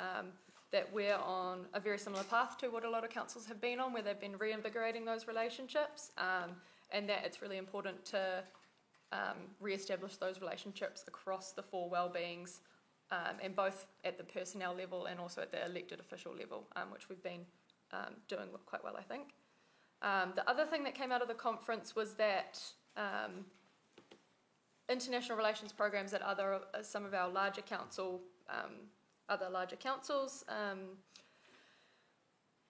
[SPEAKER 18] that we're on a very similar path to what a lot of councils have been on, where they've been reinvigorating those relationships, and that it's really important to re-establish those relationships across the four well-beings, and both at the personnel level and also at the elected official level, which we've been doing quite well, I think. The other thing that came out of the conference was that international relations programs at some of our larger councils,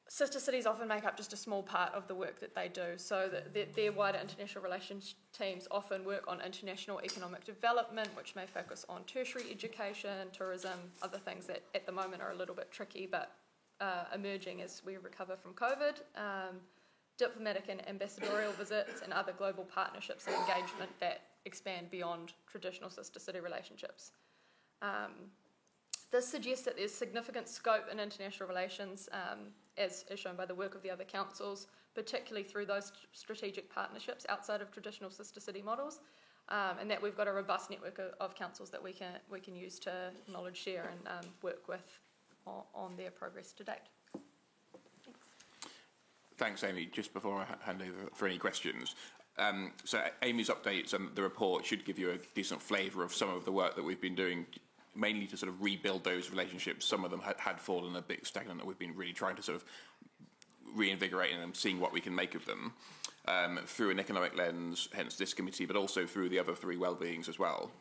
[SPEAKER 18] sister cities often make up just a small part of the work that they do. So their wider international relations teams often work on international economic development, which may focus on tertiary education, tourism, other things that at the moment are a little bit tricky, but emerging as we recover from COVID, diplomatic and ambassadorial visits and other global partnerships and engagement that expand beyond traditional sister city relationships. This suggests that there's significant scope in international relations, as shown by the work of the other councils, particularly through those strategic partnerships outside of traditional sister city models, and that we've got a robust network of councils that we can use to knowledge share and work with on their progress to date.
[SPEAKER 17] Thanks, Amy. Just before I hand over for any questions, so Amy's updates and the report should give you a decent flavour of some of the work that we've been doing, mainly to sort of rebuild those relationships. Some of them had fallen a bit stagnant, and we've been really trying to sort of reinvigorate them, seeing what we can make of them through an economic lens, hence this committee, but also through the other three well-beings as well.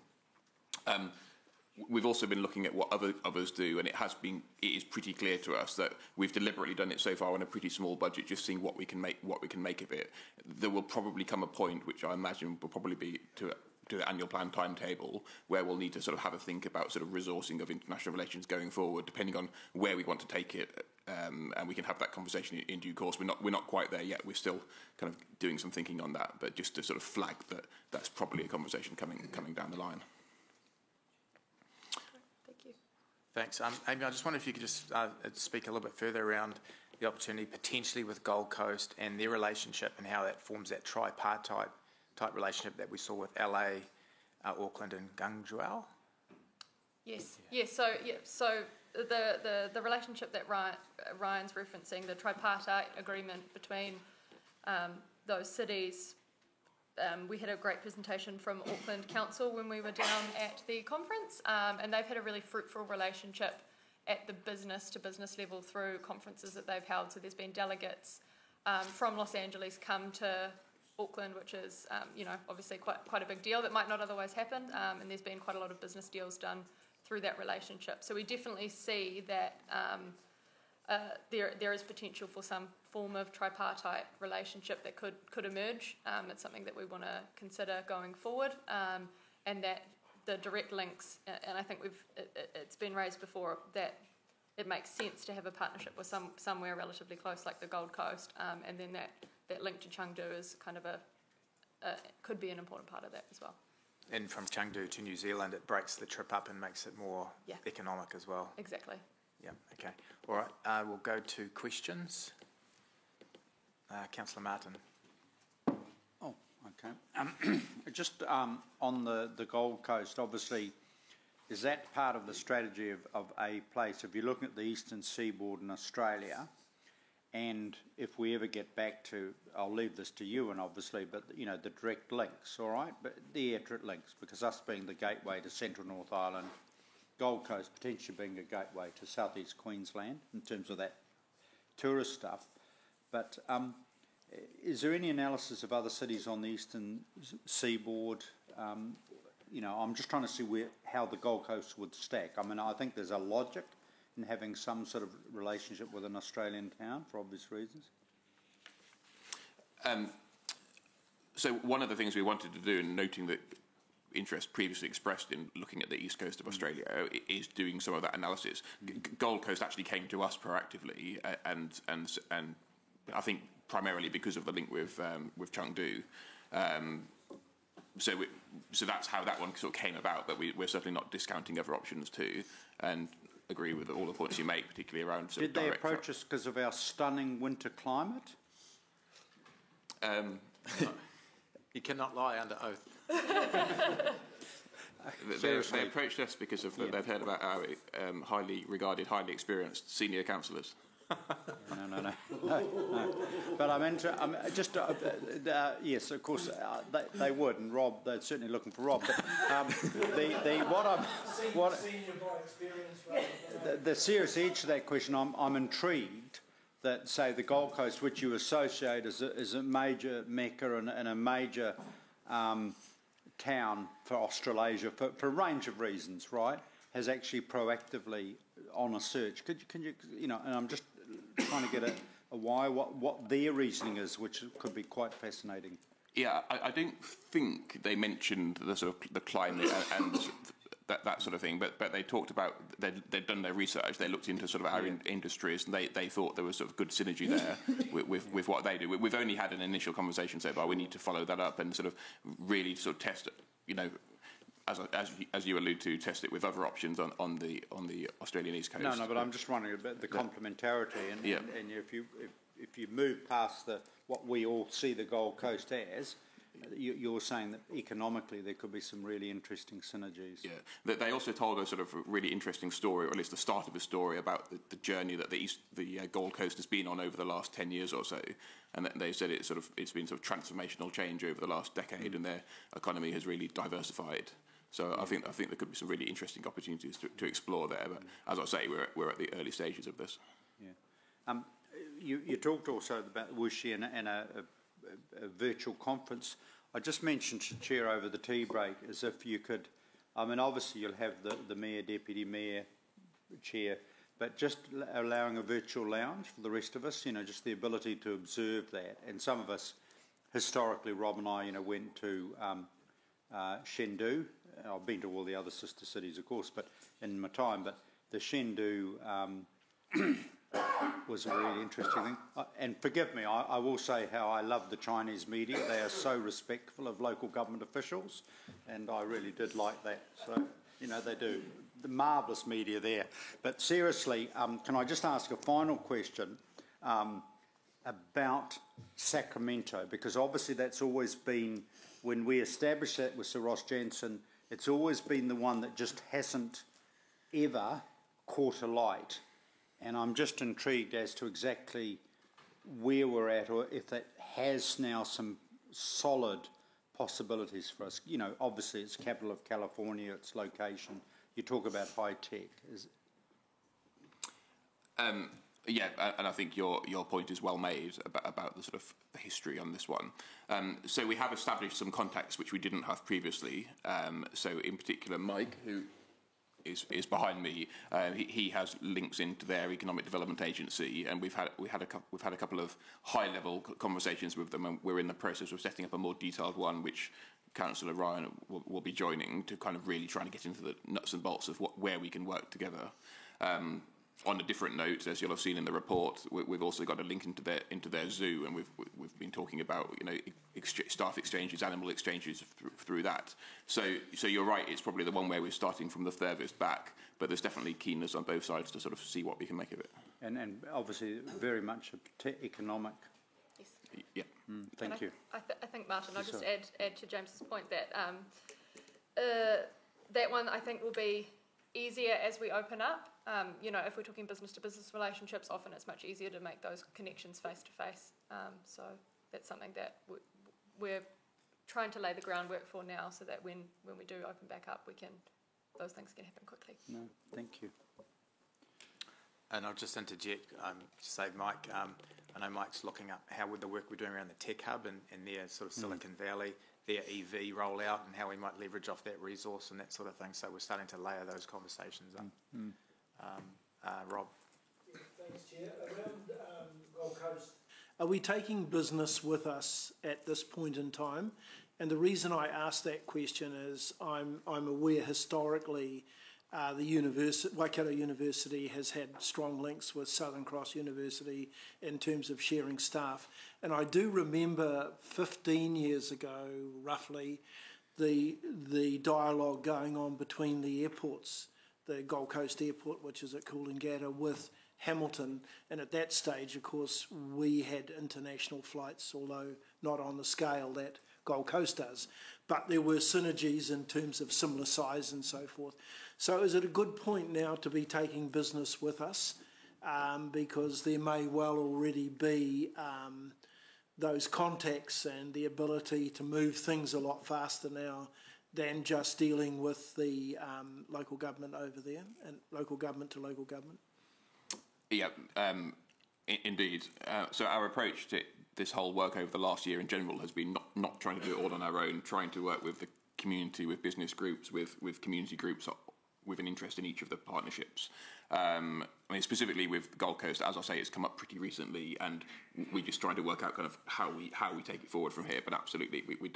[SPEAKER 17] We've also been looking at what others do, and it is pretty clear to us that we've deliberately done it so far on a pretty small budget, just seeing what we can make of it. There will probably come a point, which I imagine will probably be to the annual plan timetable, where we'll need to sort of have a think about sort of resourcing of international relations going forward, depending on where we want to take it, and we can have that conversation in due course. We're not quite there yet. We're still kind of doing some thinking on that, but just to sort of flag that that's probably a conversation coming down the line.
[SPEAKER 1] Thanks. Amy, I just wonder if you could just speak a little bit further around the opportunity potentially with Gold Coast and their relationship and how that forms that tripartite type relationship that we saw with LA, Auckland and Guangzhou.
[SPEAKER 18] Yes. So the relationship that Ryan's referencing, the tripartite agreement between those cities. We had a great presentation from Auckland Council when we were down at the conference, and they've had a really fruitful relationship at the business-to-business level through conferences that they've held. So there's been delegates from Los Angeles come to Auckland, which is, obviously quite a big deal that might not otherwise happen, and there's been quite a lot of business deals done through that relationship. So we definitely see that there is potential for some form of tripartite relationship that could emerge. It's something that we want to consider going forward, and that the direct links, and I think it's been raised before, that it makes sense to have a partnership with somewhere relatively close like the Gold Coast, and then that link to Chengdu is kind of could be an important part of that as well.
[SPEAKER 1] And from Chengdu to New Zealand, it breaks the trip up and makes it more economic as well.
[SPEAKER 18] Exactly.
[SPEAKER 1] Yeah, okay. All right, we'll go to questions. Councillor Martin.
[SPEAKER 9] Oh, okay. Just on the Gold Coast, obviously, is that part of the strategy of a place? If you're looking at the eastern seaboard in Australia, and if we ever get back to, I'll leave this to you and obviously, but the direct links, all right? But the air links, because us being the gateway to Central North Island, Gold Coast potentially being a gateway to southeast Queensland in terms of that tourist stuff. But is there any analysis of other cities on the eastern seaboard? I'm just trying to see how the Gold Coast would stack. I mean, I think there's a logic in having some sort of relationship with an Australian town for obvious reasons.
[SPEAKER 17] So one of the things we wanted to do, and noting that interest previously expressed in looking at the east coast of Australia, is doing some of that analysis. Gold Coast actually came to us proactively, and I think primarily because of the link with Chengdu. So that's how that one sort of came about. But we're certainly not discounting other options too, and agree with all the points you make, particularly around.
[SPEAKER 9] Did they approach us because of our stunning winter climate?
[SPEAKER 1] You cannot lie under oath.
[SPEAKER 17] They approached us because of they've heard about our highly regarded, highly experienced senior councillors.
[SPEAKER 9] No. But yes, of course they would, and Rob, they're certainly looking for Rob. But the serious edge to that question, I'm intrigued that, say, the Gold Coast, which you associate as a major mecca and a major town for Australasia for a range of reasons, right, has actually proactively on a search. Can you and I'm just trying to get a why, what their reasoning is, which could be quite fascinating.
[SPEAKER 17] Yeah, I don't think they mentioned the sort of the climate and that sort of thing, but they talked about they'd done their research. They looked into sort of our industries, and they thought there was sort of good synergy there with what they do. We've only had an initial conversation so far. We need to follow that up and sort of really sort of test it, as you allude to, test it with other options on the Australian East Coast.
[SPEAKER 9] No, but I'm just wondering about the complementarity, and if you move past what we all see the Gold Coast as, you're saying that economically there could be some really interesting synergies.
[SPEAKER 17] Yeah, they also told a sort of really interesting story, or at least the start of a story about the journey that the Gold Coast has been on over the last 10 years or so, and they said it's been sort of transformational change over the last decade, and their economy has really diversified. So I think there could be some really interesting opportunities to explore there. But as I say, we're at the early stages of this.
[SPEAKER 9] Yeah. You talked also about Wuxi and a virtual conference. I just mentioned to Chair over the tea break as if you could I mean, obviously you'll have the mayor, deputy mayor, chair, but just allowing a virtual lounge for the rest of us, just the ability to observe that. And some of us, historically, Rob and I, went to Chengdu. I've been to all the other sister cities, of course, but in my time. But the Chengdu was a really interesting thing. And forgive me, I will say how I love the Chinese media. They are so respectful of local government officials, and I really did like that. So, they do. The marvellous media there. But seriously, can I just ask a final question about Sacramento? Because obviously that's always been, when we established that with Sir Ross Jansen, it's always been the one that just hasn't ever caught a light. And I'm just intrigued as to exactly where we're at, or if that has now some solid possibilities for us. Obviously it's capital of California, its location. You talk about high tech.
[SPEAKER 17] Yeah, and I think your point is well made about the sort of the history on this one. So we have established some contacts which we didn't have previously. So in particular, Mike, who is behind me, he has links into their economic development agency, and we've had a couple of high level conversations with them, and we're in the process of setting up a more detailed one, which Councillor Ryan will be joining, to kind of really trying to get into the nuts and bolts of where we can work together. On a different note, as you'll have seen in the report, we've also got a link into their zoo, and we've been talking about staff exchanges, animal exchanges through that. So you're right, it's probably the one where we're starting from the furthest back, but there's definitely keenness on both sides to sort of see what we can make of it.
[SPEAKER 9] And obviously very much economic.
[SPEAKER 17] Yeah.
[SPEAKER 9] Thank you.
[SPEAKER 18] I think, Martin, I'll just add to James's point that that one I think will be easier as we open up. If we're talking business-to-business relationships, often it's much easier to make those connections face-to-face. So that's something that we're trying to lay the groundwork for now, so that when we do open back up, those things can happen quickly.
[SPEAKER 9] No, thank you.
[SPEAKER 1] And I'll just interject to save Mike. I know Mike's looking up how would the work we're doing around the Tech Hub and their sort of Silicon Valley, their EV rollout, and how we might leverage off that resource and that sort of thing. So we're starting to layer those conversations up. Rob.
[SPEAKER 11] Thanks, Chair. Around Gold Coast, are we taking business with us at this point in time? And the reason I ask that question is I'm aware historically the Waikato University has had strong links with Southern Cross University in terms of sharing staff. And I do remember 15 years ago, roughly, the dialogue going on between the airports, the Gold Coast Airport, which is at Coolangatta, with Hamilton. And at that stage, of course, we had international flights, although not on the scale that Gold Coast does. But there were synergies in terms of similar size and so forth. So is it a good point now to be taking business with us? Because there may well already be those contacts and the ability to move things a lot faster now than just dealing with the local government over there, and local government to local government.
[SPEAKER 17] Yeah, indeed. So our approach to this whole work over the last year in general has been not trying to do it all on our own, trying to work with the community, with business groups, with community groups with an interest in each of the partnerships. Specifically with Gold Coast, as I say, it's come up pretty recently, and we're just trying to work out kind of how we take it forward from here. But absolutely, we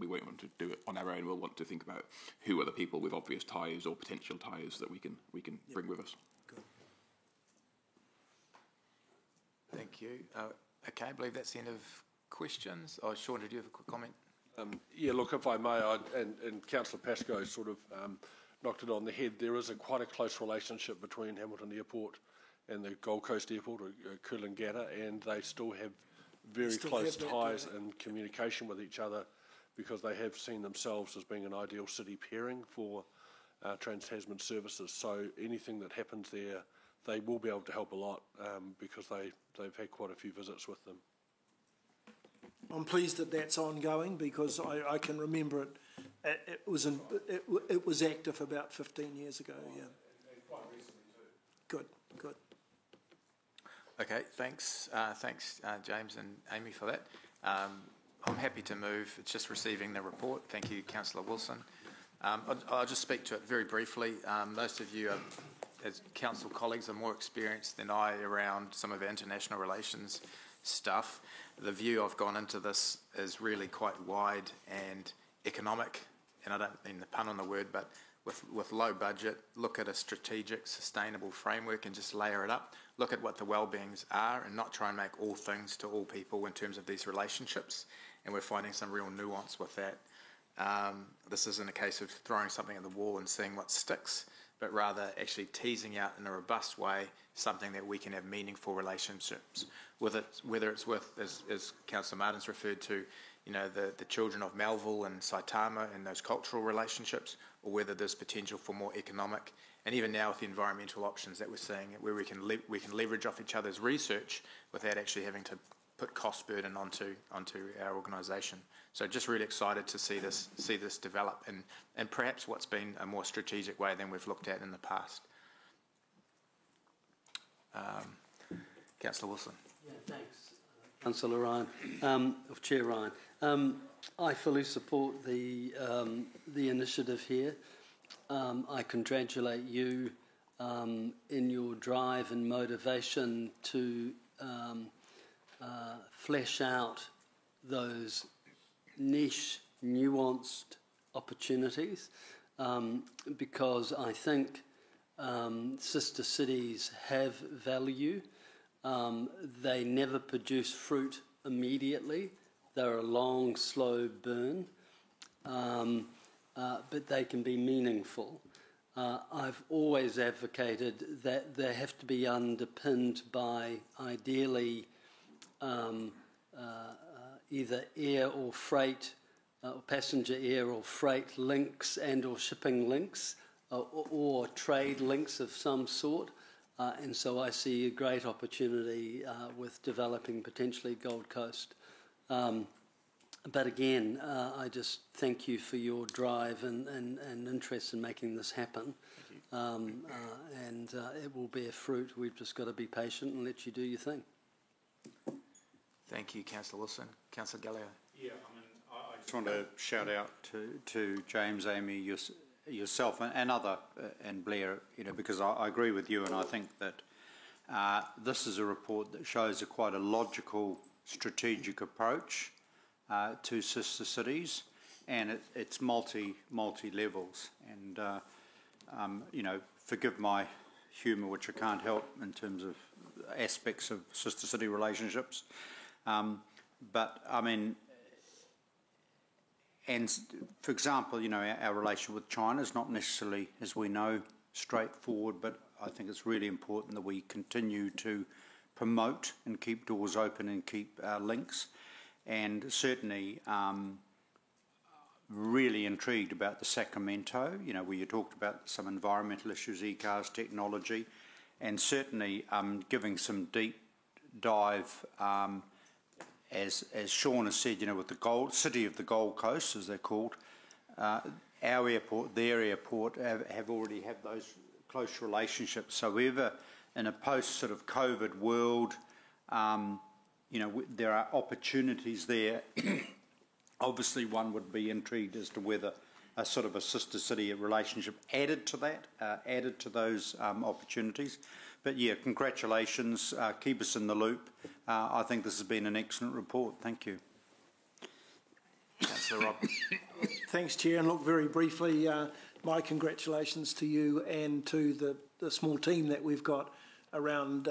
[SPEAKER 17] won't want to do it on our own. We'll want to think about who are the people with obvious ties or potential ties that we can bring with us.
[SPEAKER 1] Good. Thank you. Okay, I believe that's the end of questions. Oh, Sean, did you have a quick comment?
[SPEAKER 6] Yeah, look, if I may, and Councillor Pascoe sort of knocked it on the head. There is quite a close relationship between Hamilton Airport and the Gold Coast Airport, or Coolangatta, and they still have very close ties and communication with each other, because they have seen themselves as being an ideal city pairing for Trans-Tasman services. So anything that happens there, they will be able to help a lot, because they've had quite a few visits with them.
[SPEAKER 11] I'm pleased that that's ongoing, because I can remember it. It was active about 15 years ago. Yeah.
[SPEAKER 6] And quite recently too.
[SPEAKER 11] Good.
[SPEAKER 1] Okay, thanks, James and Amy, for that. I'm happy to move. It's just receiving the report. Thank you, Councillor Wilson. I'll just speak to it very briefly. Most of you, as council colleagues, are more experienced than I around some of our international relations stuff. The view I've gone into this is really quite wide and economic, and I don't mean the pun on the word, but with low budget, look at a strategic, sustainable framework and just layer it up. Look at what the well-beings are and not try and make all things to all people in terms of these relationships. And we're finding some real nuance with that. This isn't a case of throwing something at the wall and seeing what sticks, but rather actually teasing out in a robust way something that we can have meaningful relationships with it, whether it's with, as Councillor Martin's referred to, you know, the children of Melville and Saitama and those cultural relationships, or whether there's potential for more economic, and even now with the environmental options that we're seeing, where we can leverage off each other's research without actually having to put cost burden onto our organisation. So just really excited to see this develop and perhaps what's been a more strategic way than we've looked at in the past. Councillor Wilson.
[SPEAKER 4] Yeah, thanks, Councillor Ryan, or Chair Ryan. I fully support the initiative here. I congratulate you in your drive and motivation to flesh out those niche, nuanced opportunities, because I think sister cities have value. They never produce fruit immediately. They're a long, slow burn, but they can be meaningful. I've always advocated that they have to be underpinned by, ideally, either air or freight, or passenger air or freight links and or shipping links, or trade links of some sort. And so I see a great opportunity with developing potentially Gold Coast. But again, I just thank you for your drive and interest in making this happen. And it will bear fruit. We've just got to be patient and let you do your thing.
[SPEAKER 1] Thank you, Councillor Wilson. Councillor Gallagher.
[SPEAKER 9] Yeah, I just want to shout out to James, Amy, yourself, and other, and Blair, because I agree with you, and I think that this is a report that shows quite a logical, strategic approach to sister cities, and it's multi levels. And forgive my humour, which I can't help in terms of aspects of sister city relationships. But I mean, and for example, our relation with China is not necessarily, as we know, straightforward, but I think it's really important that we continue to promote and keep doors open and keep links. And certainly really intrigued about the Sacramento, where you talked about some environmental issues, e-cars, technology, and certainly giving some deep dive, as Sean has said, with the City of the Gold Coast, as they're called. Our airport, their airport, have already had those close relationships. So whether in a post sort of COVID world, there are opportunities there. Obviously, one would be intrigued as to whether a sort of a sister city relationship added to that, added to those opportunities. But yeah, congratulations. Keep us in the loop. I think this has been an excellent report. Thank you.
[SPEAKER 1] Councillor Rob.
[SPEAKER 11] Thanks, Chair. And look, very briefly, my congratulations to you and to the small team that we've got around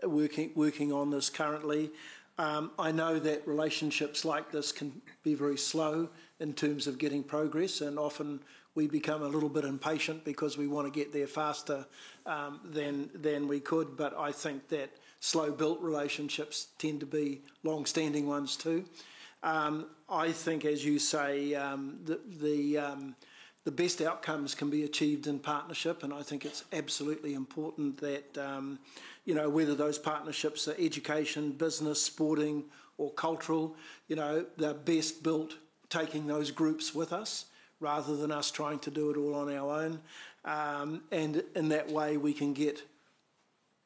[SPEAKER 11] working on this currently. I know that relationships like this can be very slow in terms of getting progress, and often we become a little bit impatient because we want to get there faster than we could. But I think that slow-built relationships tend to be long-standing ones too. I think, as you say, the best outcomes can be achieved in partnership, and I think it's absolutely important that, whether those partnerships are education, business, sporting or cultural, they're best built taking those groups with us rather than us trying to do it all on our own. And in that way we can get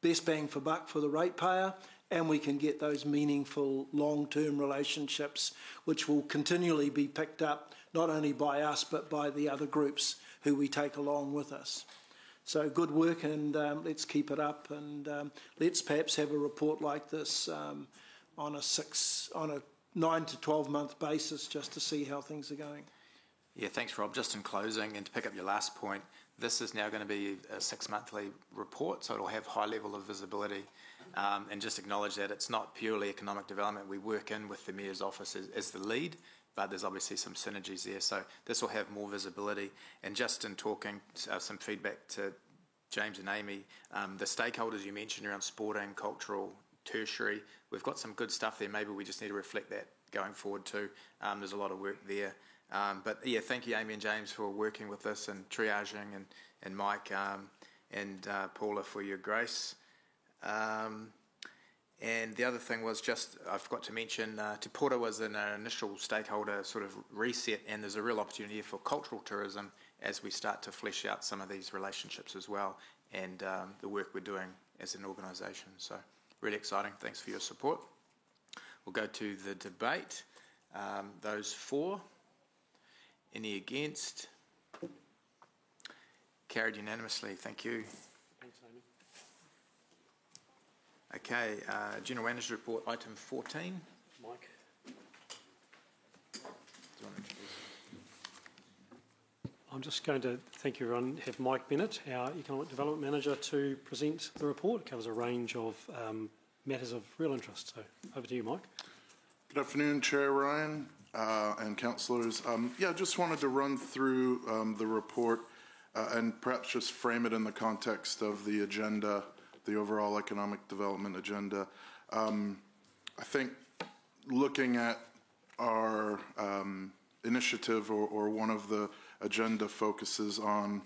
[SPEAKER 11] best bang for buck for the ratepayer, and we can get those meaningful long-term relationships which will continually be picked up not only by us but by the other groups who we take along with us. So good work, and let's keep it up, and let's perhaps have a report like this on a 9 to 12 month basis just to see how things are going.
[SPEAKER 1] Yeah, thanks, Rob. Just in closing, and to pick up your last point, this is now going to be a 6-monthly report, so it'll have high level of visibility, and just acknowledge that it's not purely economic development. We work in with the Mayor's office as the lead, but there's obviously some synergies there, so this will have more visibility. And just in talking, some feedback to James and Amy, the stakeholders you mentioned around sporting, cultural, tertiary, we've got some good stuff there. Maybe we just need to reflect that going forward too. There's a lot of work there. But yeah, thank you, Amy and James, for working with this and triaging, and Mike and Paula for your grace. And the other thing was just, I forgot to mention, Te Pora was an initial stakeholder sort of reset, and there's a real opportunity for cultural tourism as we start to flesh out some of these relationships as well, and the work we're doing as an organisation. So really exciting. Thanks for your support. We'll go to the debate. Those for? Any against? Carried unanimously. Thank you.
[SPEAKER 14] Thanks, Amy.
[SPEAKER 1] Okay, General Manager Report, item 14.
[SPEAKER 14] Mike. I'm just going to, thank you everyone, have Mike Bennett, our Economic Development Manager, to present the report. It covers a range of matters of real interest. So over to you, Mike.
[SPEAKER 19] Good afternoon, Chair Ryan and councillors. I just wanted to run through the report and perhaps just frame it in the context of the agenda, the overall economic development agenda. I think looking at our initiative or one of the agenda focuses on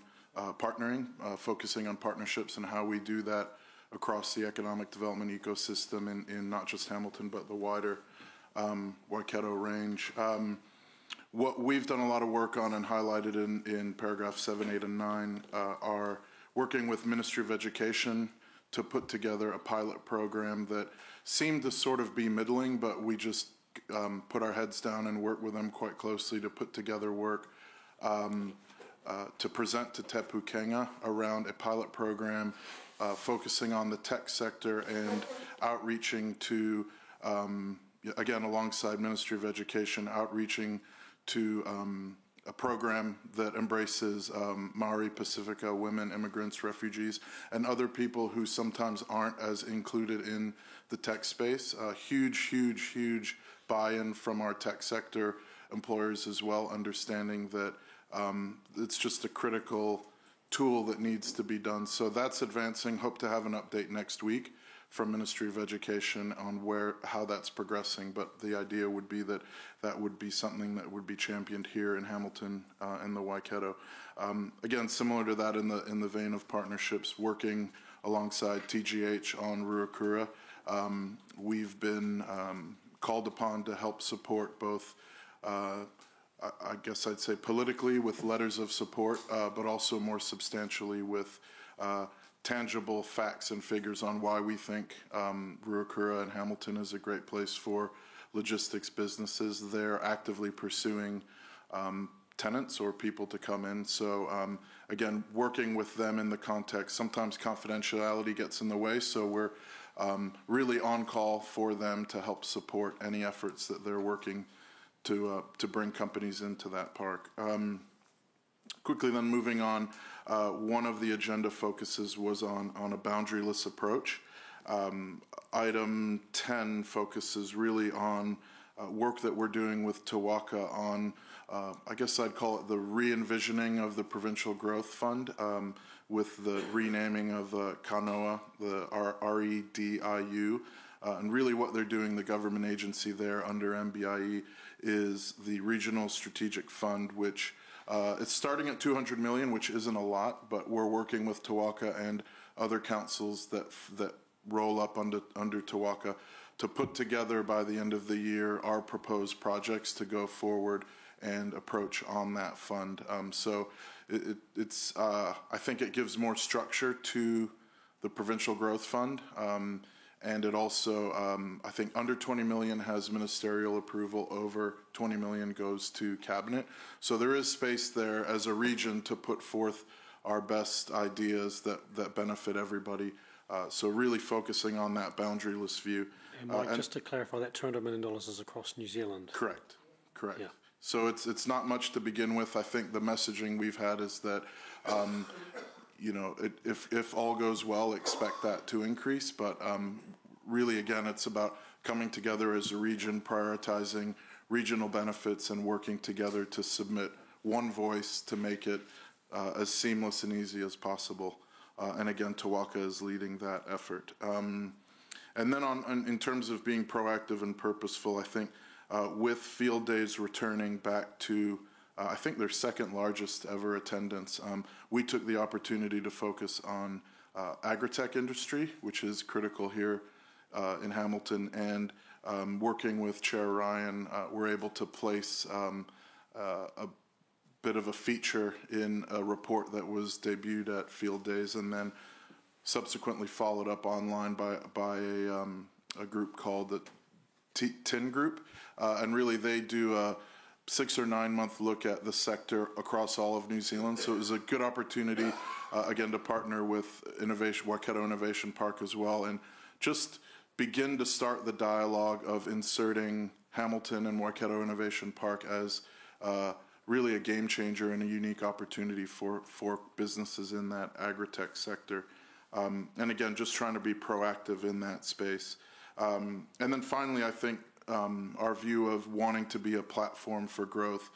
[SPEAKER 19] partnering, focusing on partnerships and how we do that across the economic development ecosystem in not just Hamilton but the wider Waikato range. What we've done a lot of work on and highlighted in paragraph 7, 8, and 9 are working with Ministry of Education to put together a pilot program that seemed to sort of be middling, but we just put our heads down and worked with them quite closely to put together work to present to Te Pūkenga around a pilot program focusing on the tech sector and outreaching to, again, alongside Ministry of Education, outreaching to a program that embraces Maori, Pacifica, women, immigrants, refugees, and other people who sometimes aren't as included in the tech space. Huge buy-in from our tech sector employers as well, understanding that it's just a critical tool that needs to be done. So that's advancing. Hope to have an update next week from Ministry of Education on how that's progressing, but the idea would be that that would be something that would be championed here in Hamilton and the Waikato. Again, similar to that in the vein of partnerships, working alongside TGH on Ruakura. We've been called upon to help support both I guess I'd say politically with letters of support, but also more substantially with tangible facts and figures on why we think Ruakura and Hamilton is a great place for logistics businesses. They're actively pursuing tenants or people to come in. So again, working with them in the context, sometimes confidentiality gets in the way, so we're really on call for them to help support any efforts that they're working to bring companies into that park. Quickly then moving on, one of the agenda focuses was on a boundaryless approach. Item 10 focuses really on work that we're doing with Te Waka on, I guess I'd call it the re-envisioning of the Provincial Growth Fund with the renaming of Kanoa, the REDIU. And really what they're doing, the government agency there under MBIE, is the Regional Strategic Fund, which it's starting at 200 million, which isn't a lot, but we're working with Te Waka and other councils that roll up under Te Waka to put together by the end of the year our proposed projects to go forward and approach on that fund. So it's I think it gives more structure to the Provincial Growth Fund. And it also, I think, under 20 million has ministerial approval. Over 20 million goes to cabinet. So there is space there as a region to put forth our best ideas that benefit everybody. So really focusing on that boundaryless view.
[SPEAKER 14] And Mike, just to clarify, that $200 million is across New Zealand.
[SPEAKER 19] Correct. Yeah.
[SPEAKER 14] So
[SPEAKER 19] it's not much to begin with. I think the messaging we've had is that, if all goes well, expect that to increase. But really, again, it's about coming together as a region, prioritizing regional benefits, and working together to submit one voice to make it as seamless and easy as possible. And again, Tawaka is leading that effort. And then in terms of being proactive and purposeful, I think with field days returning back to, I think their second largest ever attendance, we took the opportunity to focus on agri-tech industry, which is critical here in Hamilton, and working with Chair Ryan, we're able to place a bit of a feature in a report that was debuted at Field Days and then subsequently followed up online by a group called the TIN Group. And really they do a 6 or 9 month look at the sector across all of New Zealand. So it was a good opportunity, again, to partner with Waikato Innovation Park as well, and just begin to start the dialogue of inserting Hamilton and Waikato Innovation Park as really a game changer and a unique opportunity for businesses in that agri-tech sector. And again, just trying to be proactive in that space. And then finally, I think our view of wanting to be a platform for growth,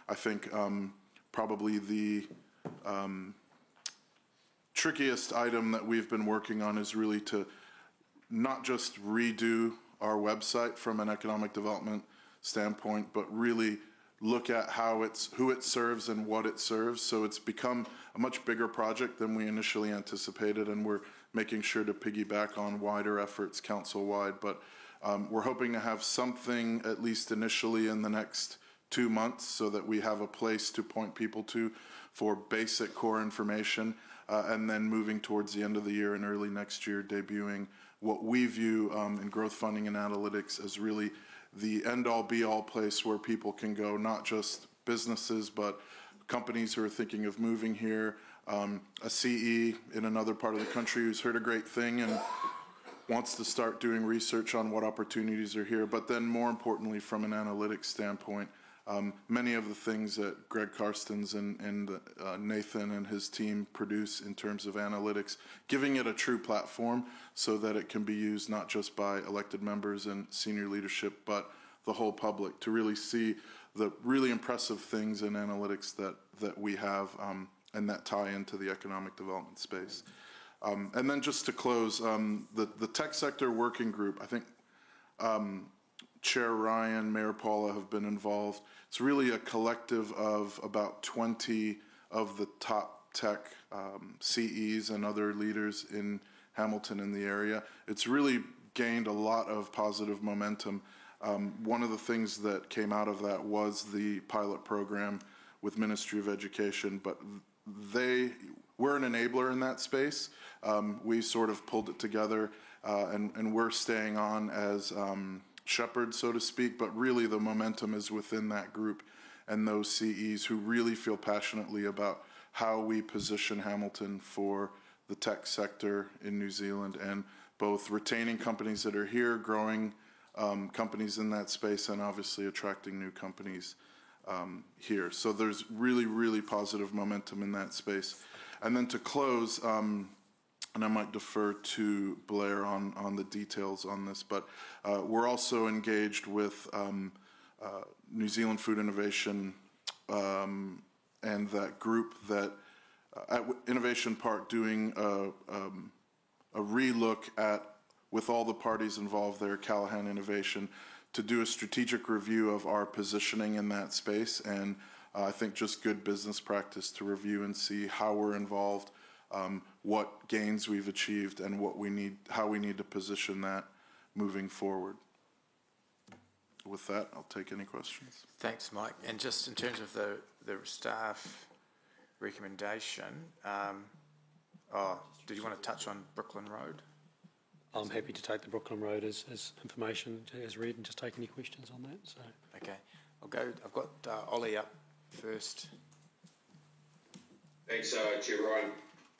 [SPEAKER 19] I think probably the trickiest item that we've been working on is really to not just redo our website from an economic development standpoint, but really look at who it serves and what it serves. So it's become a much bigger project than we initially anticipated, and we're making sure to piggyback on wider efforts council-wide. But we're hoping to have something, at least initially, in the next 2 months so that we have a place to point people to for basic core information, and then moving towards the end of the year and early next year, debuting what we view in growth funding and analytics as really the end-all be-all place where people can go, not just businesses, but companies who are thinking of moving here, a CE in another part of the country who's heard a great thing and wants to start doing research on what opportunities are here. But then more importantly, from an analytics standpoint, many of the things that Greg Karstens and Nathan and his team produce in terms of analytics, giving it a true platform so that it can be used not just by elected members and senior leadership, but the whole public to really see the really impressive things in analytics that we have and that tie into the economic development space. And then just to close, the tech sector working group, I think Chair Ryan, Mayor Paula have been involved. It's really a collective of about 20 of the top tech CEs and other leaders in Hamilton and the area. It's really gained a lot of positive momentum. One of the things that came out of that was the pilot program with Ministry of Education, but we're an enabler in that space. We sort of pulled it together, and we're staying on as shepherd, so to speak, but really the momentum is within that group and those CEs who really feel passionately about how we position Hamilton for the tech sector in New Zealand, and both retaining companies that are here, growing companies in that space, and obviously attracting new companies here. So there's really, really positive momentum in that space. And then to close, and I might defer to Blair on the details on this, but we're also engaged with New Zealand Food Innovation and that group that at Innovation Park doing a relook at, with all the parties involved there, Callaghan Innovation, to do a strategic review of our positioning in that space, and I think just good business practice to review and see how we're involved, what gains we've achieved, and how we need to position that moving forward. With that, I'll take any questions.
[SPEAKER 1] Thanks, Mike. And just in terms of the staff recommendation, did you want to touch on Brooklyn Road?
[SPEAKER 14] I'm happy to take the Brooklyn Road as information as read and just take any questions on that. So
[SPEAKER 1] Okay, I've got Ollie up first.
[SPEAKER 20] Thanks, Chair Ryan.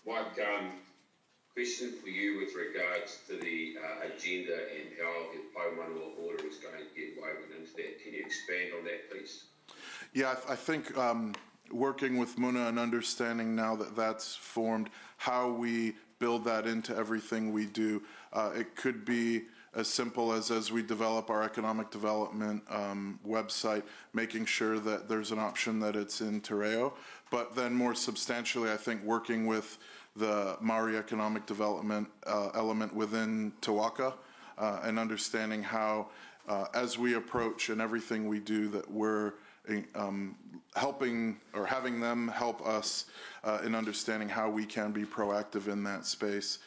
[SPEAKER 20] Mike, question for you with regards to the agenda and how the Paumanawa order is going to get woven into that. Can you expand on that, please?
[SPEAKER 19] Yeah, I think working with Muna and understanding now that that's formed, how we build that into everything we do. It could be as simple as we develop our economic development website, making sure that there's an option that it's in Te Reo. But then more substantially, I think working with the Maori economic development element within Te Waka and understanding how, as we approach and everything we do, that we're helping or having them help us in understanding how we can be proactive in that space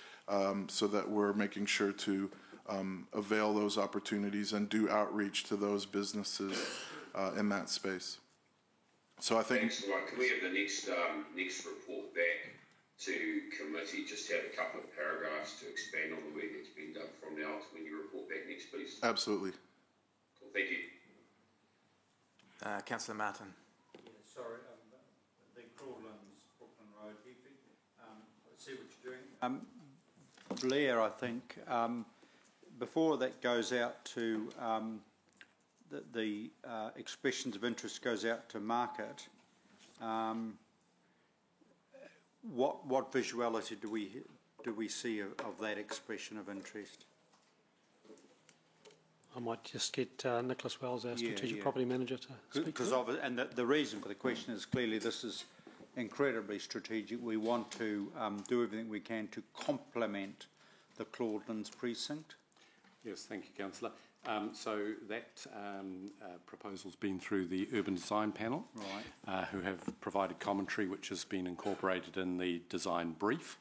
[SPEAKER 19] so that we're making sure to avail those opportunities and do outreach to those businesses in that space. So I think...
[SPEAKER 20] Thanks, Mike. Can we have the next report back to committee, just have a couple of paragraphs to expand on the work that's been done from now to when you report back next, please?
[SPEAKER 19] Absolutely.
[SPEAKER 20] Cool, thank you.
[SPEAKER 1] Councillor Martin.
[SPEAKER 9] Yeah, sorry, the Crawlands, Brooklyn Road, I see what you're doing. Blair, I think, before that goes out to the expressions of interest goes out to market, what visuality do we see of that expression of interest?
[SPEAKER 14] I might just get Nicholas Wells, our strategic property manager, to speak to it.
[SPEAKER 9] And the reason for the question is clearly this is incredibly strategic. We want to do everything we can to complement the Claudelands precinct.
[SPEAKER 21] Yes, thank you, Councillor. So that proposal's been through the Urban Design Panel,
[SPEAKER 9] right.
[SPEAKER 21] Who have provided commentary which has been incorporated in the design brief.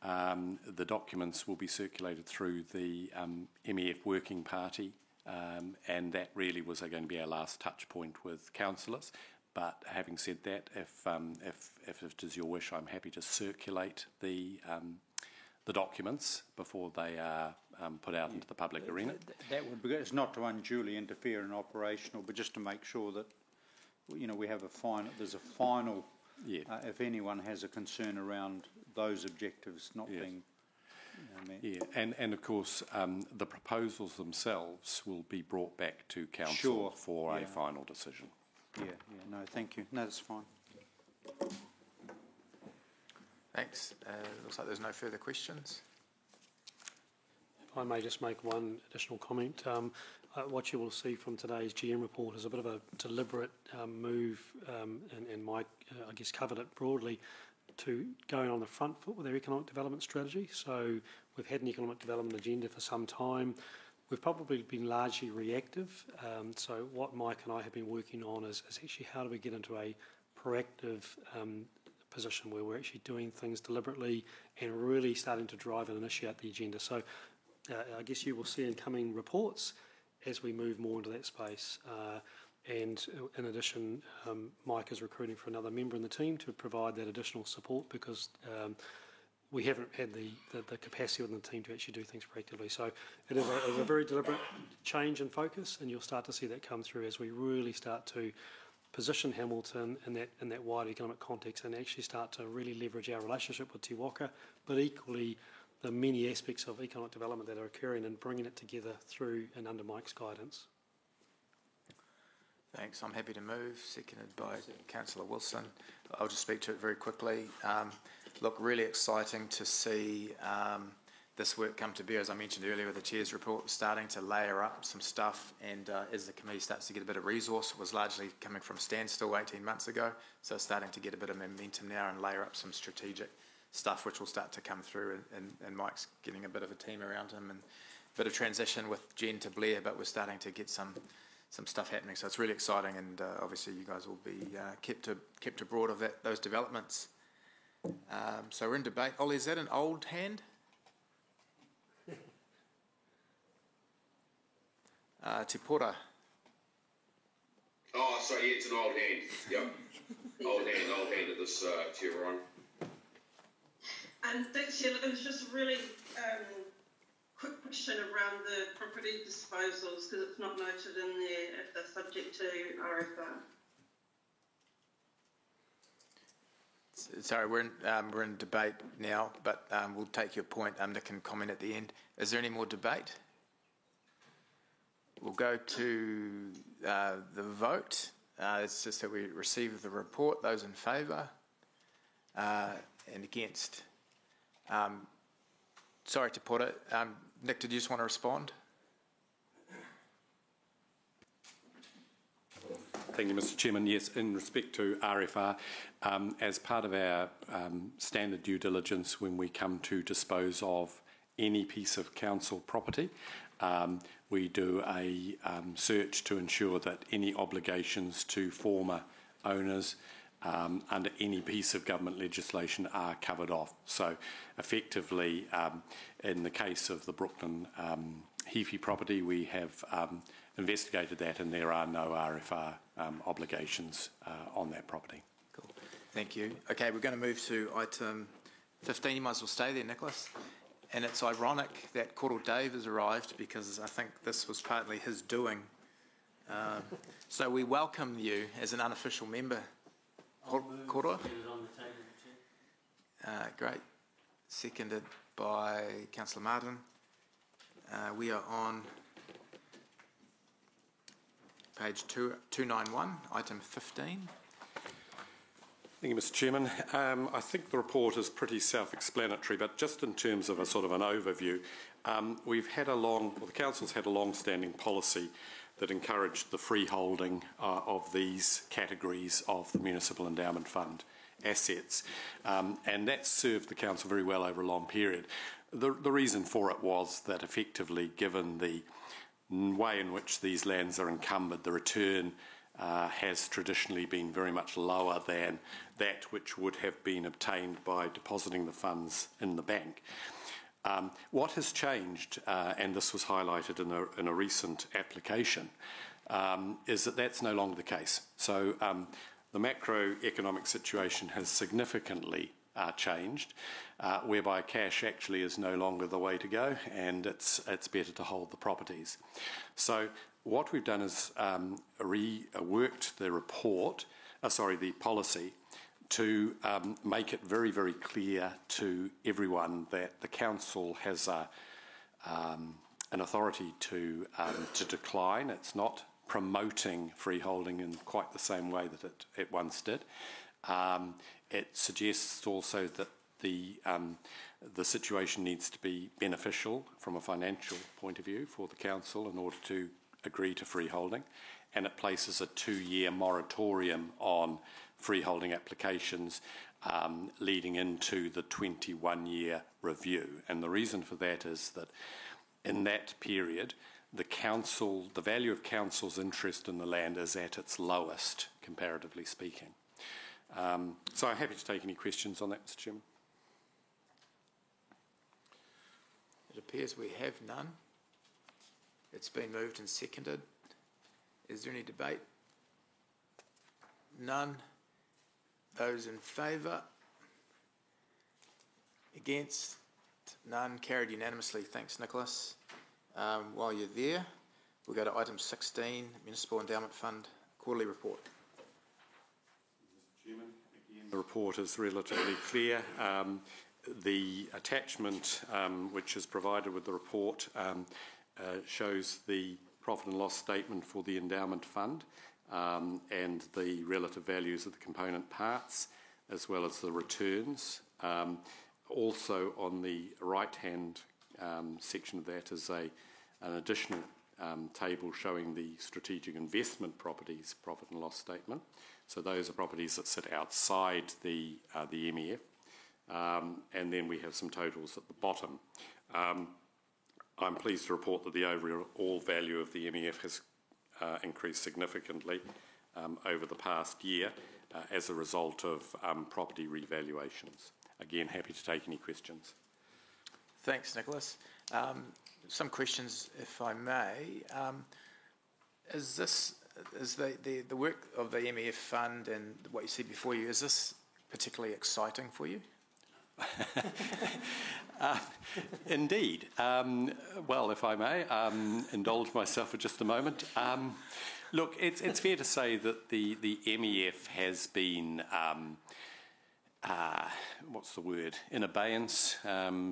[SPEAKER 9] Right.
[SPEAKER 21] The documents will be circulated through the MEF Working Party, and that really was going to be our last touch point with councillors. But having said that, if it is your wish, I'm happy to circulate the documents before they are put out into the public arena.
[SPEAKER 9] That would be good. It's not to unduly interfere in operational, but just to make sure that we have a final. There's a final.
[SPEAKER 21] Yeah.
[SPEAKER 9] If anyone has a concern around those objectives not being. Met.
[SPEAKER 21] Yeah, and of course the proposals themselves will be brought back to council for a final decision.
[SPEAKER 9] Yeah. No, thank you. No, that's fine.
[SPEAKER 1] Thanks. Looks like there's no further questions.
[SPEAKER 14] If I may just make one additional comment. What you will see from today's GM report is a bit of a deliberate move, and Mike, I guess, covered it broadly, to going on the front foot with our economic development strategy. So we've had an economic development agenda for some time. We've probably been largely reactive. So what Mike and I have been working on is actually how do we get into a proactive position where we're actually doing things deliberately and really starting to drive and initiate the agenda. So I guess you will see in coming reports as we move more into that space. And in addition, Mike is recruiting for another member in the team to provide that additional support because we haven't had the capacity within the team to actually do things proactively. So it is a very deliberate change in focus, and you'll start to see that come through as we really start to position Hamilton in that wider economic context and actually start to really leverage our relationship with Te Waka, but equally the many aspects of economic development that are occurring and bringing it together through and under Mike's guidance.
[SPEAKER 1] Thanks. I'm happy to move. Seconded by Councillor Wilson. I'll just speak to it very quickly. Look, really exciting to see this work come to bear. As I mentioned earlier with the Chair's report, starting to layer up some stuff, and as the committee starts to get a bit of resource, it was largely coming from standstill 18 months ago, so starting to get a bit of momentum now and layer up some strategic stuff which will start to come through, and Mike's getting a bit of a team around him and a bit of transition with Jen to Blair, but we're starting to get some stuff happening, so it's really exciting, and obviously you guys will be kept abroad of those developments. So we're in debate. Ollie, is that an old hand? Te Pora.
[SPEAKER 20] Oh, sorry, yeah, it's an old hand. Yep. old hand at this Chair Ryan.
[SPEAKER 8] And thanks, Sheila. It was just really quick question around the property disposals, because it's not noted in there if they're subject to RFR.
[SPEAKER 1] Sorry, we're in debate now, but we'll take your point. Nick can comment at the end. Is there any more debate? We'll go to the vote. It's just that we receive the report. Those in favour and against. Sorry to put it. Nick, did you just want to respond?
[SPEAKER 21] Thank you, Mr. Chairman. Yes, in respect to RFR, as part of our standard due diligence when we come to dispose of any piece of council property, we do a search to ensure that any obligations to former owners under any piece of government legislation are covered off. So effectively, in the case of the Brooklyn Heaphy property, we have investigated that and there are no RFR obligations on that property.
[SPEAKER 1] Cool. Thank you. Okay, we're going to move to item 15. You might as well stay there, Nicholas. And it's ironic that Koro Dave has arrived because I think this was partly his doing. So we welcome you as an unofficial member. Koro? Great. Seconded by Councillor Martin. We are on page 291, item 15.
[SPEAKER 21] Thank you, Mr. Chairman. I think the report is pretty self-explanatory, but just in terms of a sort of an overview, the Council's had a long-standing policy that encouraged the freeholding of these categories of the Municipal Endowment Fund assets, and that's served the Council very well over a long period. The reason for it was that effectively, given the way in which these lands are encumbered, the return has traditionally been very much lower than that which would have been obtained by depositing the funds in the bank. What has changed, and this was highlighted in a recent application, is that that's no longer the case. So the macroeconomic situation has significantly changed, whereby cash actually is no longer the way to go, and it's better to hold the properties. So what we've done is reworked the policy to make it very, very clear to everyone that the council has an authority to decline. It's not promoting freeholding in quite the same way that it once did. It suggests also that the situation needs to be beneficial from a financial point of view for the council in order to agree to freeholding, and it places a 2-year moratorium on freeholding applications leading into the 21-year review. And the reason for that is that in that period, the value of council's interest in the land is at its lowest, comparatively speaking. So I'm happy to take any questions on that, Mr. Chairman.
[SPEAKER 1] It appears we have none. It's been moved and seconded. Is there any debate? None. Those in favour? Against? None. Carried unanimously. Thanks, Nicholas. While you're there, we'll go to item 16, Municipal Endowment Fund Quarterly Report.
[SPEAKER 21] Mr. Chairman, again, the report is relatively clear. The attachment which is provided with the report shows the profit and loss statement for the endowment fund and the relative values of the component parts, as well as the returns. Also on the right-hand section of that is an additional table showing the strategic investment properties profit and loss statement. So those are properties that sit outside the MEF. And then we have some totals at the bottom. I'm pleased to report that the overall value of the MEF has increased significantly over the past year as a result of property revaluations. Again, happy to take any questions.
[SPEAKER 1] Thanks, Nicholas. Some questions, if I may. Is the work of the MEF fund and what you see before you, is this particularly exciting for you?
[SPEAKER 21] Indeed. Well, if I may, indulge myself for just a moment. Look, it's fair to say that the MEF has been, what's the word, in abeyance,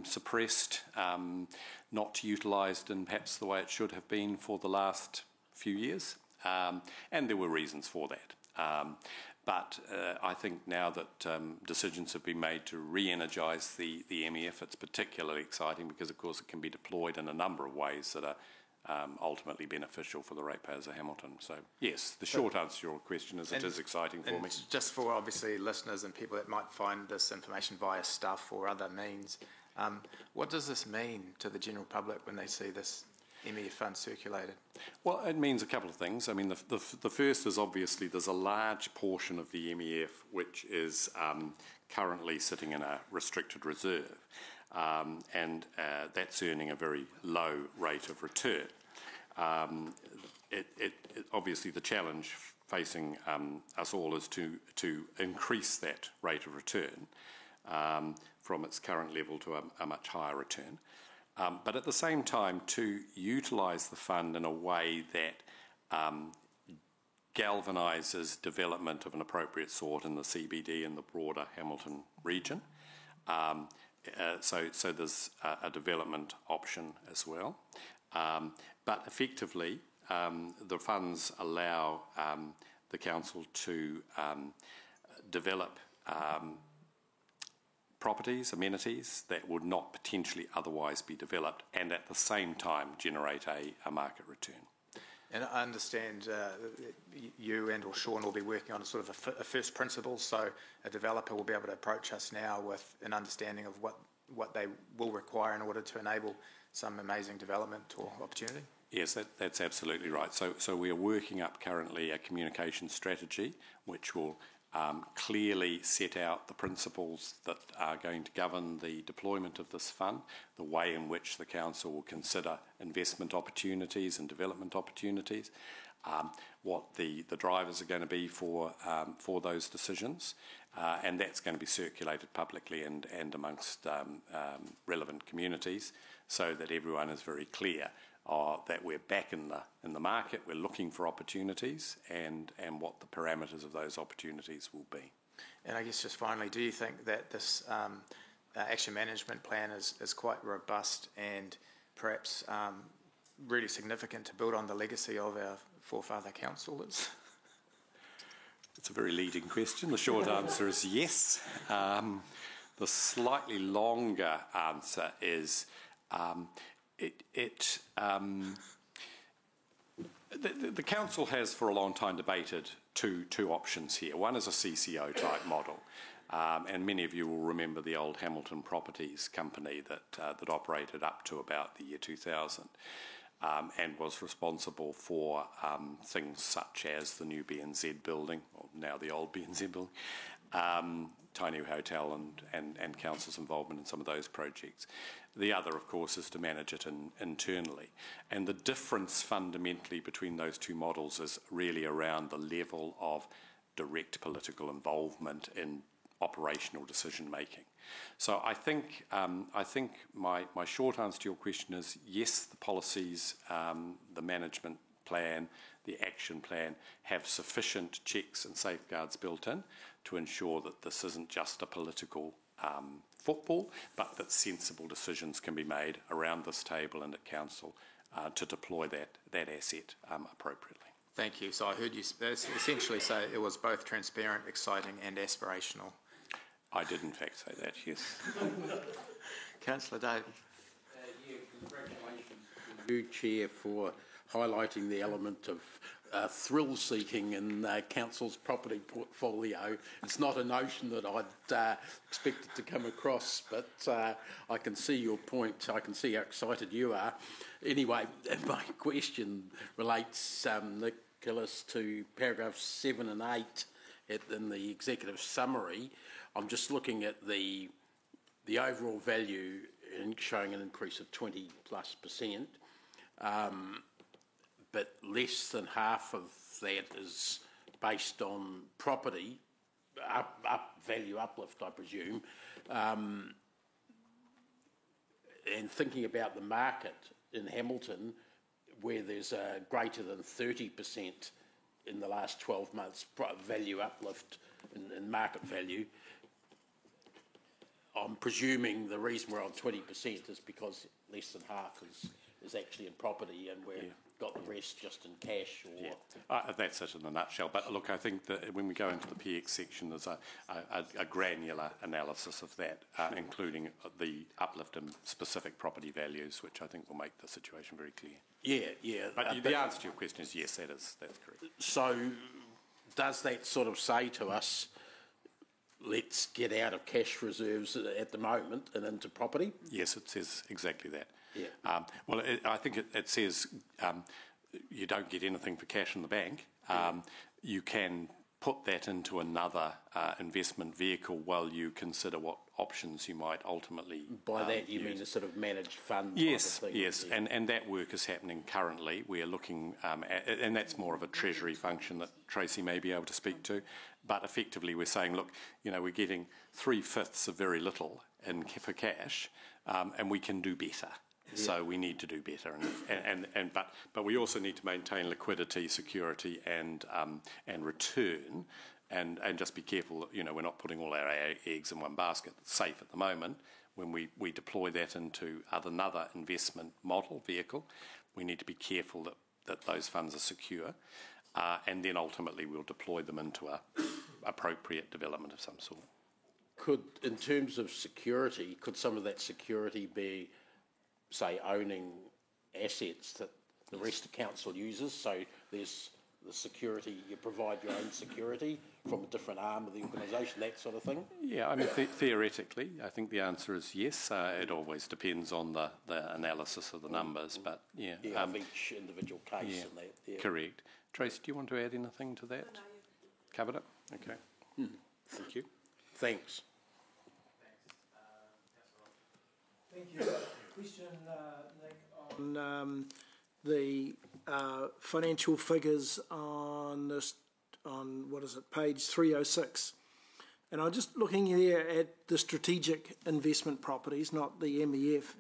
[SPEAKER 21] suppressed, not utilised in perhaps the way it should have been for the last few years. And there were reasons for that. But I think now that decisions have been made to re-energise the MEF, it's particularly exciting because, of course, it can be deployed in a number of ways that are ultimately beneficial for the ratepayers of Hamilton. So, yes, the short answer to your question is it is exciting for me.
[SPEAKER 1] Just for, obviously, listeners and people that might find this information via stuff or other means, what does this mean to the general public when they see this MEF fund circulated?
[SPEAKER 21] Well, it means a couple of things. I mean, the first is obviously there's a large portion of the MEF which is currently sitting in a restricted reserve, and that's earning a very low rate of return. Obviously, the challenge facing us all is to increase that rate of return from its current level to a much higher return. But at the same time, to utilise the fund in a way that galvanises development of an appropriate sort in the CBD and the broader Hamilton region. So there's a development option as well. But effectively, the funds allow the council to develop properties, amenities that would not potentially otherwise be developed, and at the same time generate a market return.
[SPEAKER 1] And I understand you and or Sean will be working on a sort of a first principles, so a developer will be able to approach us now with an understanding of what they will require in order to enable some amazing development or opportunity.
[SPEAKER 21] Yes, that's absolutely right. So we are working up currently a communication strategy which will clearly set out the principles that are going to govern the deployment of this fund, the way in which the council will consider investment opportunities and development opportunities, what the drivers are going to be for those decisions, and that's going to be circulated publicly and amongst relevant communities so that everyone is very clear that we're back in the market, we're looking for opportunities, and what the parameters of those opportunities will be.
[SPEAKER 1] And I guess just finally, do you think that this action management plan is quite robust and perhaps really significant to build on the legacy of our forefather councillors?
[SPEAKER 21] It's a very leading question. The short answer is yes. The slightly longer answer is the council has for a long time debated two options here. One is a CCO type model, and many of you will remember the old Hamilton Properties company that operated up to about the year 2000 and was responsible for things such as the new BNZ building, or now the old BNZ building, Tiny Hotel and council's involvement in some of those projects. The other, of course, is to manage it internally. And the difference fundamentally between those two models is really around the level of direct political involvement in operational decision making. So I think my short answer to your question is yes, the policies, the management plan, the action plan have sufficient checks and safeguards built in to ensure that this isn't just a political football, but that sensible decisions can be made around this table and at council to deploy that asset appropriately.
[SPEAKER 1] Thank you. So I heard you essentially say it was both transparent, exciting and aspirational.
[SPEAKER 21] I did in fact say that, yes.
[SPEAKER 1] Councillor Dave.
[SPEAKER 5] Congratulations to you, Chair, for highlighting the element of thrill-seeking in Council's property portfolio. It's not a notion that I'd expected to come across, but I can see your point. I can see how excited you are. Anyway, my question relates, Nicholas, to paragraphs 7 and 8 in the executive summary. I'm just looking at the overall value and showing an increase of 20+%. But less than half of that is based on property value uplift, I presume. And thinking about the market in Hamilton, where there's a greater than 30% in the last 12 months value uplift in market value, I'm presuming the reason we're on 20% is because less than half is actually in property, and we've got the rest just in cash. Or
[SPEAKER 21] that's it in a nutshell. But look, I think that when we go into the PX section, there's a granular analysis of that, including the uplift in specific property values, which I think will make the situation very clear.
[SPEAKER 5] Yeah.
[SPEAKER 21] But the answer to your question is yes, that's correct.
[SPEAKER 5] So does that sort of say to us, let's get out of cash reserves at the moment and into property?
[SPEAKER 21] Yes, it says exactly that.
[SPEAKER 5] Yeah.
[SPEAKER 21] I think it says you don't get anything for cash in the bank. You can put that into another investment vehicle while you consider what options you might ultimately
[SPEAKER 5] By that you mean a sort of managed fund
[SPEAKER 21] yes,
[SPEAKER 5] type of thing?
[SPEAKER 21] Yes, and that work is happening currently. We are looking at, and that's more of a treasury function that Tracy may be able to speak to, but effectively we're saying, look, we're getting 3/5 of very little for cash, and we can do better. Yeah. So we need to do better, but we also need to maintain liquidity, security, and return, and just be careful that we're not putting all our eggs in one basket. It's safe at the moment. When we deploy that into another investment model vehicle, we need to be careful that those funds are secure, and then ultimately we'll deploy them into a appropriate development of some sort.
[SPEAKER 5] Could, in terms of security, could some of that security be, say, owning assets that the rest of council uses? So there's the security, you provide your own security from a different arm of the organisation, that sort of thing?
[SPEAKER 21] Yeah, I mean, theoretically, I think the answer is yes. It always depends on the analysis of the numbers, but
[SPEAKER 5] of each individual case. And that, yeah.
[SPEAKER 21] Correct. Tracy, do you want to add anything to that? Covered it? Okay.
[SPEAKER 5] Thank you. Thanks.
[SPEAKER 11] Thank you. Question, Nick, on the financial figures on what is it, page 306. And I'm just looking here at the strategic investment properties, not the MEF,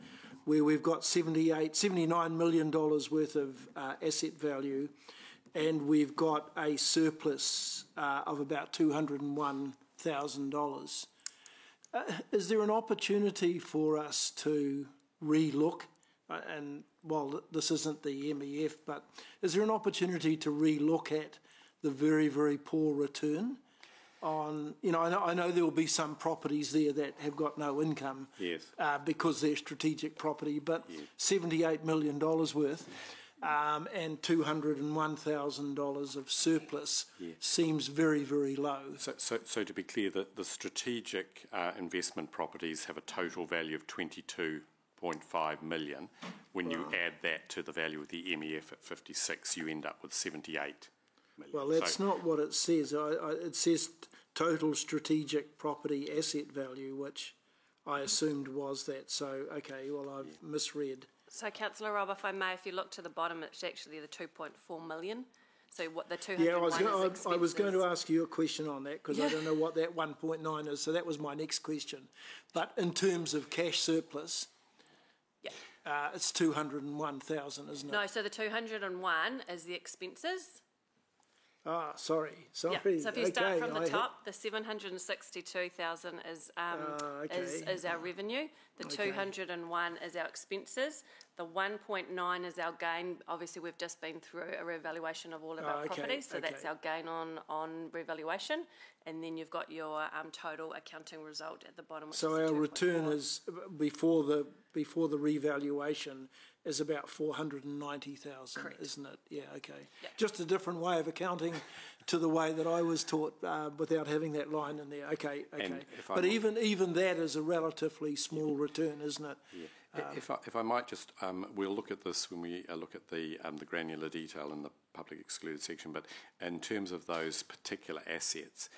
[SPEAKER 11] where we've got $79 million worth of asset value, and we've got a surplus of about $201,000. Is there an opportunity for us to relook, and while this isn't the MEF, but is there an opportunity to relook at the very, very poor return on, I know there will be some properties there that have got no income because they're strategic property, but $78 million worth and $201,000 of surplus seems very, very low.
[SPEAKER 21] So to be clear, the strategic investment properties have a total value of $22.5 million. When you add that to the value of the MEF at 56, you end up with $78 million.
[SPEAKER 11] Well, that's not what it says. It says total strategic property asset value, which I assumed was that. So, okay, well, I've misread.
[SPEAKER 10] So, Councillor Rob, if I may, if you look to the bottom, it's actually the 2.4 million. So what the 201 is expenses.
[SPEAKER 11] I was going to ask you a question on that because I don't know what that 1.9 is. So that was my next question. But in terms of cash surplus, it's 201,000, isn't it?
[SPEAKER 10] No, so the 201 is the expenses.
[SPEAKER 11] Ah, sorry.
[SPEAKER 10] Yeah. So if you start from the top, the 762,000 is our revenue. The 201 is our expenses. The 1.9 is our gain. Obviously, we've just been through a revaluation of all of our properties, so that's our gain on revaluation. And then you've got your total accounting result at the bottom. Which
[SPEAKER 11] so
[SPEAKER 10] is
[SPEAKER 11] our return is before the revaluation is about 490,000, isn't it? Yeah, okay. Yeah. Just a different way of accounting to the way that I was taught without having that line in there. Okay. But even that is a relatively small return, isn't it?
[SPEAKER 21] Yeah. If I might just, we'll look at this when we look at the granular detail in the public excluded section, but in terms of those particular assets,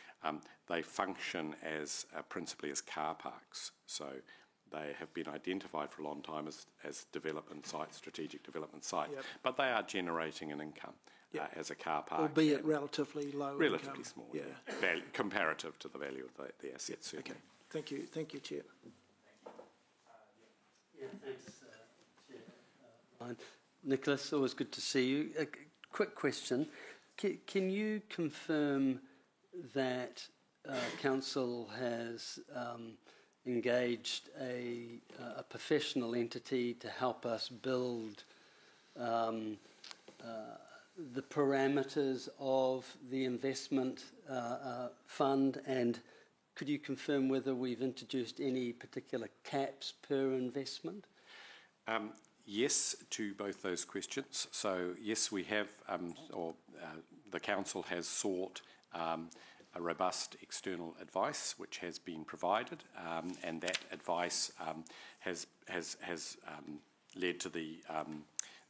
[SPEAKER 21] they function as principally as car parks. So they have been identified for a long time as development sites, strategic development sites, but they are generating an income. as a car park.
[SPEAKER 11] Albeit relatively low
[SPEAKER 21] relatively
[SPEAKER 11] income.
[SPEAKER 21] Small, comparative to the value of the asset, certainly.
[SPEAKER 11] Okay. Thank you, Chair.
[SPEAKER 4] Thanks, Chair. Nicholas, always good to see you. A quick question. Can you confirm that Council has engaged a professional entity to help us build the parameters of the investment fund, and could you confirm whether we've introduced any particular caps per investment?
[SPEAKER 21] Yes to both those questions. So yes, we have, the Council has sought a robust external advice which has been provided, and that advice has led to the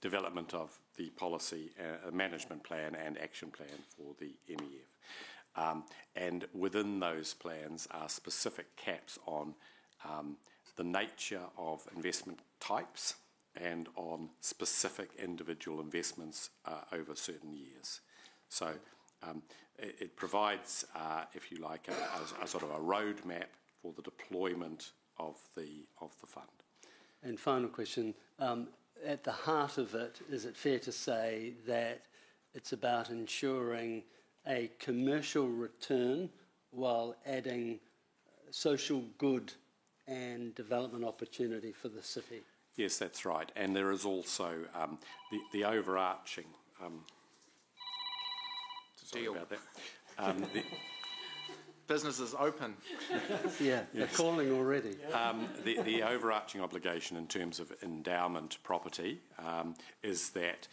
[SPEAKER 21] development of the policy management plan and action plan for the MEF. And within those plans are specific caps on the nature of investment types and on specific individual investments over certain years. So it provides, if you like, a sort of a roadmap for the deployment of the fund.
[SPEAKER 4] And final question, at the heart of it, is it fair to say that it's about ensuring a commercial return while adding social good and development opportunity for the city?
[SPEAKER 21] Yes, that's right. And there is also the overarching... sorry about that.
[SPEAKER 1] Business is open.
[SPEAKER 4] They're calling already.
[SPEAKER 21] The overarching obligation in terms of endowment property is that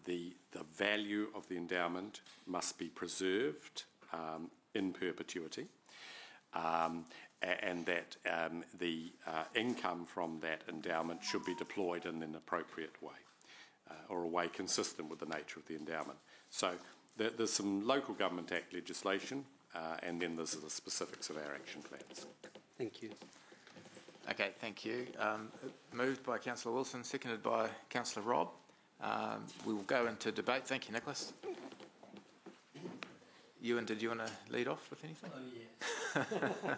[SPEAKER 21] the value of the endowment must be preserved in perpetuity, and that the income from that endowment should be deployed in an appropriate way, or a way consistent with the nature of the endowment. So there's some Local Government Act legislation, and then there's the specifics of our action plans.
[SPEAKER 4] Thank you.
[SPEAKER 1] Okay, thank you. Moved by Councillor Wilson, seconded by Councillor Robb. We will go into debate. Thank you, Nicholas. Ewan, did you want to lead off with anything?
[SPEAKER 4] Oh, yeah.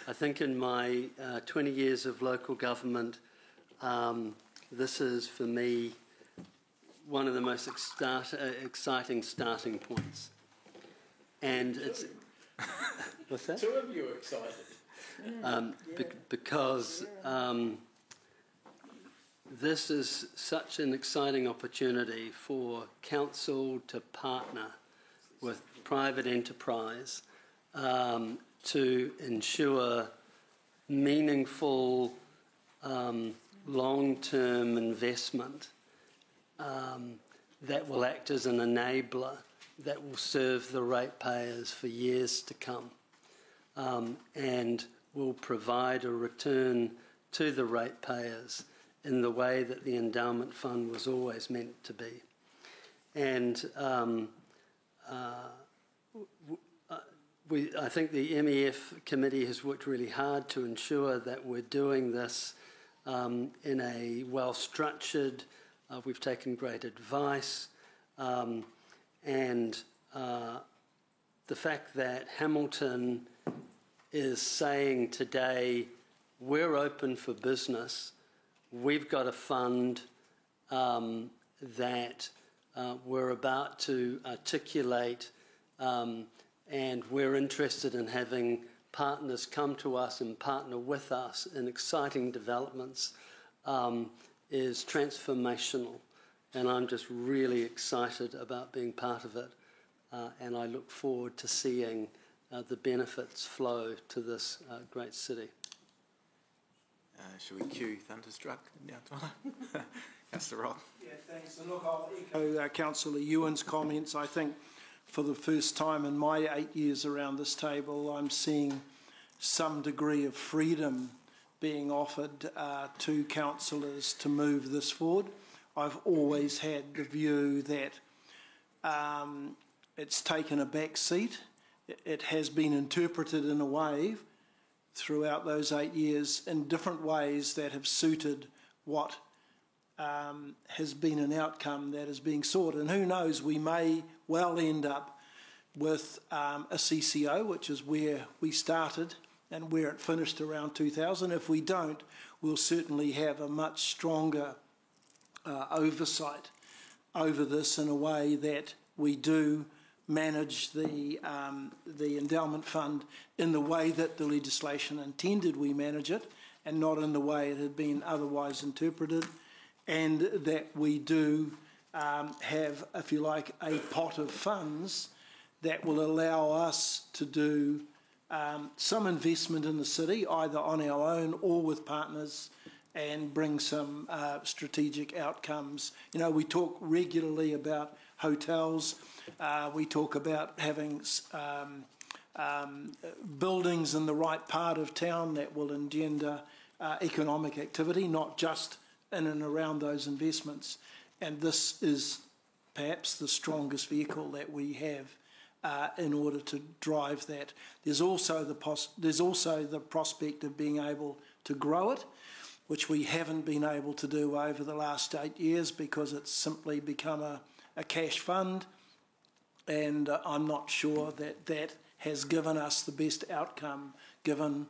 [SPEAKER 4] I think in my 20 years of local government, this is, for me, one of the most exciting starting points. And it's... What's that?
[SPEAKER 5] Two of you are excited.
[SPEAKER 4] Because this is such an exciting opportunity for council to partner with private enterprise to ensure meaningful long-term investment that will act as an enabler that will serve the ratepayers for years to come, and will provide a return to the ratepayers in the way that the endowment fund was always meant to be. And I think the MEF committee has worked really hard to ensure that we're doing this in a well-structured, we've taken great advice, and the fact that Hamilton is saying today, we're open for business, we've got a fund that we're about to articulate, and we're interested in having partners come to us and partner with us in exciting developments, is transformational. And I'm just really excited about being part of it, and I look forward to seeing the benefits flow to this great city.
[SPEAKER 1] Shall we cue Thunderstruck now, Twana? Councillor Robb.
[SPEAKER 11] Yeah, thanks. And look, I'll echo Councillor Ewan's comments. I think for the first time in my 8 years around this table, I'm seeing some degree of freedom being offered to councillors to move this forward. I've always had the view that it's taken a back seat. It has been interpreted in a way throughout those 8 years in different ways that have suited what has been an outcome that is being sought. And who knows, we may well end up with a CCO, which is where we started and where it finished around 2000. If we don't, we'll certainly have a much stronger oversight over this in a way that we do manage the endowment fund in the way that the legislation intended we manage it, and not in the way it had been otherwise interpreted, and that we do have, if you like, a pot of funds that will allow us to do some investment in the city, either on our own or with partners, and bring some strategic outcomes. You know, we talk regularly about hotels. We talk about having buildings in the right part of town that will engender economic activity, not just in and around those investments. And this is perhaps the strongest vehicle that we have in order to drive that. There's also the prospect of being able to grow it, which we haven't been able to do over the last 8 years because it's simply become a cash fund, and I'm not sure that that has given us the best outcome given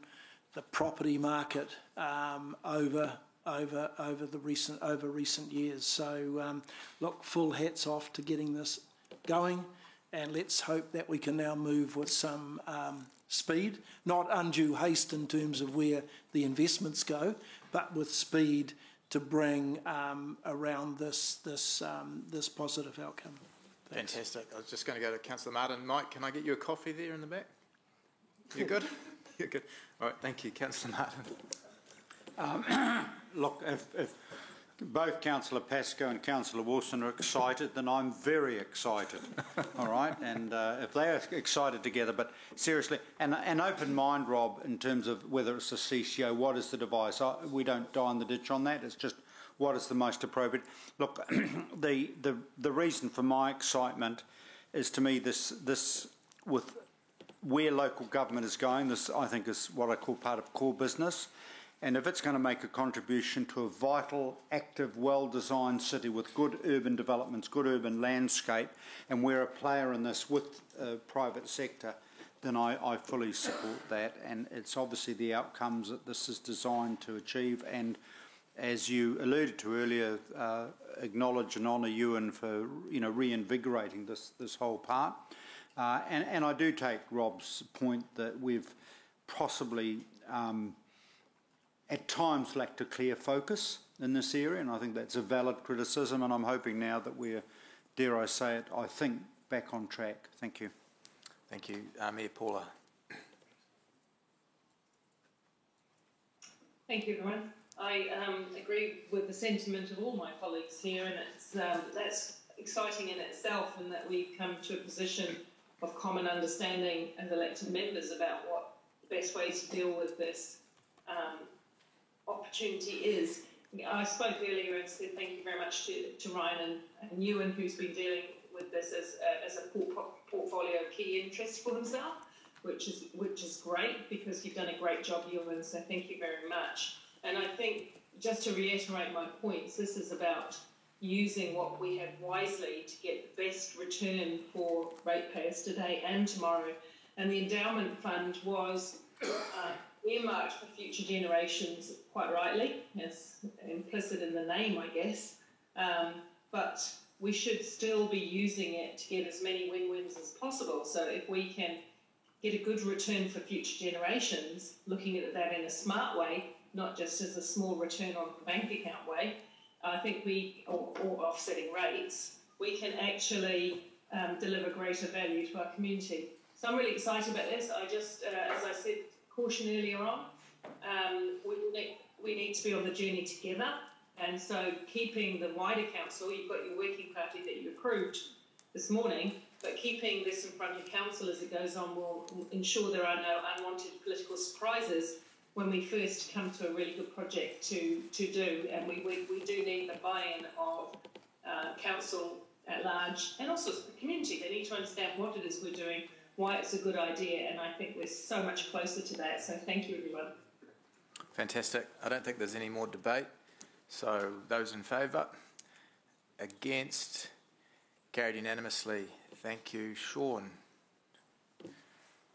[SPEAKER 11] the property market over recent years. So look, full hats off to getting this going, and let's hope that we can now move with some speed, not undue haste in terms of where the investments go, but with speed to bring around this positive outcome. Thanks.
[SPEAKER 1] Fantastic. I was just going to go to Councillor Martin. Mike, can I get you a coffee there in the back? You good? You're good. All right, thank you. Councillor Martin.
[SPEAKER 9] Look, if both Councillor Pascoe and Councillor Wilson are excited, then I'm very excited. All right, and if they are excited together, but seriously, an open mind, Rob, in terms of whether it's a CCO, what is the device? We don't die in the ditch on that. It's just what is the most appropriate. Look, the reason for my excitement is, to me, this with where local government is going. This, I think, is what I call part of core business. And if it's going to make a contribution to a vital, active, well-designed city with good urban developments, good urban landscape, and we're a player in this with private sector, then I fully support that. And it's obviously the outcomes that this is designed to achieve. And as you alluded to earlier, acknowledge and honour Ewan for reinvigorating this whole part. And I do take Rob's point that we've possibly at times lacked a clear focus in this area, and I think that's a valid criticism, and I'm hoping now that we're, dare I say it, I think, back on track. Thank you.
[SPEAKER 1] Thank you. Mayor Paula.
[SPEAKER 2] Thank you, everyone. I agree with the sentiment of all my colleagues here, and that's exciting in itself, in that we've come to a position of common understanding as elected members about what the best way to deal with this opportunity is. I spoke earlier and said thank you very much to Ryan and Ewan, who's been dealing with this as a portfolio key interest for himself, which is great, because you've done a great job, Ewan, so thank you very much. And I think, just to reiterate my points, this is about using what we have wisely to get the best return for ratepayers today and tomorrow. And the endowment fund was earmarked for future generations, quite rightly. It's implicit in the name, I guess. But we should still be using it to get as many win-wins as possible. So if we can get a good return for future generations, looking at that in a smart way, not just as a small return on the bank account way, I think or offsetting rates, we can actually deliver greater value to our community. So I'm really excited about this. I just, as I said, caution earlier on, we need to be on the journey together. And so keeping the wider council, you've got your working party that you approved this morning, but keeping this in front of council as it goes on will ensure there are no unwanted political surprises when we first come to a really good project to do. And we do need the buy-in of council at large, and also the community. They need to understand what it is we're doing, why it's a good idea, and I think we're so much closer to that. So thank you, everyone.
[SPEAKER 1] Fantastic. I don't think there's any more debate. So those in favour? Against? Carried unanimously. Thank you. Sean.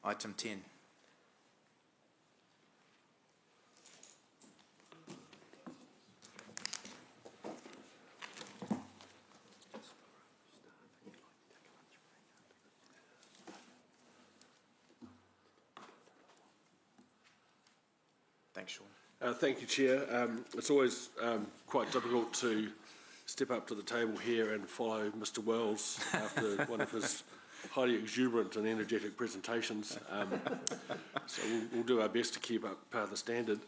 [SPEAKER 1] Item 10. Thanks, Sean.
[SPEAKER 6] Thank you, Chair. It's always quite difficult to step up to the table here and follow Mr. Wells after one of his highly exuberant and energetic presentations. So we'll do our best to keep up the standard.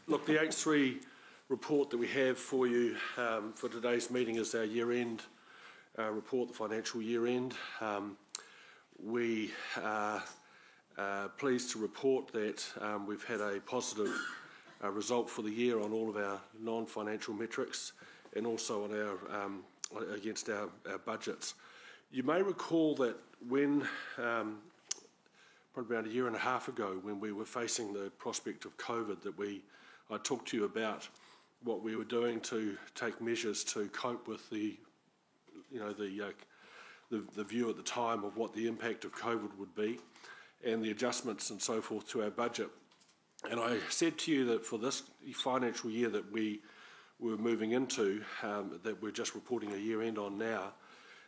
[SPEAKER 6] Look, the H3 report that we have for you for today's meeting is our year-end report, the financial year-end. We are pleased to report that we've had a positive result for the year on all of our non-financial metrics and also on our against our budgets. You may recall that when, probably around a year and a half ago, when we were facing the prospect of COVID, I talked to you about what we were doing to take measures to cope with the view at the time of what the impact of COVID would be and the adjustments and so forth to our budget. And I said to you that for this financial year that we were moving into, that we're just reporting a year end on now,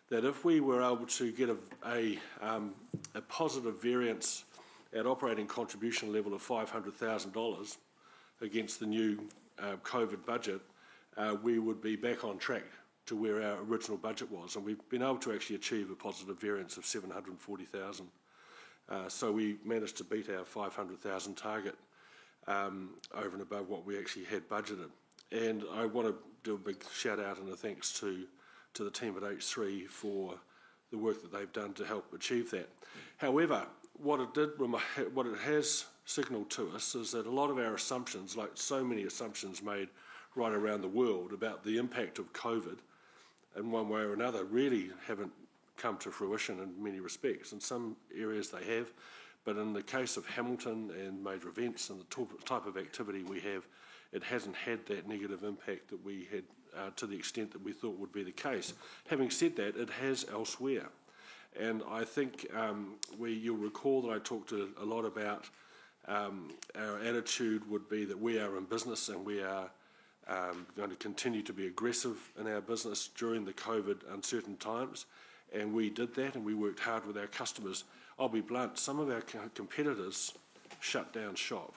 [SPEAKER 6] that if we were able to get a positive variance at operating contribution level of $500,000 against the new COVID budget, we would be back on track to where our original budget was. And we've been able to actually achieve a positive variance of $740,000. So we managed to beat our $500,000 target over and above what we actually had budgeted. And I want to do a big shout out and a thanks to the team at H3 for the work that they've done to help achieve that. However, what it has signalled to us is that a lot of our assumptions, like so many assumptions made right around the world about the impact of COVID in one way or another, really haven't come to fruition in many respects. In some areas they have, but in the case of Hamilton and major events and the type of activity we have, it hasn't had that negative impact that we had to the extent that we thought would be the case. Having said that, it has elsewhere. And I think you'll recall that I talked a lot about our attitude would be that we are in business and we are going to continue to be aggressive in our business during the COVID uncertain times. And we did that and we worked hard with our customers. I'll be blunt, some of our competitors shut down shop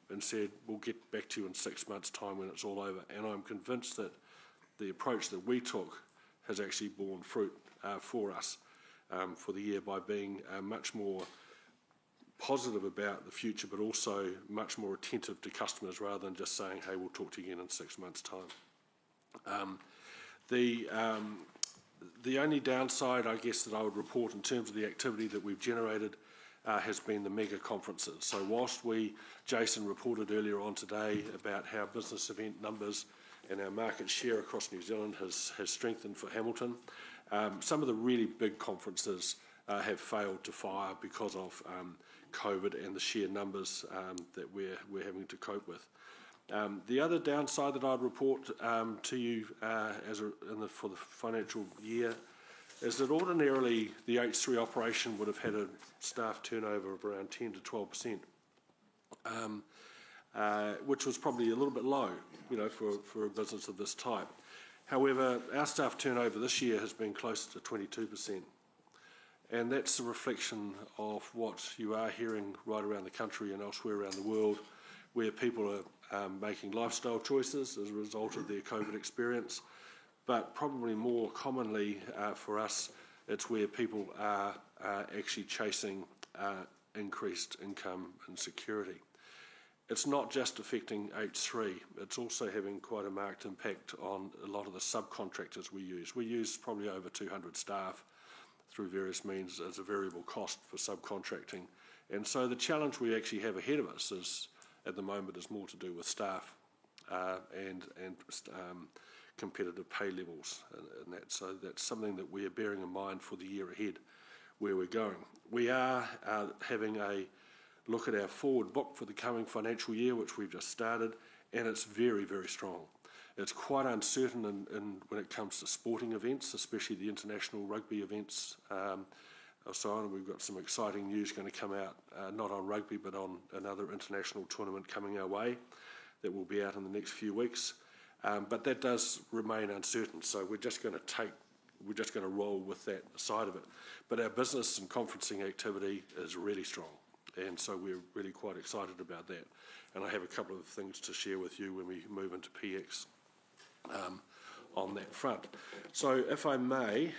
[SPEAKER 6] and said, we'll get back to you in 6 months' time when it's all over. And I'm convinced that the approach that we took has actually borne fruit for us for the year by being much more positive about the future, but also much more attentive to customers rather than just saying, hey, we'll talk to you again in 6 months' time. The only downside, I guess, that I would report in terms of the activity that we've generated has been the mega conferences. So whilst Jason reported earlier on today about how business event numbers and our market share across New Zealand has strengthened for Hamilton, some of the really big conferences have failed to fire because of COVID and the sheer numbers that we're having to cope with. The other downside that I'd report to you for the financial year is that ordinarily the H3 operation would have had a staff turnover of around 10 to 12%, which was probably a little bit low, for a business of this type. However, our staff turnover this year has been closer to 22%. And that's a reflection of what you are hearing right around the country and elsewhere around the world, where people are making lifestyle choices as a result of their COVID experience. But probably more commonly for us, it's where people are actually chasing increased income and security. It's not just affecting H3, it's also having quite a marked impact on a lot of the subcontractors we use. We use probably over 200 staff through various means as a variable cost for subcontracting. And so the challenge we actually have ahead of us is, at the moment, is more to do with staff and competitive pay levels and that. So that's something that we are bearing in mind for the year ahead, where we're going. We are having a look at our forward book for the coming financial year, which we've just started, and it's very, very strong. It's quite uncertain when it comes to sporting events, especially the international rugby events. So on. We've got some exciting news going to come out, not on rugby, but on another international tournament coming our way that will be out in the next few weeks. But that does remain uncertain, so we're just going to roll with that side of it. But our business and conferencing activity is really strong, and so we're really quite excited about that. And I have a couple of things to share with you when we move into PX on that front. So if I may,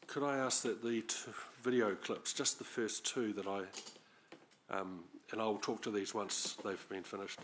[SPEAKER 6] could I ask that the video clips, just the first two that and I'll talk to these once they've been finished.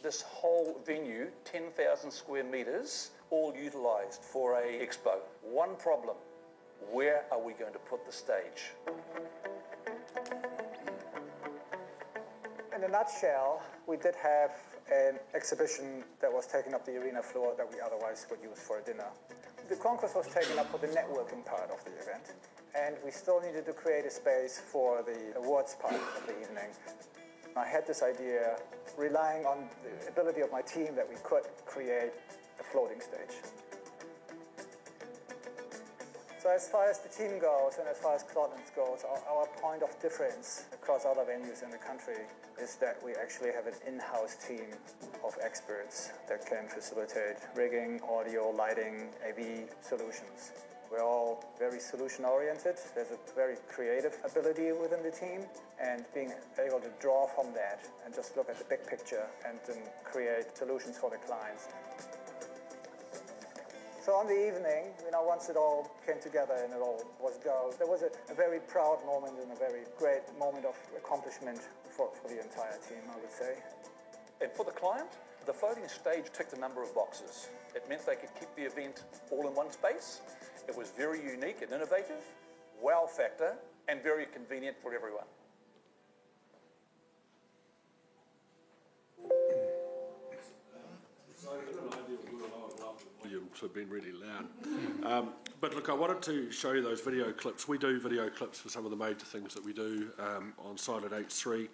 [SPEAKER 7] This whole venue, 10,000 square metres, all utilised for a expo. One problem, where are we going to put the stage?
[SPEAKER 22] In a nutshell, we did have an exhibition that was taking up the arena floor that we otherwise would use for a dinner. The concourse was taken up for the networking part of the event, and we still needed to create a space for the awards part of the evening. I had this idea, relying on the ability of my team, that we could create a floating stage. So as far as the team goes, and as far as Clotlands goes, our point of difference across other venues in the country is that we actually have an in-house team of experts that can facilitate rigging, audio, lighting, AV solutions. We're all very solution-oriented. There's a very creative ability within the team, and being able to draw from that and just look at the big picture and then create solutions for the clients. So on the evening, once it all came together and it all was go, there was a very proud moment and a very great moment of accomplishment for the entire team, I would say.
[SPEAKER 7] And for the client, the floating stage ticked a number of boxes. It meant they could keep the event all in one space. It was very unique and innovative, wow factor, and very convenient for everyone.
[SPEAKER 6] Volumes have been really loud. But look, I wanted to show you those video clips. We do video clips for some of the major things that we do on site at H3.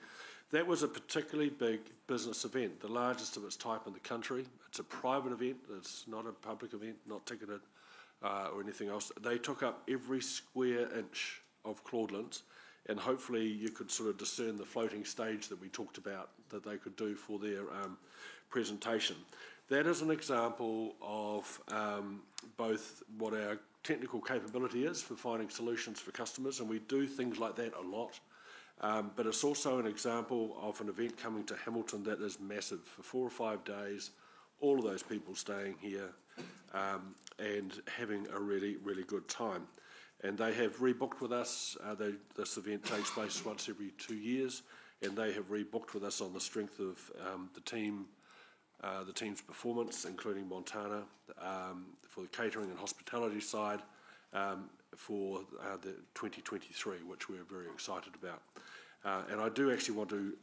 [SPEAKER 6] That was a particularly big business event, the largest of its type in the country. It's a private event. It's not a public event, not ticketed or anything else. They took up every square inch of Claudelands, and hopefully you could sort of discern the floating stage that we talked about that they could do for their presentation. That is an example of both what our technical capability is for finding solutions for customers, and we do things like that a lot. But it's also an example of an event coming to Hamilton that is massive. For 4 or 5 days, all of those people staying here and having a really, really good time. And they have rebooked with us. This event takes place once every 2 years, and they have rebooked with us on the strength of the team's performance, including Montana, for the catering and hospitality side for the 2023, which we're very excited about. And I do actually want to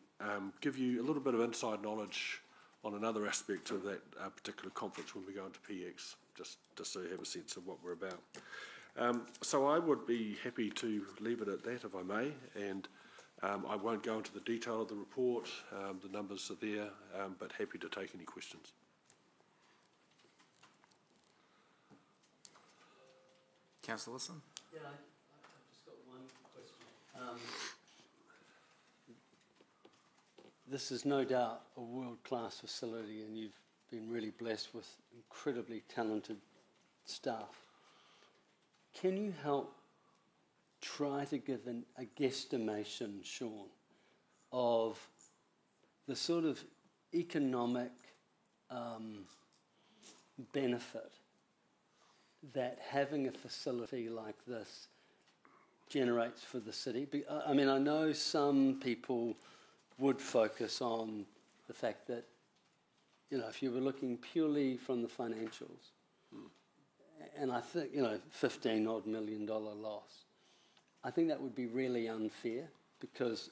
[SPEAKER 6] give you a little bit of inside knowledge on another aspect of that particular conference when we go into PX, just so you have a sense of what we're about. So I would be happy to leave it at that, if I may, and I won't go into the detail of the report. The numbers are there, but happy to take any questions.
[SPEAKER 1] Councillor Wilson?
[SPEAKER 4] Yeah, I've just got one question. This is no doubt a world-class facility, and you've been really blessed with incredibly talented staff. Can you help try to give a guesstimation, Sean, of the sort of economic benefit that having a facility like this generates for the city? I mean, I know some people would focus on the fact that, you know, if you were looking purely from the financials, and I think, you know, $15 million loss, I think that would be really unfair because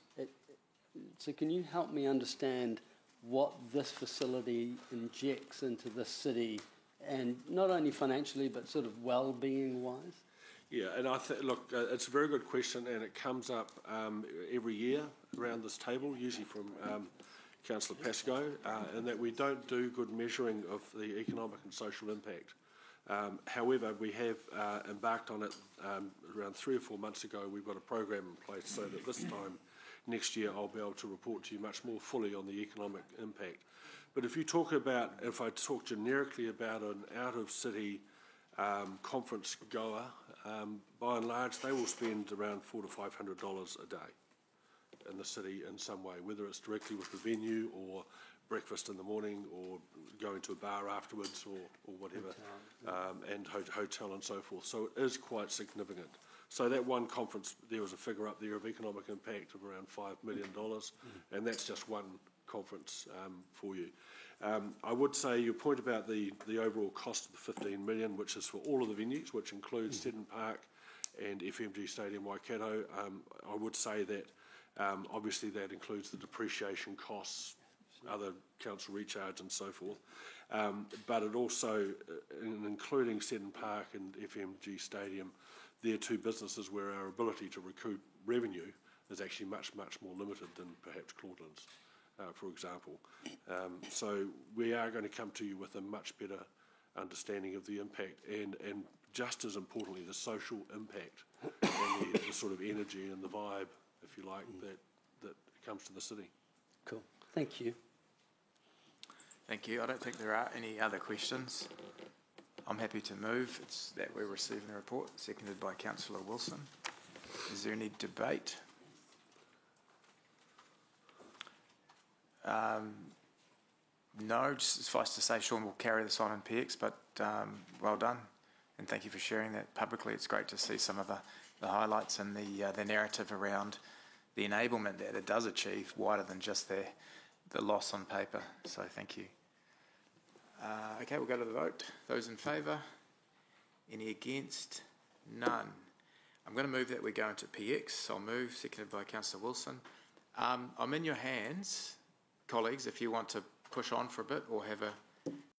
[SPEAKER 4] so can you help me understand what this facility injects into the city, and not only financially but sort of well-being wise?
[SPEAKER 6] Yeah, and I think, look, it's a very good question, and it comes up every year around this table, usually from Councillor Pascoe, and that we don't do good measuring of the economic and social impact. However, we have embarked on it around 3 or 4 months ago. We've got a program in place so that this time next year I'll be able to report to you much more fully on the economic impact. But if I talk generically about an out-of-city conference goer, by and large, they will spend around $400 to $500 a day in the city in some way, whether it's directly with the venue or breakfast in the morning or going to a bar afterwards or whatever, and hotel and so forth. So it is quite significant. So that one conference, there was a figure up there of economic impact of around $5 million, and that's just one conference for you. I would say your point about the overall cost of the $15 million, which is for all of the venues, which includes Seddon Park and FMG Stadium Waikato, I would say that obviously that includes the depreciation costs, other council recharge and so forth, but it also, including Seddon Park and FMG Stadium, they're two businesses where our ability to recoup revenue is actually much, much more limited than perhaps Claudelands, for example. So we are going to come to you with a much better understanding of the impact and just as importantly, the social impact and the sort of energy and the vibe, if you like, that comes to the city.
[SPEAKER 4] Cool. Thank you.
[SPEAKER 1] Thank you. I don't think there are any other questions. I'm happy to move. It's that we're receiving the report, seconded by Councillor Wilson. Is there any debate? No, just suffice to say Sean will carry this on in PX, but well done, and thank you for sharing that publicly. It's great to see some of the highlights and the narrative around the enablement that it does achieve, wider than just the loss on paper. So thank you. Okay, we'll go to the vote. Those in favour? Any against? None. I'm going to move that we go into PX. I'll move, seconded by Councillor Wilson. I'm in your hands, colleagues, if you want to push on for a bit or have a